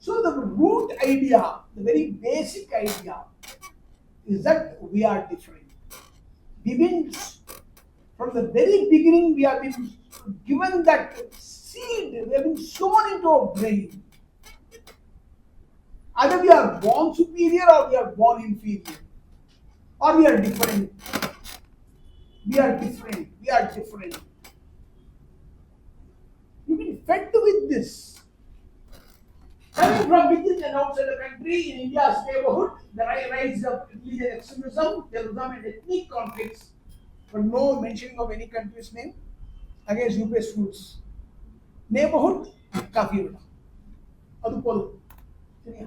So the root idea, the very basic idea, is that we are different. We've been, from the very beginning, we have been given that seed, we have been sown into our brain. Either we are born superior or we are born inferior, or we are different. We are different. We are different. We've been fed with this. Coming from within and outside the country, in India's neighborhood, the rise of religious extremism, terrorism, and ethnic conflicts, but no mentioning of any country's name against UPSC schools. Neighborhood, काफी बड़ा. ಅದು ಪೋಲು. ಸರಿಯಾ?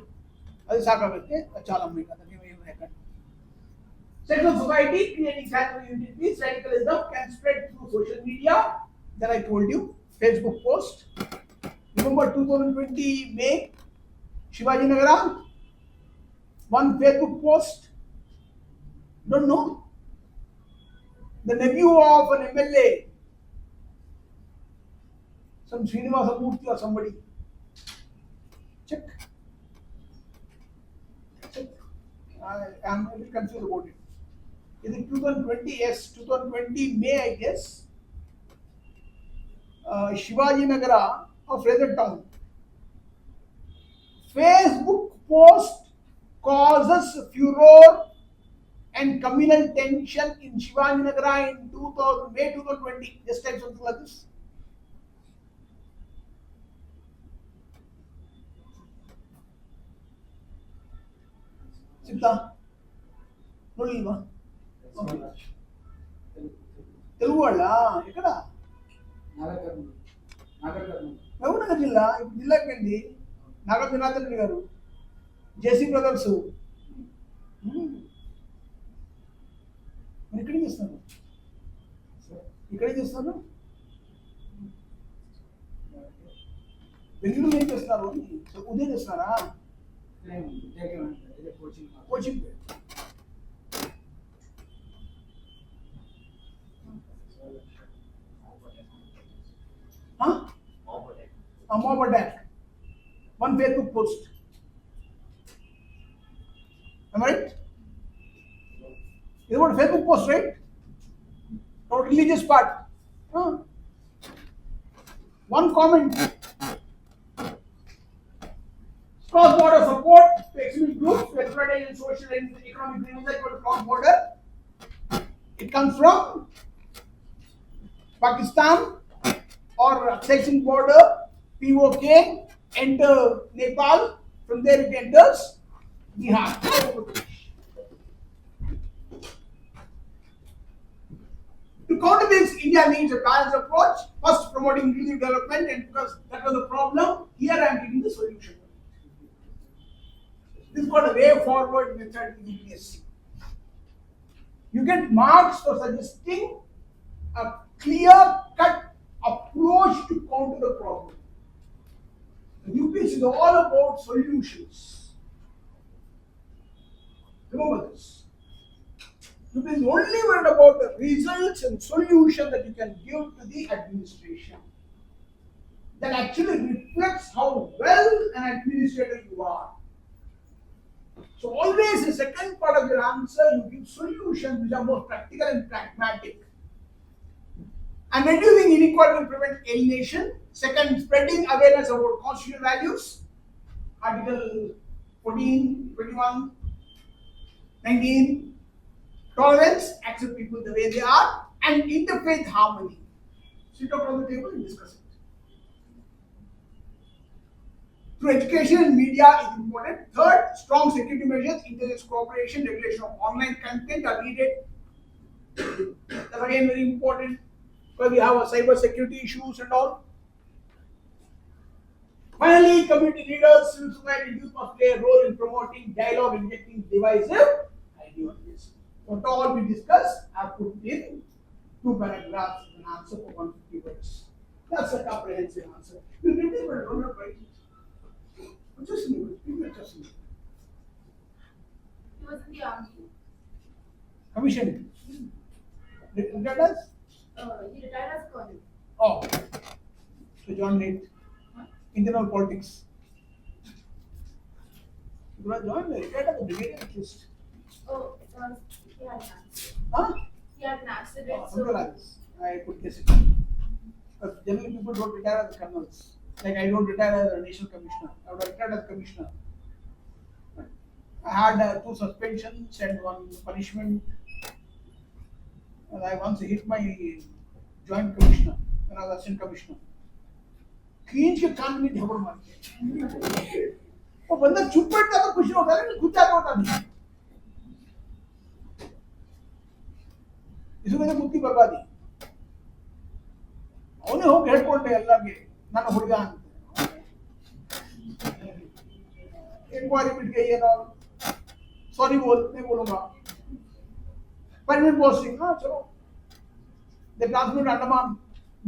ಅದು ಸಾಕಾಗುತ್ತೆ. ಚಾಲೂ ಮಾಡಿ ನೀವು ಏನು record. Sexual society creating category unities, radicalism can spread through social media. That I told you. Facebook post. Remember 2020 May, Shivaji Nagara, one Facebook post. Don't know. The nephew of an MLA, some Srinivasa Murthy or somebody. Check. I am a bit confused about it. Is it 2020? Yes, 2020 May, I guess. Shivaji Nagara of Retd town. Facebook post causes furor and communal tension in Shivaji in 2000, May 2020. Just type something like this. Sita, ನೋಡ್ಲಿಲ್ವಾ? తెలుగు వాళ్ళ ఎక్కడ? మహబూబ్నగర్ జిల్లా. ఇప్పుడు జిల్లాకి వెళ్ళి నాగర్ జనార్దన్ రెడ్డి గారు, JC brothers. మరి ఇక్కడే చేస్తాను, ఇక్కడే చేస్తాను. బెంగళూరు ఏం చేస్తున్నారు? ఉదయం చేస్తున్నారా? Coaching mob attack, one Facebook post. Am I right? It's about a Facebook post, right? About religious part. One comment. Cross-border support to extremist groups to exploit social and economic grievances for the cross-border. It comes from Pakistan or section border. POK enter Nepal. From there it enters Bihar. To counter this, India needs a balanced approach. First, promoting inclusive development, and because that was the problem, here I am giving the solution. This is called a way forward method in UPSC. You get marks for suggesting a clear-cut approach to counter the problem. The UPSC is all about solutions. Remember this. UPSC is only worried about the results and solution that you can give to the administration. That actually reflects how well an administrator you are. So always the second part of your answer, you give solutions which are more practical and pragmatic. And reducing inequality will prevent alienation. Second, spreading awareness about constitutional values. Article 14, 21, 19. Tolerance, accept people the way they are. And interfaith harmony. Sit around the table and discuss it. Through education and media is important. Third, strong security measures, intelligence cooperation, regulation of online content are needed. That's again very important. Because we have a cyber security issues and all. Finally, community leaders, civil society youth must play a role in promoting dialogue and rejecting divisive ideologies. What all we discussed, I have put in 2 paragraphs as an answer for 150 words. That's a comprehensive answer. You read it, but don't have write it. Just leave it. Just leave it. He was in the army. Commission. Retired as? He retired as colonel. Oh. So John Reed. Internal politics. You have joined the retired as a brigadier at least. Oh, it was, he had an accident. Huh? He had an accident. Oh, something like this. I could guess it. But generally people don't retire as colonels. Like I don't retire as a national commissioner. I would have retired as commissioner. I had 2 suspensions and 1 punishment. And I once hit my joint commissioner when I was assistant commissioner. खींच के कान में झपड़ मार के वो बंदा चुप बैठता तो कुछ नहीं होता लेकिन खुद जाता होता नहीं इसमें तो मुक्ति बर्बादी ಅವನೇ ಹೋಗಿ ಹೇಳ್ಕೊಂಡೆ ಎಲ್ಲರಿಗೆ ನನ್ನ ಹುಡುಗ ಅಂತ इंक्वायरी मिट गई है ना सॉरी बोल नहीं बोलूंगा परमानेंट पोस्टिंग हाँ चलो the transmit Andaman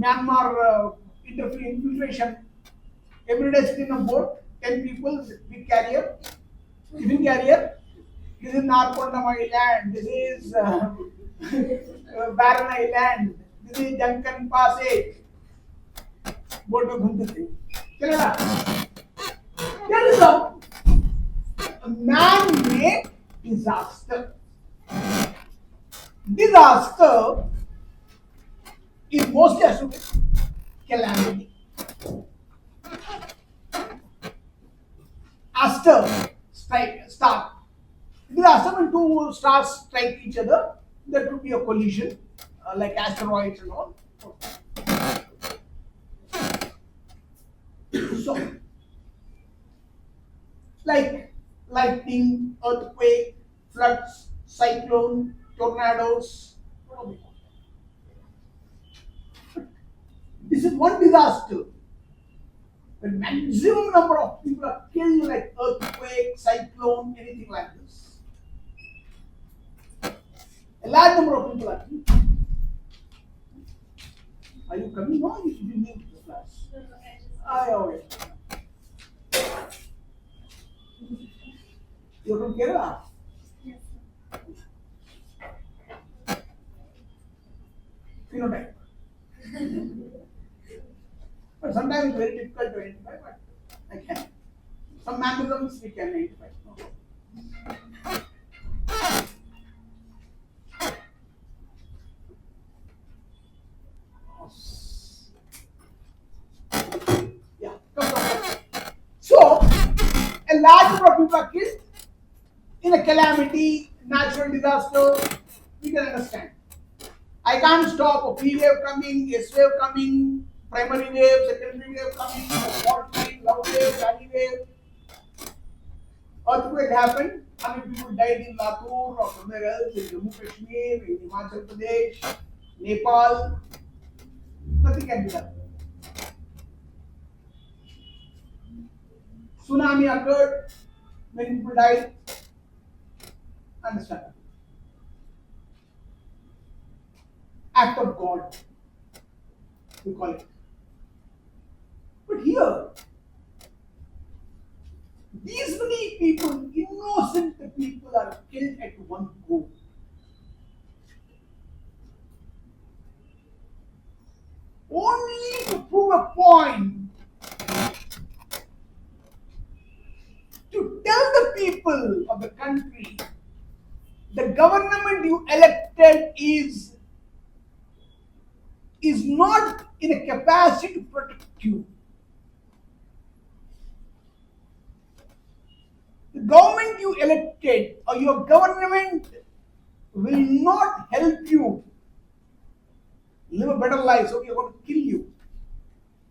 Myanmar infiltration. Every day sitting on board, 10 people with carrier, tiffin carrier. This is Narkondam Island. This is Barren Island. This is Duncan Passage. Boat में घूमते थे. चलेगा. There is a man-made disaster. Disaster is mostly associated with calamity. Aster, start, two stars strike each other, there could be a collision, like asteroids and all. So, like lightning, earthquake, floods, cyclone, tornadoes. What are they called? This is one disaster. The maximum number of people are killed, like earthquake, cyclone, anything like this. A large number of people are killed. Are you coming on? You should be new to the class. Okay. You're from Kerala? Yes. Phenotype. But sometimes it's very difficult to identify, but I can. Some mannerisms we can identify. No problem. Yeah, come. So, a large number of people are killed in a calamity, natural disaster. We can understand. I can't stop a P wave coming, S wave coming, primary wave, secondary wave coming, fault line, low wave, valley wave. Earthquake happened. How many people died in Latur or somewhere else, in Jammu Kashmir, in Himachal Pradesh, Nepal? Nothing can be done. Tsunami occurred. Many people died. Understand? Act of God, we call it. But here, these many people, innocent people, are killed at one go. Only to prove a point, to tell the people of the country, the government you elected is not in a capacity to protect you. The government you elected or your government will not help you live a better life, so we are going to kill you.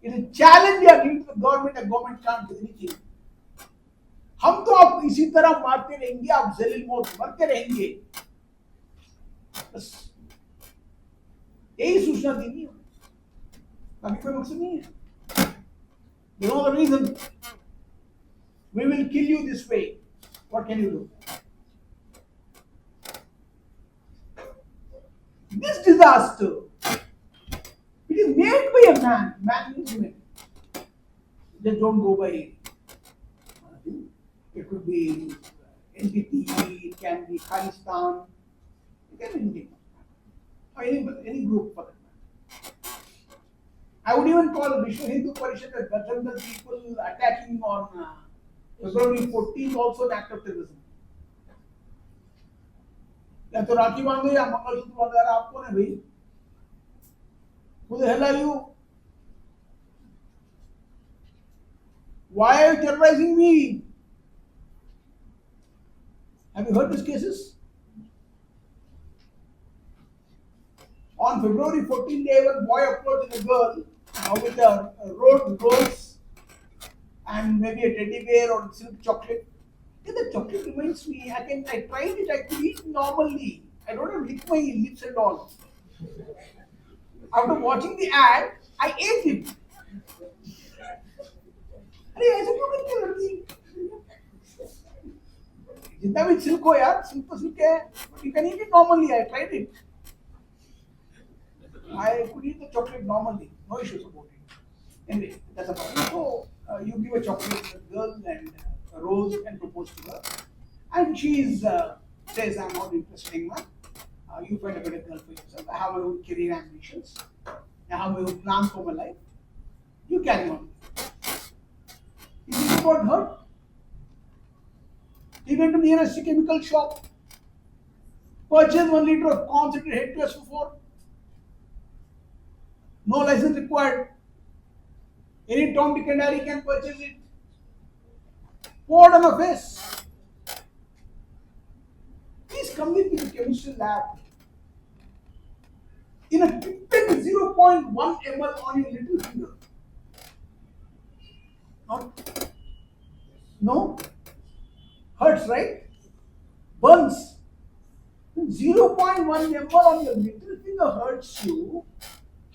It's a challenge you are giving to the government can't do anything. हम तो आप इसी तरह मारते रहेंगे, आप जलील मौत मरते रहेंगे, बस यही सूचना देनी है, बाकी कोई मकसद नहीं है. You know the reason. We will kill you this way. What can you do? This disaster, it is made by a man. Man means human. Just don't go by. It could be entity, it can be Pakistan, it can be anything. Or any group for that matter. I would even call Vishwa Hindu Parishad as Bajrangal people attacking on February 14th also an act of terrorism. या तो राखी बांधो या मंगलसूत्र बांधो, यार आपको ना भाई. Who the hell are you? Why are you terrorizing me? Have you heard these cases? On February 14th, day, one boy approached a girl with a rolled rose and maybe a teddy bear or silk chocolate. The chocolate reminds me, I tried it, I could eat normally. I don't have to lick my lips and all. After watching the ad, I ate it. अरे ऐसे क्यों करती है लड़की? जितना भी silk हो यार, सिल्क तो सिल्क है, but you can eat it normally. I tried it. I could eat the chocolate normally, no issues about it. Anyway, that's about it. So you give a chocolate to the girl and a rose and propose to her, and she says, "I'm not interested in that. You find a better girl for yourself. I have my own career ambitions. I have my own plans for my life. You carry on." He think about her. He went to the nearest chemical shop, purchased 1 liter of concentrated head to SO4. No license required. Any Tom, Dick and Harry can purchase it. Poured on her face. Please come. chemistry lab, in a pipette 0.1 ml on your little finger. Not, no? Hurts, right? Burns. 0.1 ml on your little finger hurts you.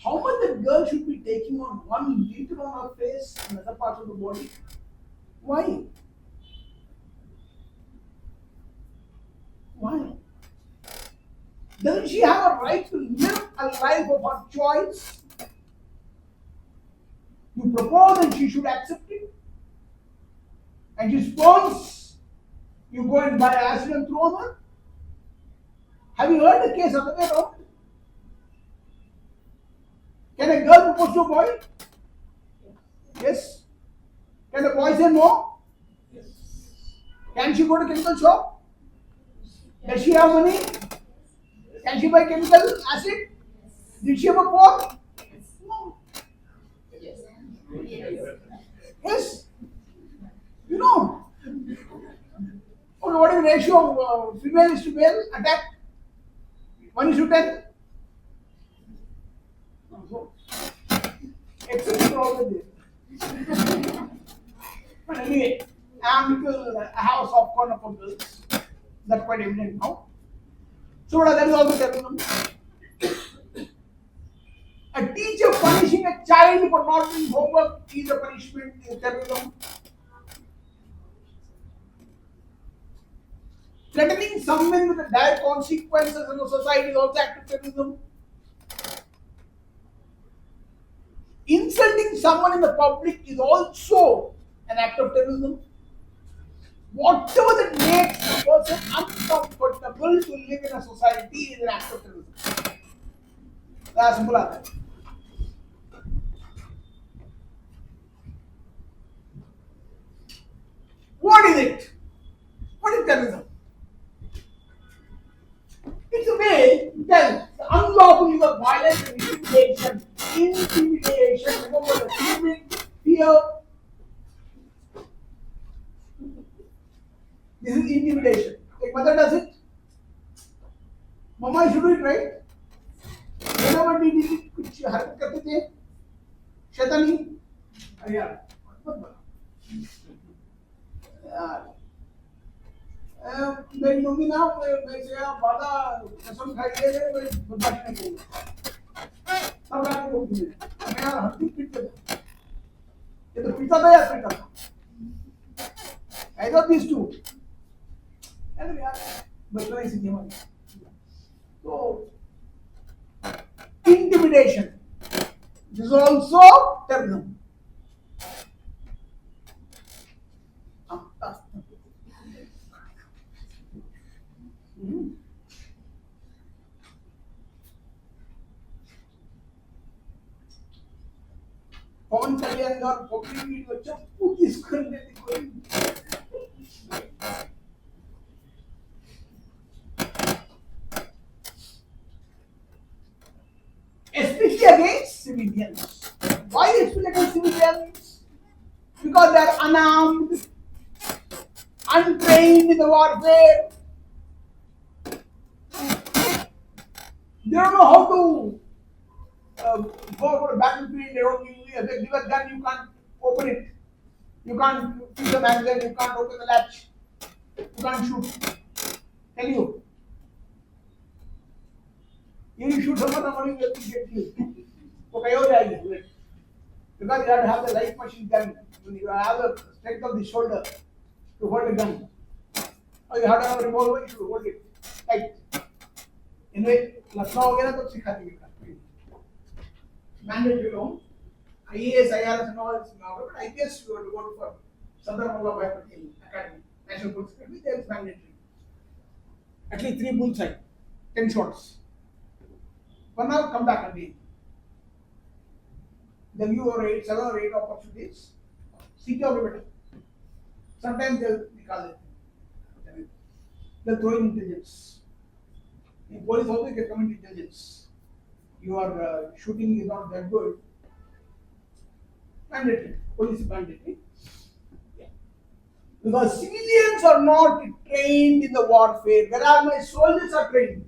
How much that girl should be taking on 1 liter on her face and other parts of the body? Why? Why? Doesn't she have a right to live a life of her choice? You propose and she should accept it. And she spawns, you go and buy acid and throw on her? Have you heard the case other way around? Can a girl propose to a boy? Yes. Can a boy say no? Yes. Can she go to chemical shop? Does she have money? Can she buy chemical acid? Did she have a pot? No. Yes. You know. Okay, what is the ratio of female is to male attack? 1:10? So, exceptions are always there. But anyway, I am little, I have a soft corner for girls. That's quite evident now. So that is also terrorism. A teacher punishing a child for not doing homework is a punishment, is terrorism. Threatening someone with the dire consequences in a society is also act of terrorism. Insulting someone in the public is also an act of terrorism. Whatever that makes a person uncomfortable to live in a society is an act of terrorism. That's simple as that. What is it? What is terrorism? It's a way to tell the unlawful use of violence and intimidation. Intimidation, remember the timid, fear. This is intimidation. Like mother does it. Mama should do it, right? Whenever we did it, कुछ हरकत करते थे, शैतानी, अरे यार, मत बोलो, यार, मेरी मम्मी ना, मैं से यार बादा कसम खाई है, मैं बर्दाश्त नहीं करूँगा, सब रात को बोलती है, मैं यार हर दिन पीटता था, ये तो पीटता था या पीटता था, I got these two, अरे यार, बचपन ही सीखी हमारी, तो intimidation. This is also terrorism. पवन कल्याण और पब्लिक की बच्चा पूरी स्कूल में कोई especially against civilians. Why especially against civilians? Because they are unarmed, untrained in the warfare. They don't know how to go for a battlefield. They don't give you a gun, you can't open it. You can't fix the magazine, you can't open the latch. You can't shoot. Tell you. If you shoot someone, somebody will get you. Okay, because you have to have the light machine gun. You have the strength of the shoulder to hold a gun. Or you have to have a revolver, you should hold it tight. Anyway, Lucknow हो गया ना तब सिखा देंगे. Mandatory loan. IAS, IRS and all is now, but IPS you have to go for Southern Academy, National Police Academy, there is mandatory. At least 3 bullseye, 10 shots. For now, come back again. They'll give you 7 or 8 opportunities. Seek out better. Sometimes they'll call it. They'll throw in intelligence. In police also you can come in intelligence. Your shooting is not that good. Mandatory. Police is mandatory. Yeah. Because civilians are not trained in the warfare, whereas my soldiers are trained.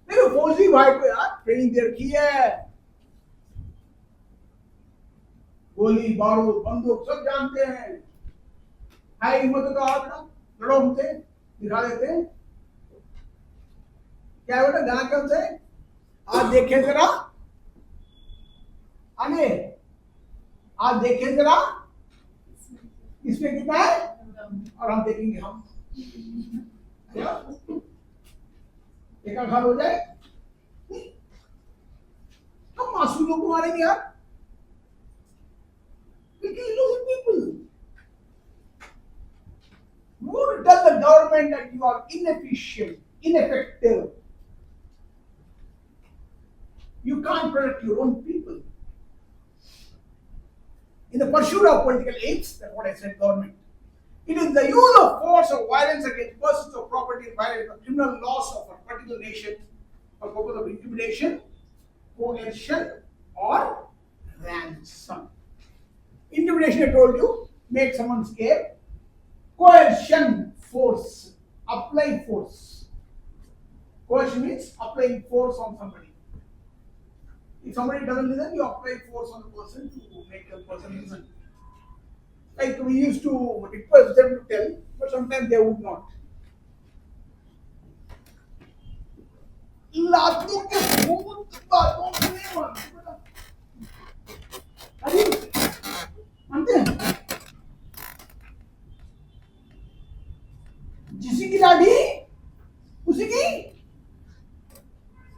देखो फौजी भाई को यार training दे रखी है, गोली बारूद बंदूक सब जानते हैं, है हिम्मत तो आओ बेटा लड़ो हमसे, दिखा देते हैं क्या बेटा गाना क्या हमसे, आज देखें जरा आगे, आज देखें जरा इसमें कितना है और हम देखेंगे हम एक आघात हो जाए हम मासूम लोग को मारेंगे यार, innocent people. You tell the government that you are inefficient, ineffective. You can't protect your own people. In the pursuit of political aims, that's what I said, government. It is the use of force or violence against persons or property violating the criminal laws of a particular nation for purpose of intimidation, coercion, or ransom. Intimidation, I told you, make someone scared. Coercion, force, apply force. Coercion means applying force on somebody. If somebody doesn't listen, you apply force on the person to make the person listen. Like we used to request them to tell, but sometimes they would not. लातों के भूत बातों को नहीं मानते, अरे मानते हैं? जिसी की लाठी उसी की,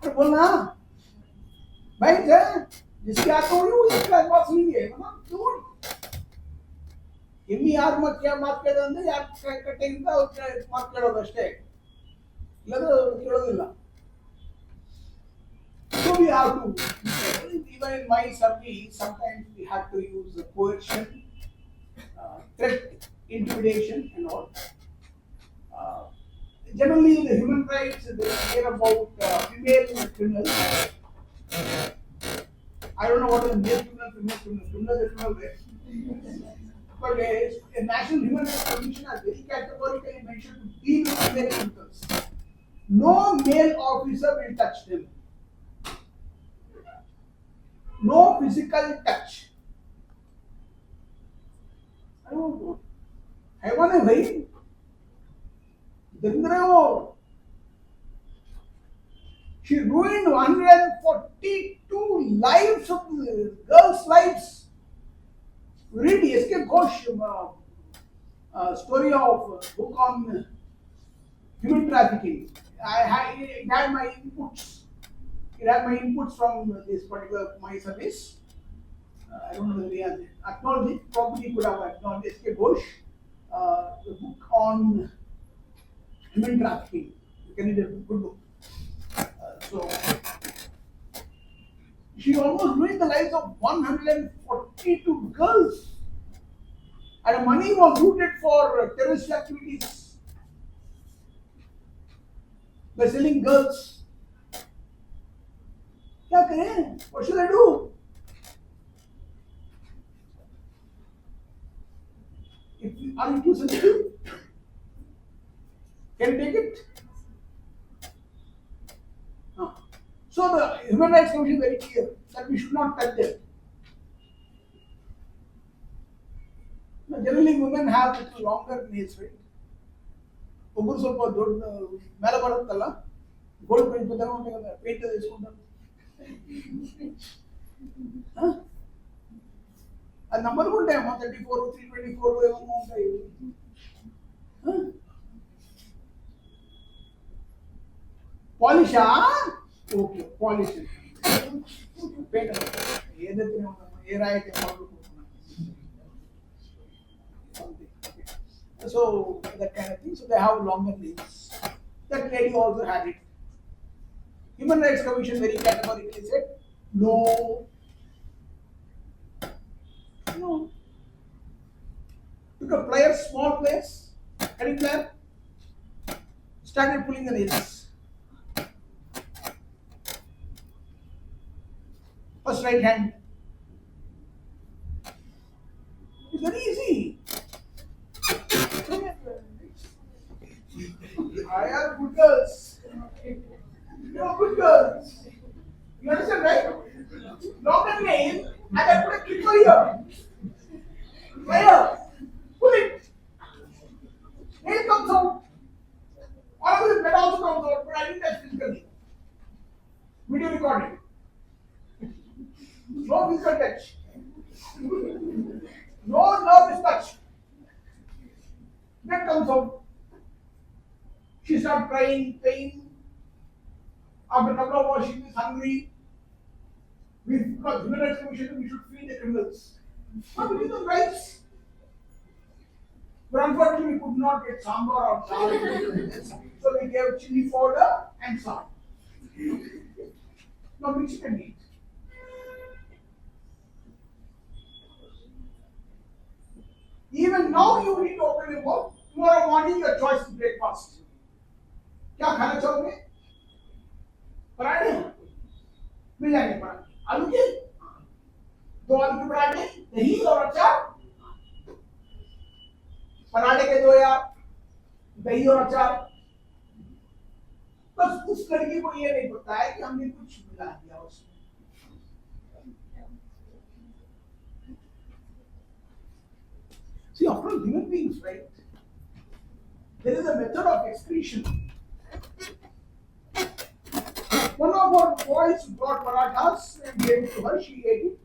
तो बोलना भाई जिसकी आंख हो रही है उसकी बात सुनिए, क्यों ಎಮ್ಮಿ ಯಾರು ಮತ್ತೆ ಮಾತು ಕೇಳೋದಂದ್ರೆ ಯಾರು ಕಟ್ಟೆಯಿಂದ ಮಾತು ಕೇಳೋದು ಅಷ್ಟೇ, ಇಲ್ಲದ್ರೆ ಕೇಳೋದಿಲ್ಲ. So we have to, even in my service, sometimes we have to use coercion, threat, intimidation and all. Generally the human rights, they care about female criminals. I don't know what is male criminal, female criminal, criminal is criminal rape. But a National Human Rights Commission has very categorically mentioned to deal with female criminals. No male officer will touch them. No physical touch. I don't know. हैवान है भाई, देख रहे हो? She ruined 142 lives of girls' lives. Read S.K. Ghosh story of book on human trafficking. It had my inputs. It had my inputs from this particular my service. I don't know whether he has acknowledged it. Probably he could have acknowledged S.K. Ghosh, the book on human trafficking. You can read a good book. So she almost ruined the lives of 142 girls, and money was routed for terrorist activities by selling girls. क्या करें? What should I do? Are you too sensitive? Can you take it? No. So the Human Rights Commission is very clear that we should not touch them. Now, generally, women have little longer nails, right? ಒಬ್ಬರು ಸ್ವಲ್ಪ ದೊಡ್ಡ ಮೇಲೆ ಬರುತ್ತಲ್ಲ, gold paint ಬದಲಾವಣೆ paint ಇಸ್ಕೊಂಡು ಅದು number ಉಂಟೆ 134 324 ఏమో ఉంటాయి. పాలిషా? ఓకే పాలిష్ పేట ఏదైతే ఏ రాయితే so that kind of thing. So they have longer nails. That lady also had it. Human Rights Commission very categorically said no. No. Took a player, small players, heading player, started pulling the nails. First right hand. very easy. I are good girls. You are good girls. You understand, right? Long and nail, and I put a clipper here. Where? Pull it. Nail comes out. All of the blood also comes out, but I didn't touch physically. Video recording. No physical touch. No nerve is touched. Blood comes out. She starts crying, pain. After a couple of hours, she is hungry. Because Human Rights Commission, we should feed the criminals. But we give them rights. But unfortunately, we could not get sambar or chal. So we gave chili powder and salt. Now mix it and eat. Even now you need to open your mouth. Tomorrow morning your choice is breakfast. क्या खाना चाहोगे? पराठे मिल जाएंगे पराठे आलू के 2 आलू के पराठे दही और अचार पराठे के 2 या दही और अचार बस उस लड़की को ये नहीं पता है कि हमने कुछ मिला दिया उसमें See, after all, human beings, right? There is a method of excretion. One of our boys brought parathas and gave it to her. She ate it.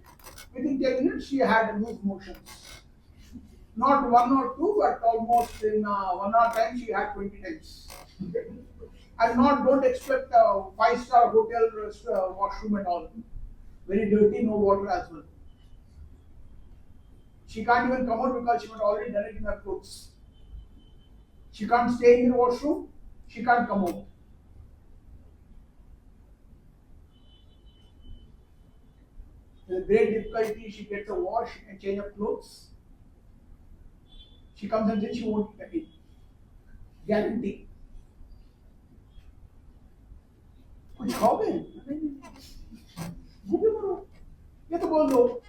Within 10 minutes, she had loose motions. Not 1 or 2, but almost in 1 hour time, she had 20 times. And don't expect a 5-star hotel washroom and all. Very dirty, no water as well. She can't even come out because she had already done it in her clothes. She can't stay in the washroom. She can't come out. With great difficulty, she gets a wash and change of clothes. She comes and says she won't eat again. Guarantee. कुछ खाओगे? भूखे मरो. ये तो बोल दो.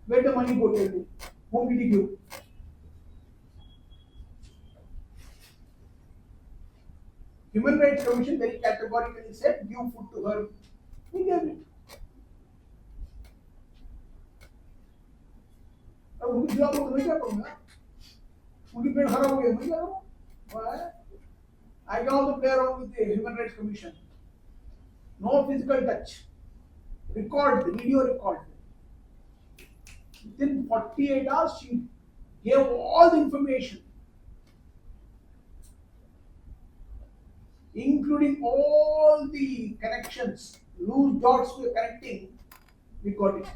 Where the money go tell me? Whom did he give? Human Rights Commission very categorically said, give food to her. He gave it. अब उनकी जवाब को मैं क्या करूँगा? उनकी पेट खराब हो गया, मैं क्या करूँ? Why? I can also play around with the Human Rights Commission. No physical touch. Record, video record. Within 48 hours, she gave all the information, including all the connections, loose dots we are connecting. We got it.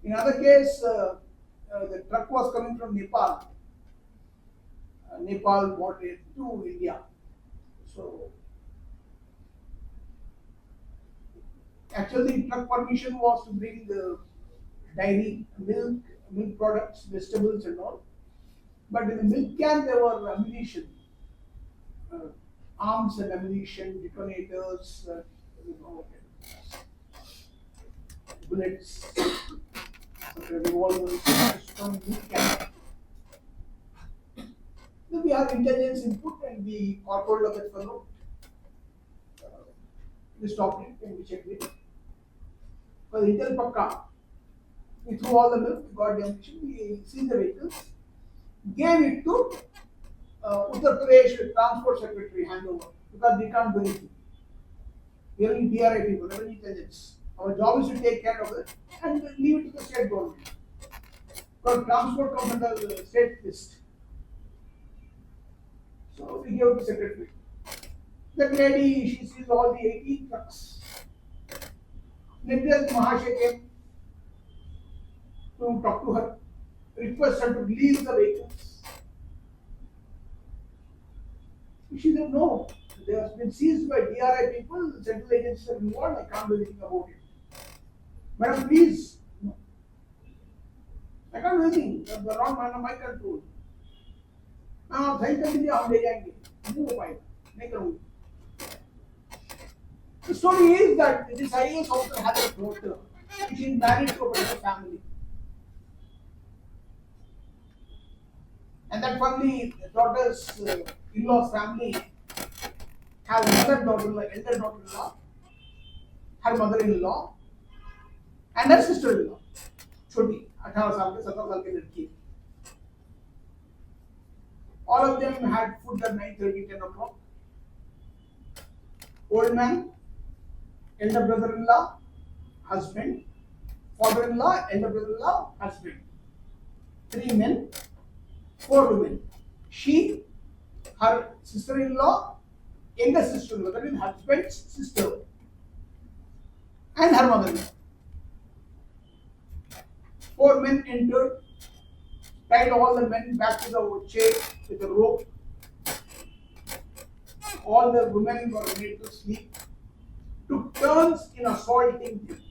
In other case, the truck was coming from Nepal. Nepal brought it to India. So, actually, truck permission was to bring the dairy, milk products, vegetables and all. But in the milk can there were ammunition, arms and ammunition, detonators, bullets, revolvers, from milk can. Then we have intelligence input and the corporate of that fellow. We stopped it and we checked it. For the Intel Pakka, we threw all the milk, we got the ammunition, we seized the vehicles, gave it to Uttar Pradesh Transport Secretary handover because we can't do anything. We are only DRI people, not intelligence. Our job is to take care of it and leave it to the state government. Because transport comes under the state list. So we gave it to secretary. That lady, she sees all the 18 trucks. Nitya Mahashay came to talk to her, request her to release the vehicles. She said, no, they have been seized by DRI people, central agencies are involved, I can't do anything about it. Madam, please. No. I can't do anything, they are not under my control. हाँ सही कर दीजिए हम ले जाएंगे नहीं हो पाएगा नहीं करूँगी The story is that this IAS officer has a daughter She is married to a particular family. And that family, the daughter's in-laws family have another daughter-in-law, elder daughter-in-law, her mother-in-law, and her sister-in-law. छोटी 18 साल के 17 साल की लड़की. All of them had food at 9:30, 10 o'clock. Old man, elder brother-in-law, husband, father-in-law, elder brother-in-law, husband. 3 men, 4 women. She, her sister-in-law, younger sister-in-law, that is husband's sister, and her mother-in-law. 4 men entered, tied all the men back to the chair with a rope. All the women were made to sleep, took turns in assaulting them.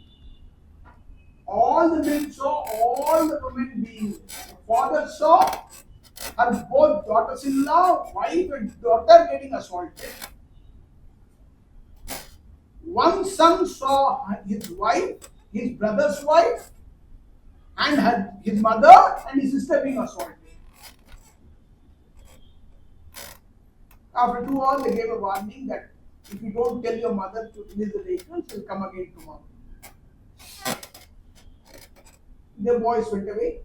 All the men saw all the women being. The father saw her both daughters-in-law, wife and daughter getting assaulted. One son saw his wife, his brother's wife, and his mother and his sister being assaulted. After 2 hours, they gave a warning that if you don't tell your mother to release the vehicles, she'll come again tomorrow. The boys went away.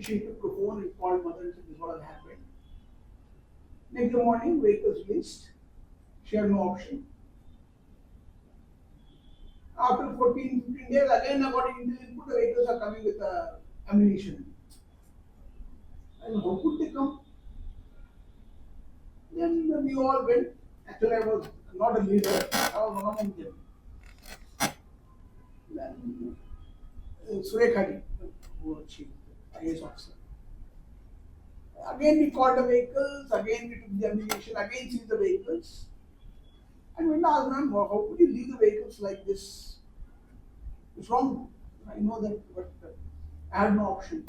She took the phone and called mother and said, this is what has happened. Next morning, vehicles released. She had no option. After 14, 15 days, again according to input, the vehicles are coming with ammunition. And how could they come? Then we all went. Actually, I was not a leader, I was one among them. Then Surekhadi, who was chief, IAS officer. Again, we called the vehicles, again, we took the ammunition, again, seized the vehicles. And we asked, ma'am, how could you leave the vehicles like this? It's wrong. I know that, but I had no option.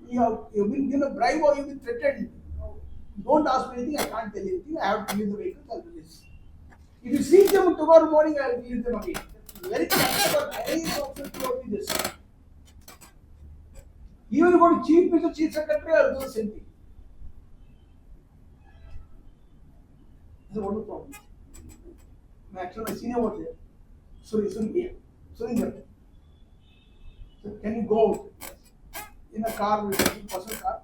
You've been given a bribe or you've been threatened. Don't ask me anything, I can't tell you anything. I have to leave the vehicles, I'll release. If you see them tomorrow morning, I'll release them again. Very clever, IAS officer told me this. Even if you go to Chief Minister, Chief Secretary, I'll do the same thing. I said, what is the problem? Actually, my senior was there. Surinder. So, can you go in a car with a personal car?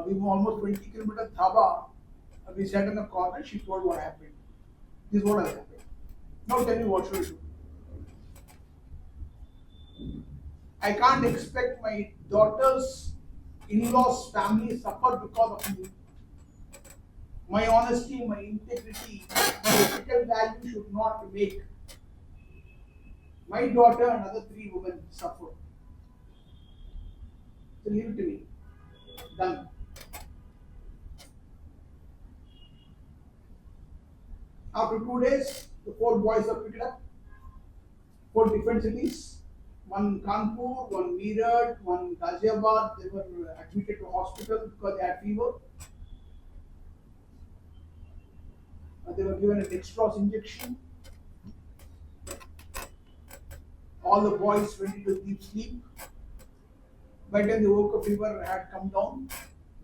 We were almost 20 kilometers Dhaba. We sat in a corner. She told what happened. This is what has happened. Now tell me what should I do? I can't expect my daughter's in-laws family suffer because of me. My honesty, my integrity, my ethical value should not make my daughter and other 3 women suffer. So leave it to me. Done. After 2 days, the 4 boys are picked up. 4 different cities. One Kanpur, one Meerut, one Ghaziabad. They were admitted to hospital because they had fever. They were given a dextrose injection. All the boys went into deep sleep. By the time they woke up, fever had come down.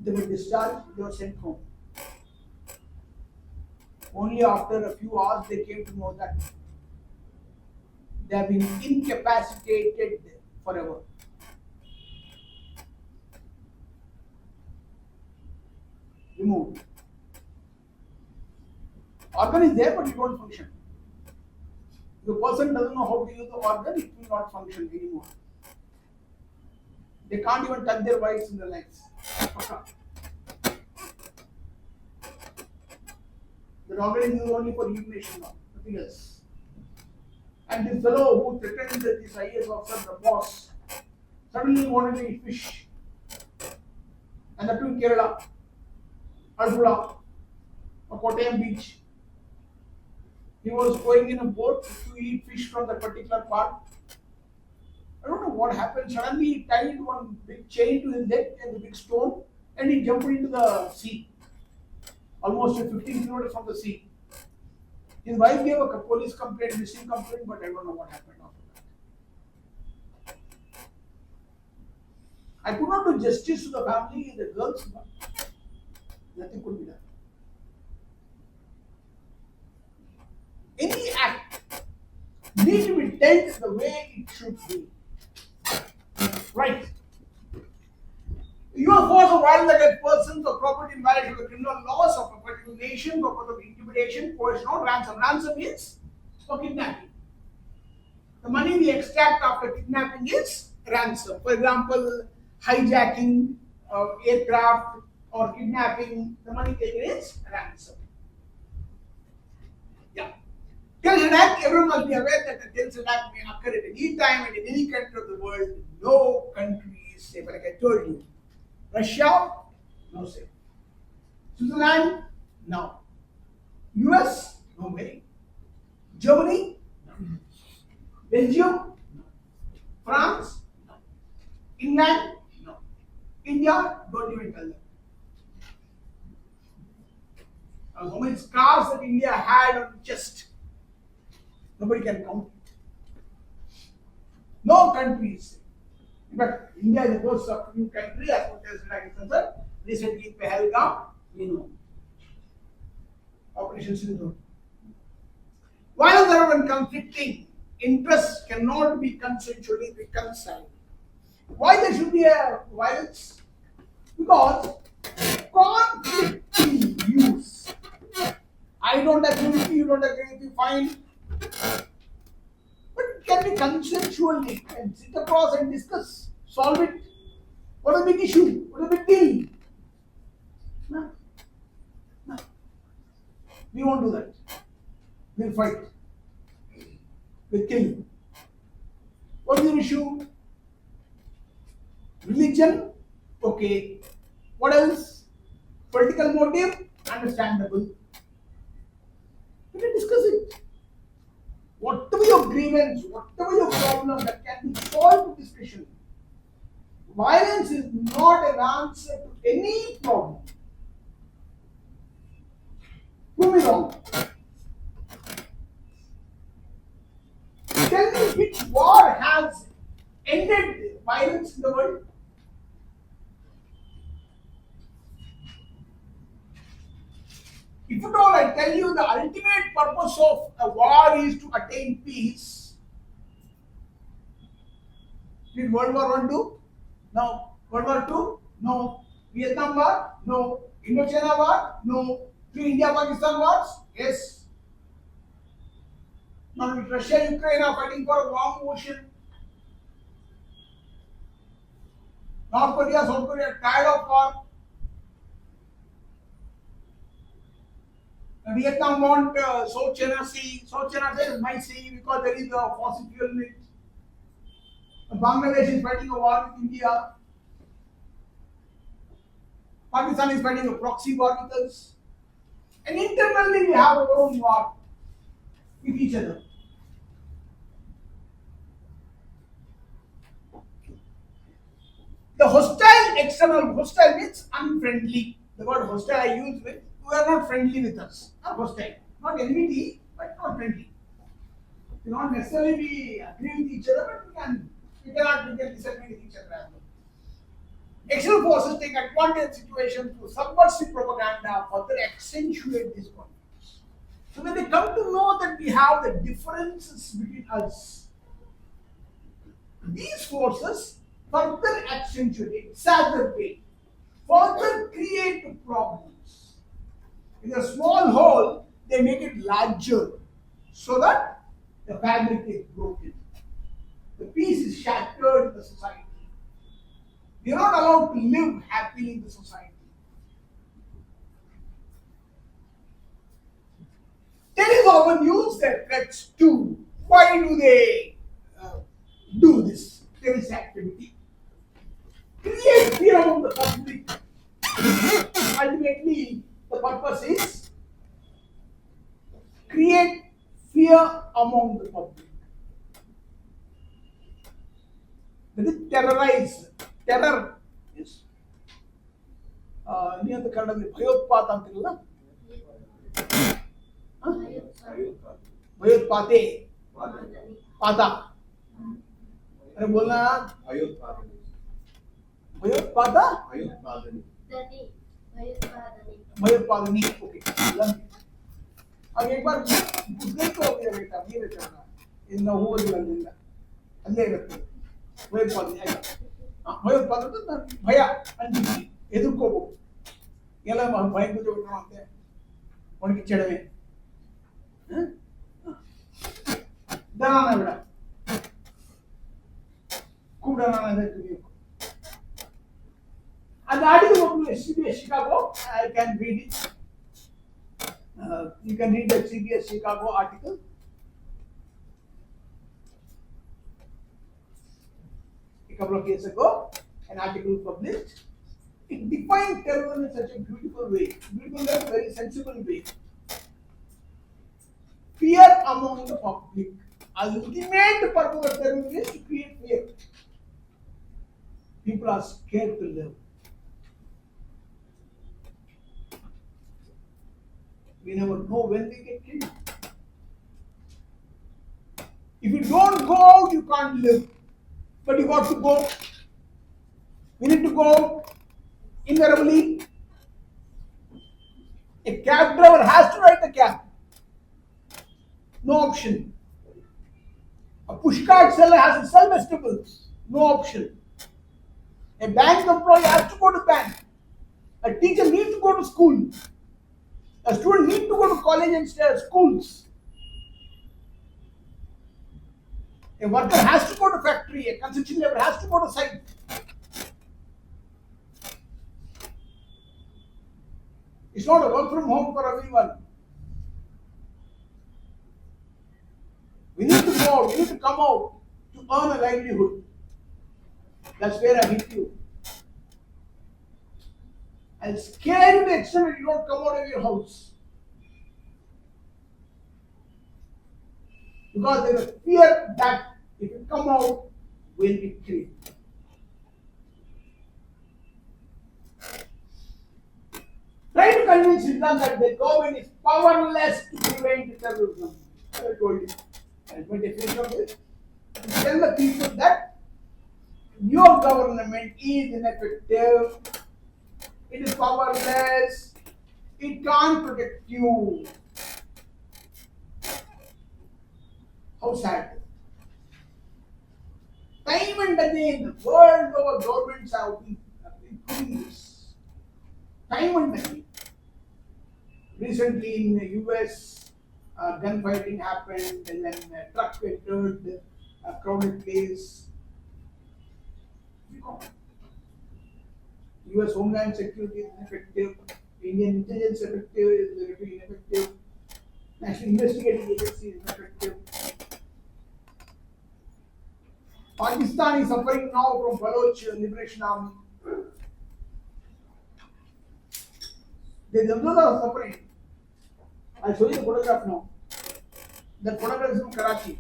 They were discharged. They were sent home. Only after a few hours they came to know that they have been incapacitated forever. Removed. Organ is there, but it won't function. If the person doesn't know how to use the organ, it will not function anymore. They can't even touch their wives in their legs. The organ is only for urination now, nothing else. And this fellow who threatened this IAS officer, the boss, suddenly wanted to eat fish. And that too in Kerala, Addl, or Kottayam beach. He was going in a boat to eat fish from that particular part. I don't know what happened. Suddenly he tied one big chain to his leg and a big stone and he jumped into the sea. Almost 15 kilometers from the sea. His wife gave a police complaint, missing complaint, but I don't know what happened after that. I could not do justice to the family, the girls, but nothing could be done. Any act need to be dealt the way it should be. Right. You are forced of violence against persons or property in violation of the criminal laws of a particular nation for purpose of intimidation, coercion, or ransom. Ransom is for kidnapping. The money we extract after kidnapping is ransom. For example, hijacking aircraft or kidnapping, the money taken is ransom. Yeah. Terrorist attack, everyone must be aware that the terrorist attack may occur at any time and in any country of the world. No country is safe. Like I told you, Russia, no safe. Switzerland, no. US, no way. Germany, no. Belgium, no. France, no. England, no. India, don't even tell them. How many scars that India had on its chest? Nobody can count it. No country is safe. In fact, India is the most suffering country as far as terrorist is concerned. Recently in Pahalgam, we know. Operation Sindhu. Violence and conflicting interests cannot be consensually reconciled. Why there should be a violence? Because conflicting views. I don't agree with you don't agree with you, fine. But it can be consensually and sit across and discuss, solve it. What is the big issue? What is the big deal? No. No. We won't do that. We'll fight. We'll kill. What is the issue? Religion? Okay. What else? Political motive? Understandable. We can discuss it. Whatever your grievance, whatever your problem, that can be solved with discussion. Violence is not an answer to any problem. Prove me wrong. Tell me which war has ended violence in the world? If at all I tell you the ultimate purpose of a war is to attain peace, did World War I do? No. World War II? No. Vietnam War? No. Indochina War? No. Three India-Pakistan wars? Yes. Now Russia and Ukraine are fighting for a long ocean. North Korea, South Korea are tired of war. Vietnam want South China Sea. South China Sea is my sea because there is a fossil fuel in it. Bangladesh is fighting a war with India. Pakistan is fighting a proxy war with us. And internally we have our own war with each other. The hostile external, hostile means unfriendly. The word hostile I use with, who are not friendly with us, are hostile. Not enmity, but not friendly. We not necessarily be agree with each other, but we can disagree with each other as well. External forces take advantage of the situation through subversive propaganda further accentuate these conflicts. So when they come to know that we have the differences between us, these forces further accentuate, exacerbate, further create problems. In a small hole, they make it larger so that the fabric is broken. The peace is shattered in the society. We are not allowed to live happily in the society. Terrorists often use their threats too. Why do they do this terrorist activity? Create fear among the public. Ultimately, the purpose is create fear among the public. That is terrorize. Terror is near the Kannadದಲ್ಲಿ ಭಯೋತ್ಪಾತ ಅಂತಿರಲ್ಲ ಭಯೋತ್ಪಾತೆ ಪಾತ अरे बोलना Bhayotspada? Ayutthadani. Dani. Bhayotspadani. भयोत्पादनी okay अब एक बार उसने तो हो गया बेटा ये बेटा इन न हुआ जो लंदन अल्ले रहते भयोत्पादनी आया भयोत्पादन तो भया अंजी ಎದುರ್ಕೋಬೇಕು ಎಲ್ಲ ಭಯ ಗುಜೆ ಮಾಡ್ತಾರೆ ಒಣಗಿ ಚೆಡವೆ ದನಾನ ಬಿಡ ಕೂಡ ನಾನು ಹೇಳ್ತೀನಿ and the article of CBS Chicago, I can read it. You can read the CBS Chicago article. A couple of years ago, an article published. It defined terrorism in such a beautiful way, very sensible way. Fear among the public. Ultimate purpose of terrorism is to create fear. People are scared to live. We never know when they get killed. If you don't go out, you can't live. But you got to go. We need to go invariably. A cab driver has to ride the cab. No option. A pushcart seller has to sell vegetables. No option. A bank employee has to go to bank. A teacher needs to go to school. A student needs to go to college and schools. A worker has to go to factory. A construction laborer has to go to site. It's not a work from home for everyone. We need to go out. We need to come out to earn a livelihood. That's where I hit you. I'll scare you to the extent that you don't come out of your house. Because there is fear that if you come out, will be killed. Try to convince them that the government is powerless to prevent terrorism. I told you. That's my definition of it. Tell the people that your government is ineffective. It is powerless. It can't protect you. How sad. Time and again, world over governments have been doing this. Time and again. Recently in the US, gunfighting happened, and then a truck entered a crowded place. US Homeland Security is ineffective, Indian intelligence is ineffective, National Investigating Agency is ineffective. Pakistan is suffering now from Baloch Liberation Army. They themselves are suffering. I'll show you the photograph now. That photograph is from Karachi.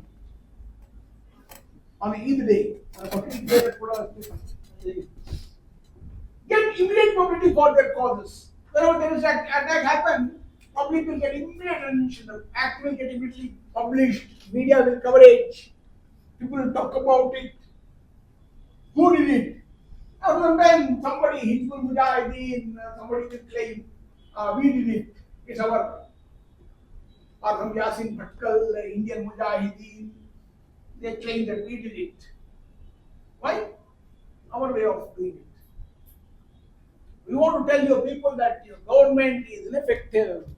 On Eid day, on a public day, that photograph is taken. Get immediate publicity for their causes. Whenever there is an attack happen, public will get immediate attention. The act will get immediately published. Media will coverage. People will talk about it. Who did it? And sometimes somebody, Hizbul Mujahideen, somebody will claim, we did it. It's our. Or from Yasin Bhatkal, Indian Mujahideen, they claim that we did it. Why? Our way of doing it. We want to tell your people that your government is ineffective.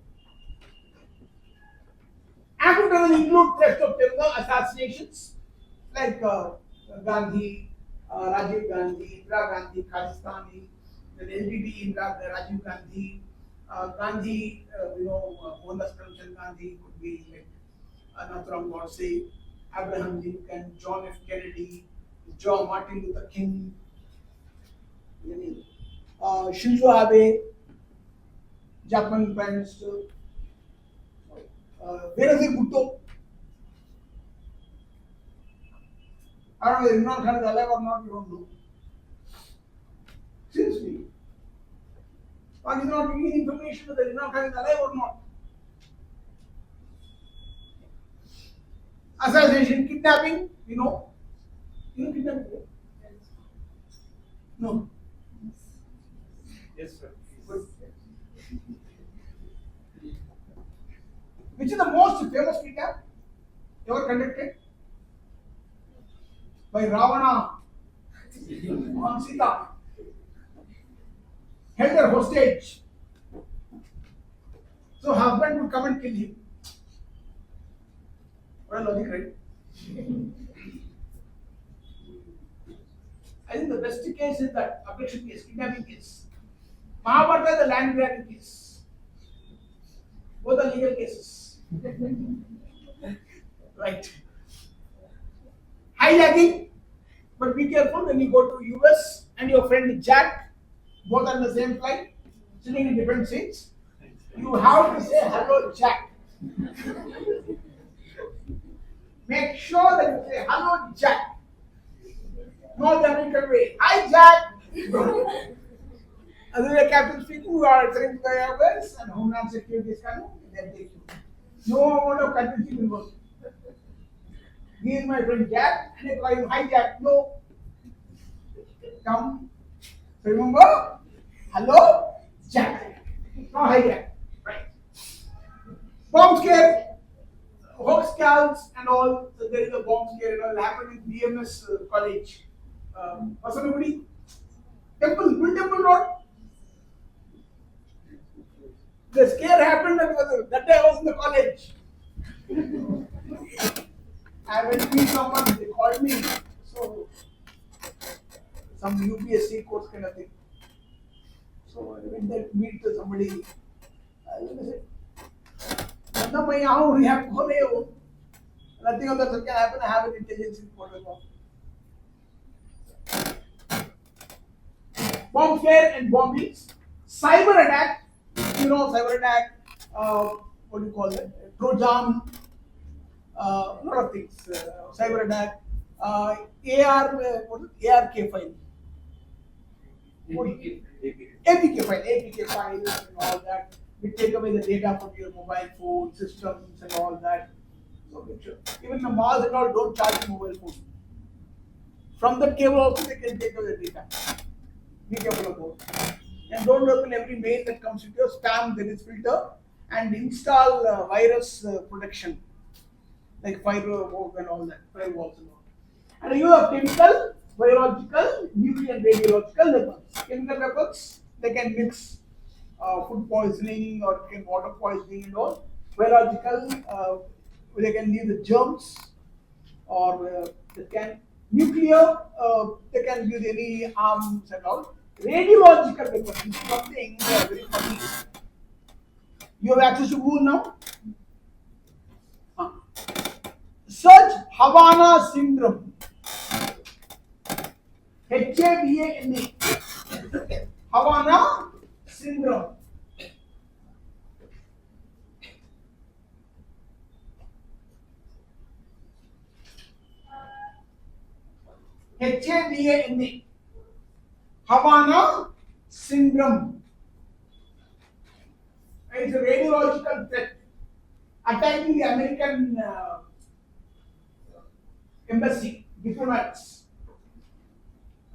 Active terrorism include threats of terrorism, assassinations, like Gandhi, Rajiv Gandhi, Indira Gandhi, Khalistani, the LTT Rajiv Gandhi, Gandhi, Mohandas Karamchand Gandhi could be like Nathuram Godse, Abraham Lincoln, John F. Kennedy, Martin Luther King, Shinzo Abe, Japan Prime Minister, Benazir Bhutto. I don't know if Imran Khan is alive or not, we don't know. Seriously. Pakistan is not giving information whether Imran Khan is alive or not. Assassination, kidnapping, you know kidnapping? No. Yes, sir. Good. Which is the most famous kidnap ever conducted? By Ravana on Sita. Held her hostage. So husband would come and kill him. What a logic, right? I think the best case is that abduction case, kidnapping case. Mahabharata is the land grabbing case. Both are legal cases. Right. Hijacking, but be careful when you go to US and your friend Jack, both on the same flight, sitting in different seats. You have to say hello, Jack. Make sure that you say hello, Jack. Not the American way. Hi, Jack. Other captain speaking, who are answering to the airways and Homeland Security is coming, they'll take you. No amount of convincing will work. He is my friend Jack, and I call him, hi Jack. No. Come. So remember? Hello, Jack. No, hi Jack. Right. Bomb scare, hoax scouts and all. So there is a bomb scare. It will happen in BMS college. Pasanagudi, Temple, Bull Temple Road. The scare happened that day I was in the college. I went to meet someone, they called me. So, some UPSC course kind of thing. So, I went there to meet somebody. I said, nothing of that can happen. I have an intelligence report. Bomb scare and bombings. Cyber attack. You know, cyber attack. What do you call it? Trojan. A lot of things. Cyber attack. What is it? ARK file. APK file and all that. We take away the data from your mobile phone systems and all that. So make sure. Even the malls and all don't charge mobile phone. From the cable also they can take away the data. Be careful about it. And don't open every mail that comes with your spam, there is filter, and install virus protection like firewall and all that, firewalls and all. And use of chemical, biological, nuclear and radiological weapons. Chemical weapons, they can mix food poisoning or water poisoning and all. Biological, they can leave the germs, or they can nuclear, they can use any arms and all. Radiological weapons is something very funny. You have access to Google now? Search Havana syndrome. HAVANA. Havana syndrome. HAVANA. Havana syndrome. It's a radiological threat attacking the American embassy, diplomats.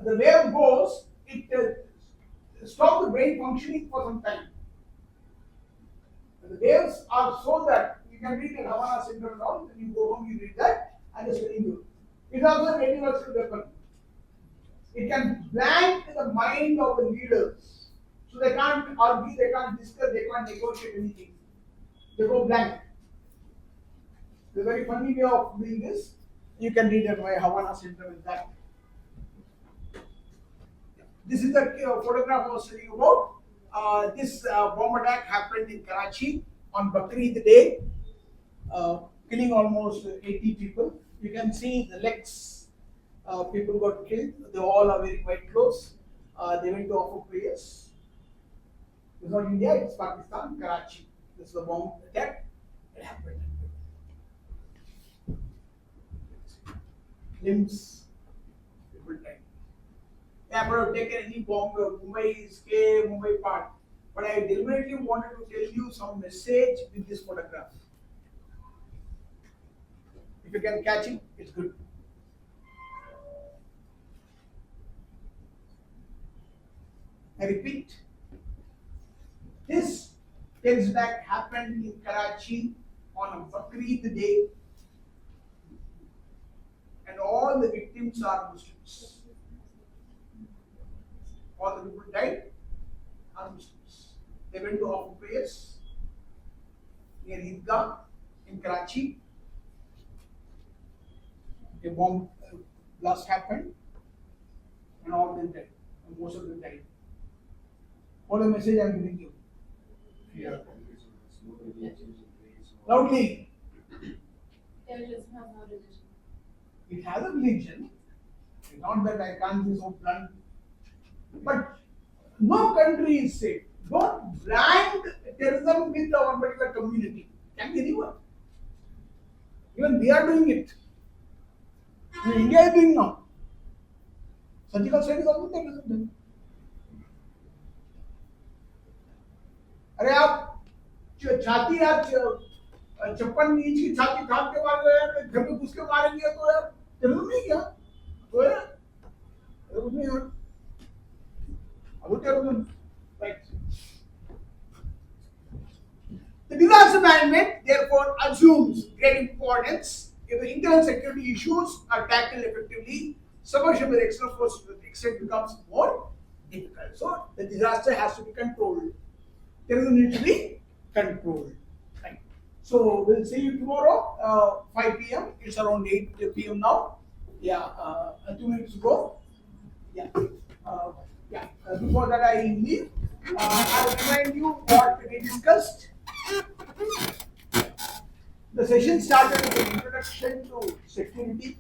The wave goes, it stops the brain functioning for some time. The waves are so that you can read the Havana syndrome now, and you go home, you read that, and it's very good. It's also a radiological weapon. It can blank the mind of the leaders. So they can't argue, they can't discuss, they can't negotiate anything. They go blank. The very funny way of doing this, you can read it by Havana syndrome in that. This is the photograph I was telling you about. This bomb attack happened in Karachi on Bakrid Day, killing almost 80 people. You can see the legs. People got killed. They all are wearing white clothes. They went to offer prayers. It's not India, it's Pakistan, Karachi. This is the bomb attack. It happened. Limbs, people died. I would have taken any bomb, Mumbai, SK, Mumbai part. But I deliberately wanted to tell you some message with this photograph. If you can catch it, it's good. I repeat, terrorist attack happened in Karachi on a Bakrid day, and all the victims are Muslims. All the people died are Muslims. They went to offer prayers near Eidgah in Karachi. A bomb blast happened, and all of them died. And most of them died. What a message I am giving you. Fear, no religion, race, Loudly. Terrorism has no religion. It has a religion. It's not that I can't be so blunt. But no country is safe. Don't brand terrorism with one particular community. Can be anyone. Even we are doing it. Even India is doing now. Surgical strike is also terrorism. अरे आप छाती यार 56 inch की छाती काट के मार गए यार, घर में घुस के मारेंगे तो यार terrorism नहीं क्या? तो यार कुछ नहीं यार. अब terrorism, right? The disaster management therefore assumes great importance. If the internal security issues are tackled effectively, subversion with external forces to the extent becomes more difficult. So the disaster has to be controlled. Terrorism needs to be controlled. Right. So we'll see you tomorrow, 5 p.m. It's around 8 p.m. now. Yeah, 2 minutes to go. Yeah. Before that I leave, I'll remind you what we discussed. The session started with an introduction to security.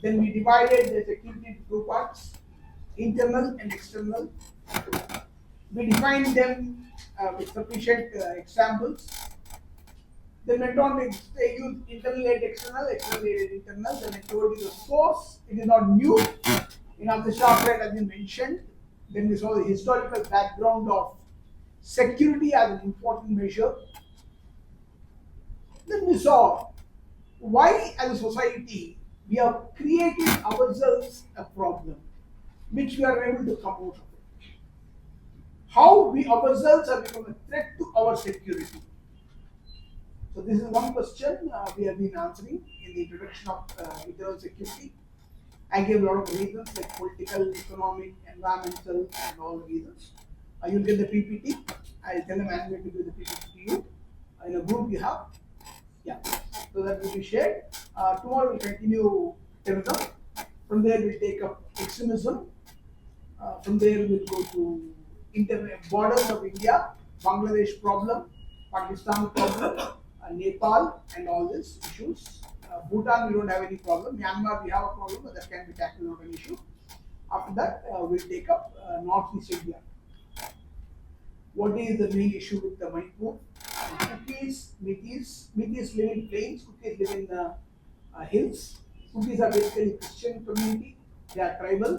Then we divided the security into two parts, internal and external. We defined them with sufficient examples. Then went on to use internal and external, external and internal. Then I told you the source. It is not new. In the chapter has been mentioned. Then we saw the historical background of security as an important measure. Then we saw why as a society we have created ourselves a problem which we are able to come out of it. How we ourselves have become a threat to our security. So this is one question we have been answering in the introduction of internal security. I gave a lot of reasons like political, economic, environmental and all the reasons. You'll get the PPT. I'll tell the management to give the PPT to you. In a group you have. Yeah. So that will be shared. Tomorrow we'll continue terrorism. From there we'll take up extremism. From there we'll go to borders of India, Bangladesh problem, Pakistan problem, Nepal and all these issues. Bhutan we don't have any problem. Myanmar we have a problem, but that can be tackled, not an issue. After that we'll take up Northeast India. What is the main issue with the Manipur? Cookies, Metis live in plains, Cookies live in the hills. Cookies are basically Christian community, they are tribal,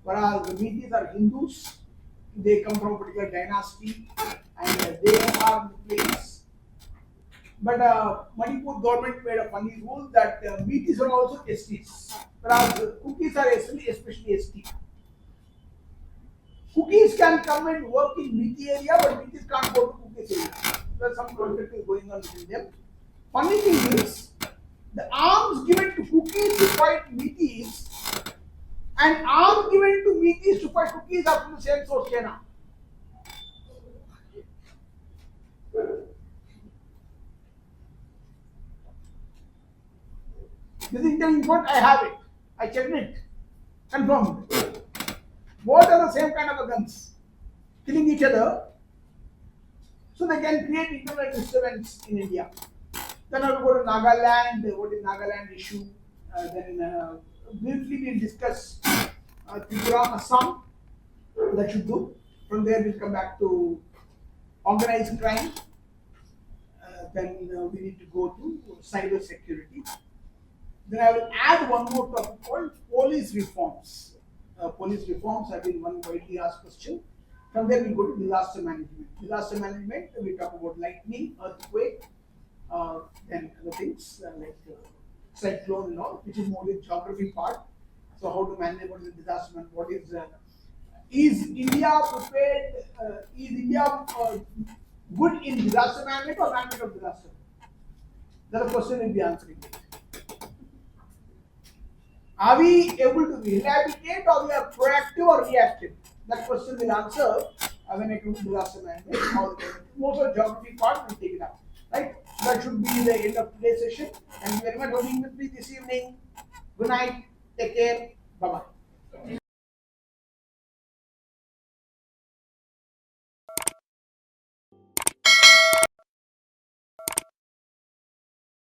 whereas the Metis are Hindus, they come from a particular dynasty and they are in the plains. But Manipur government made a funny rule that Metis are also STs, whereas Cookies are especially ST. Cookies can come and work in Metis area, but Metis can't go to Cookies area. There's some conflict is going on between them. Funny thing is, the arms given to Cookies to fight Metis and arms given to Metis to fight Cookies are from the same source, China. This is important. I have it. I checked it. Confirmed. Both are the same kind of guns, killing each other, so they can create internal disturbance in India. Then I will go to Nagaland. What is Nagaland issue? Then briefly we'll discuss Tripura, Assam. That should do. From there we'll come back to organized crime. Then we need to go to cyber security. Then I will add one more topic called police reforms. Police reforms have been one widely asked question. From there we go to disaster management. Disaster management, we talk about lightning, earthquake, then other things like cyclone and all, which is more the geography part. So how to manage what is the disaster management? What is India prepared? Is India Good in disaster management or management of disaster? That's the question we'll be answering. Are we able to rehabilitate, or we are proactive or reactive? That question will answer when I come to disaster management. Most of the geography part will take it up. Right? That should be the end of today's session. Thank you very much for being with me this evening. Good night. Take care. Bye bye.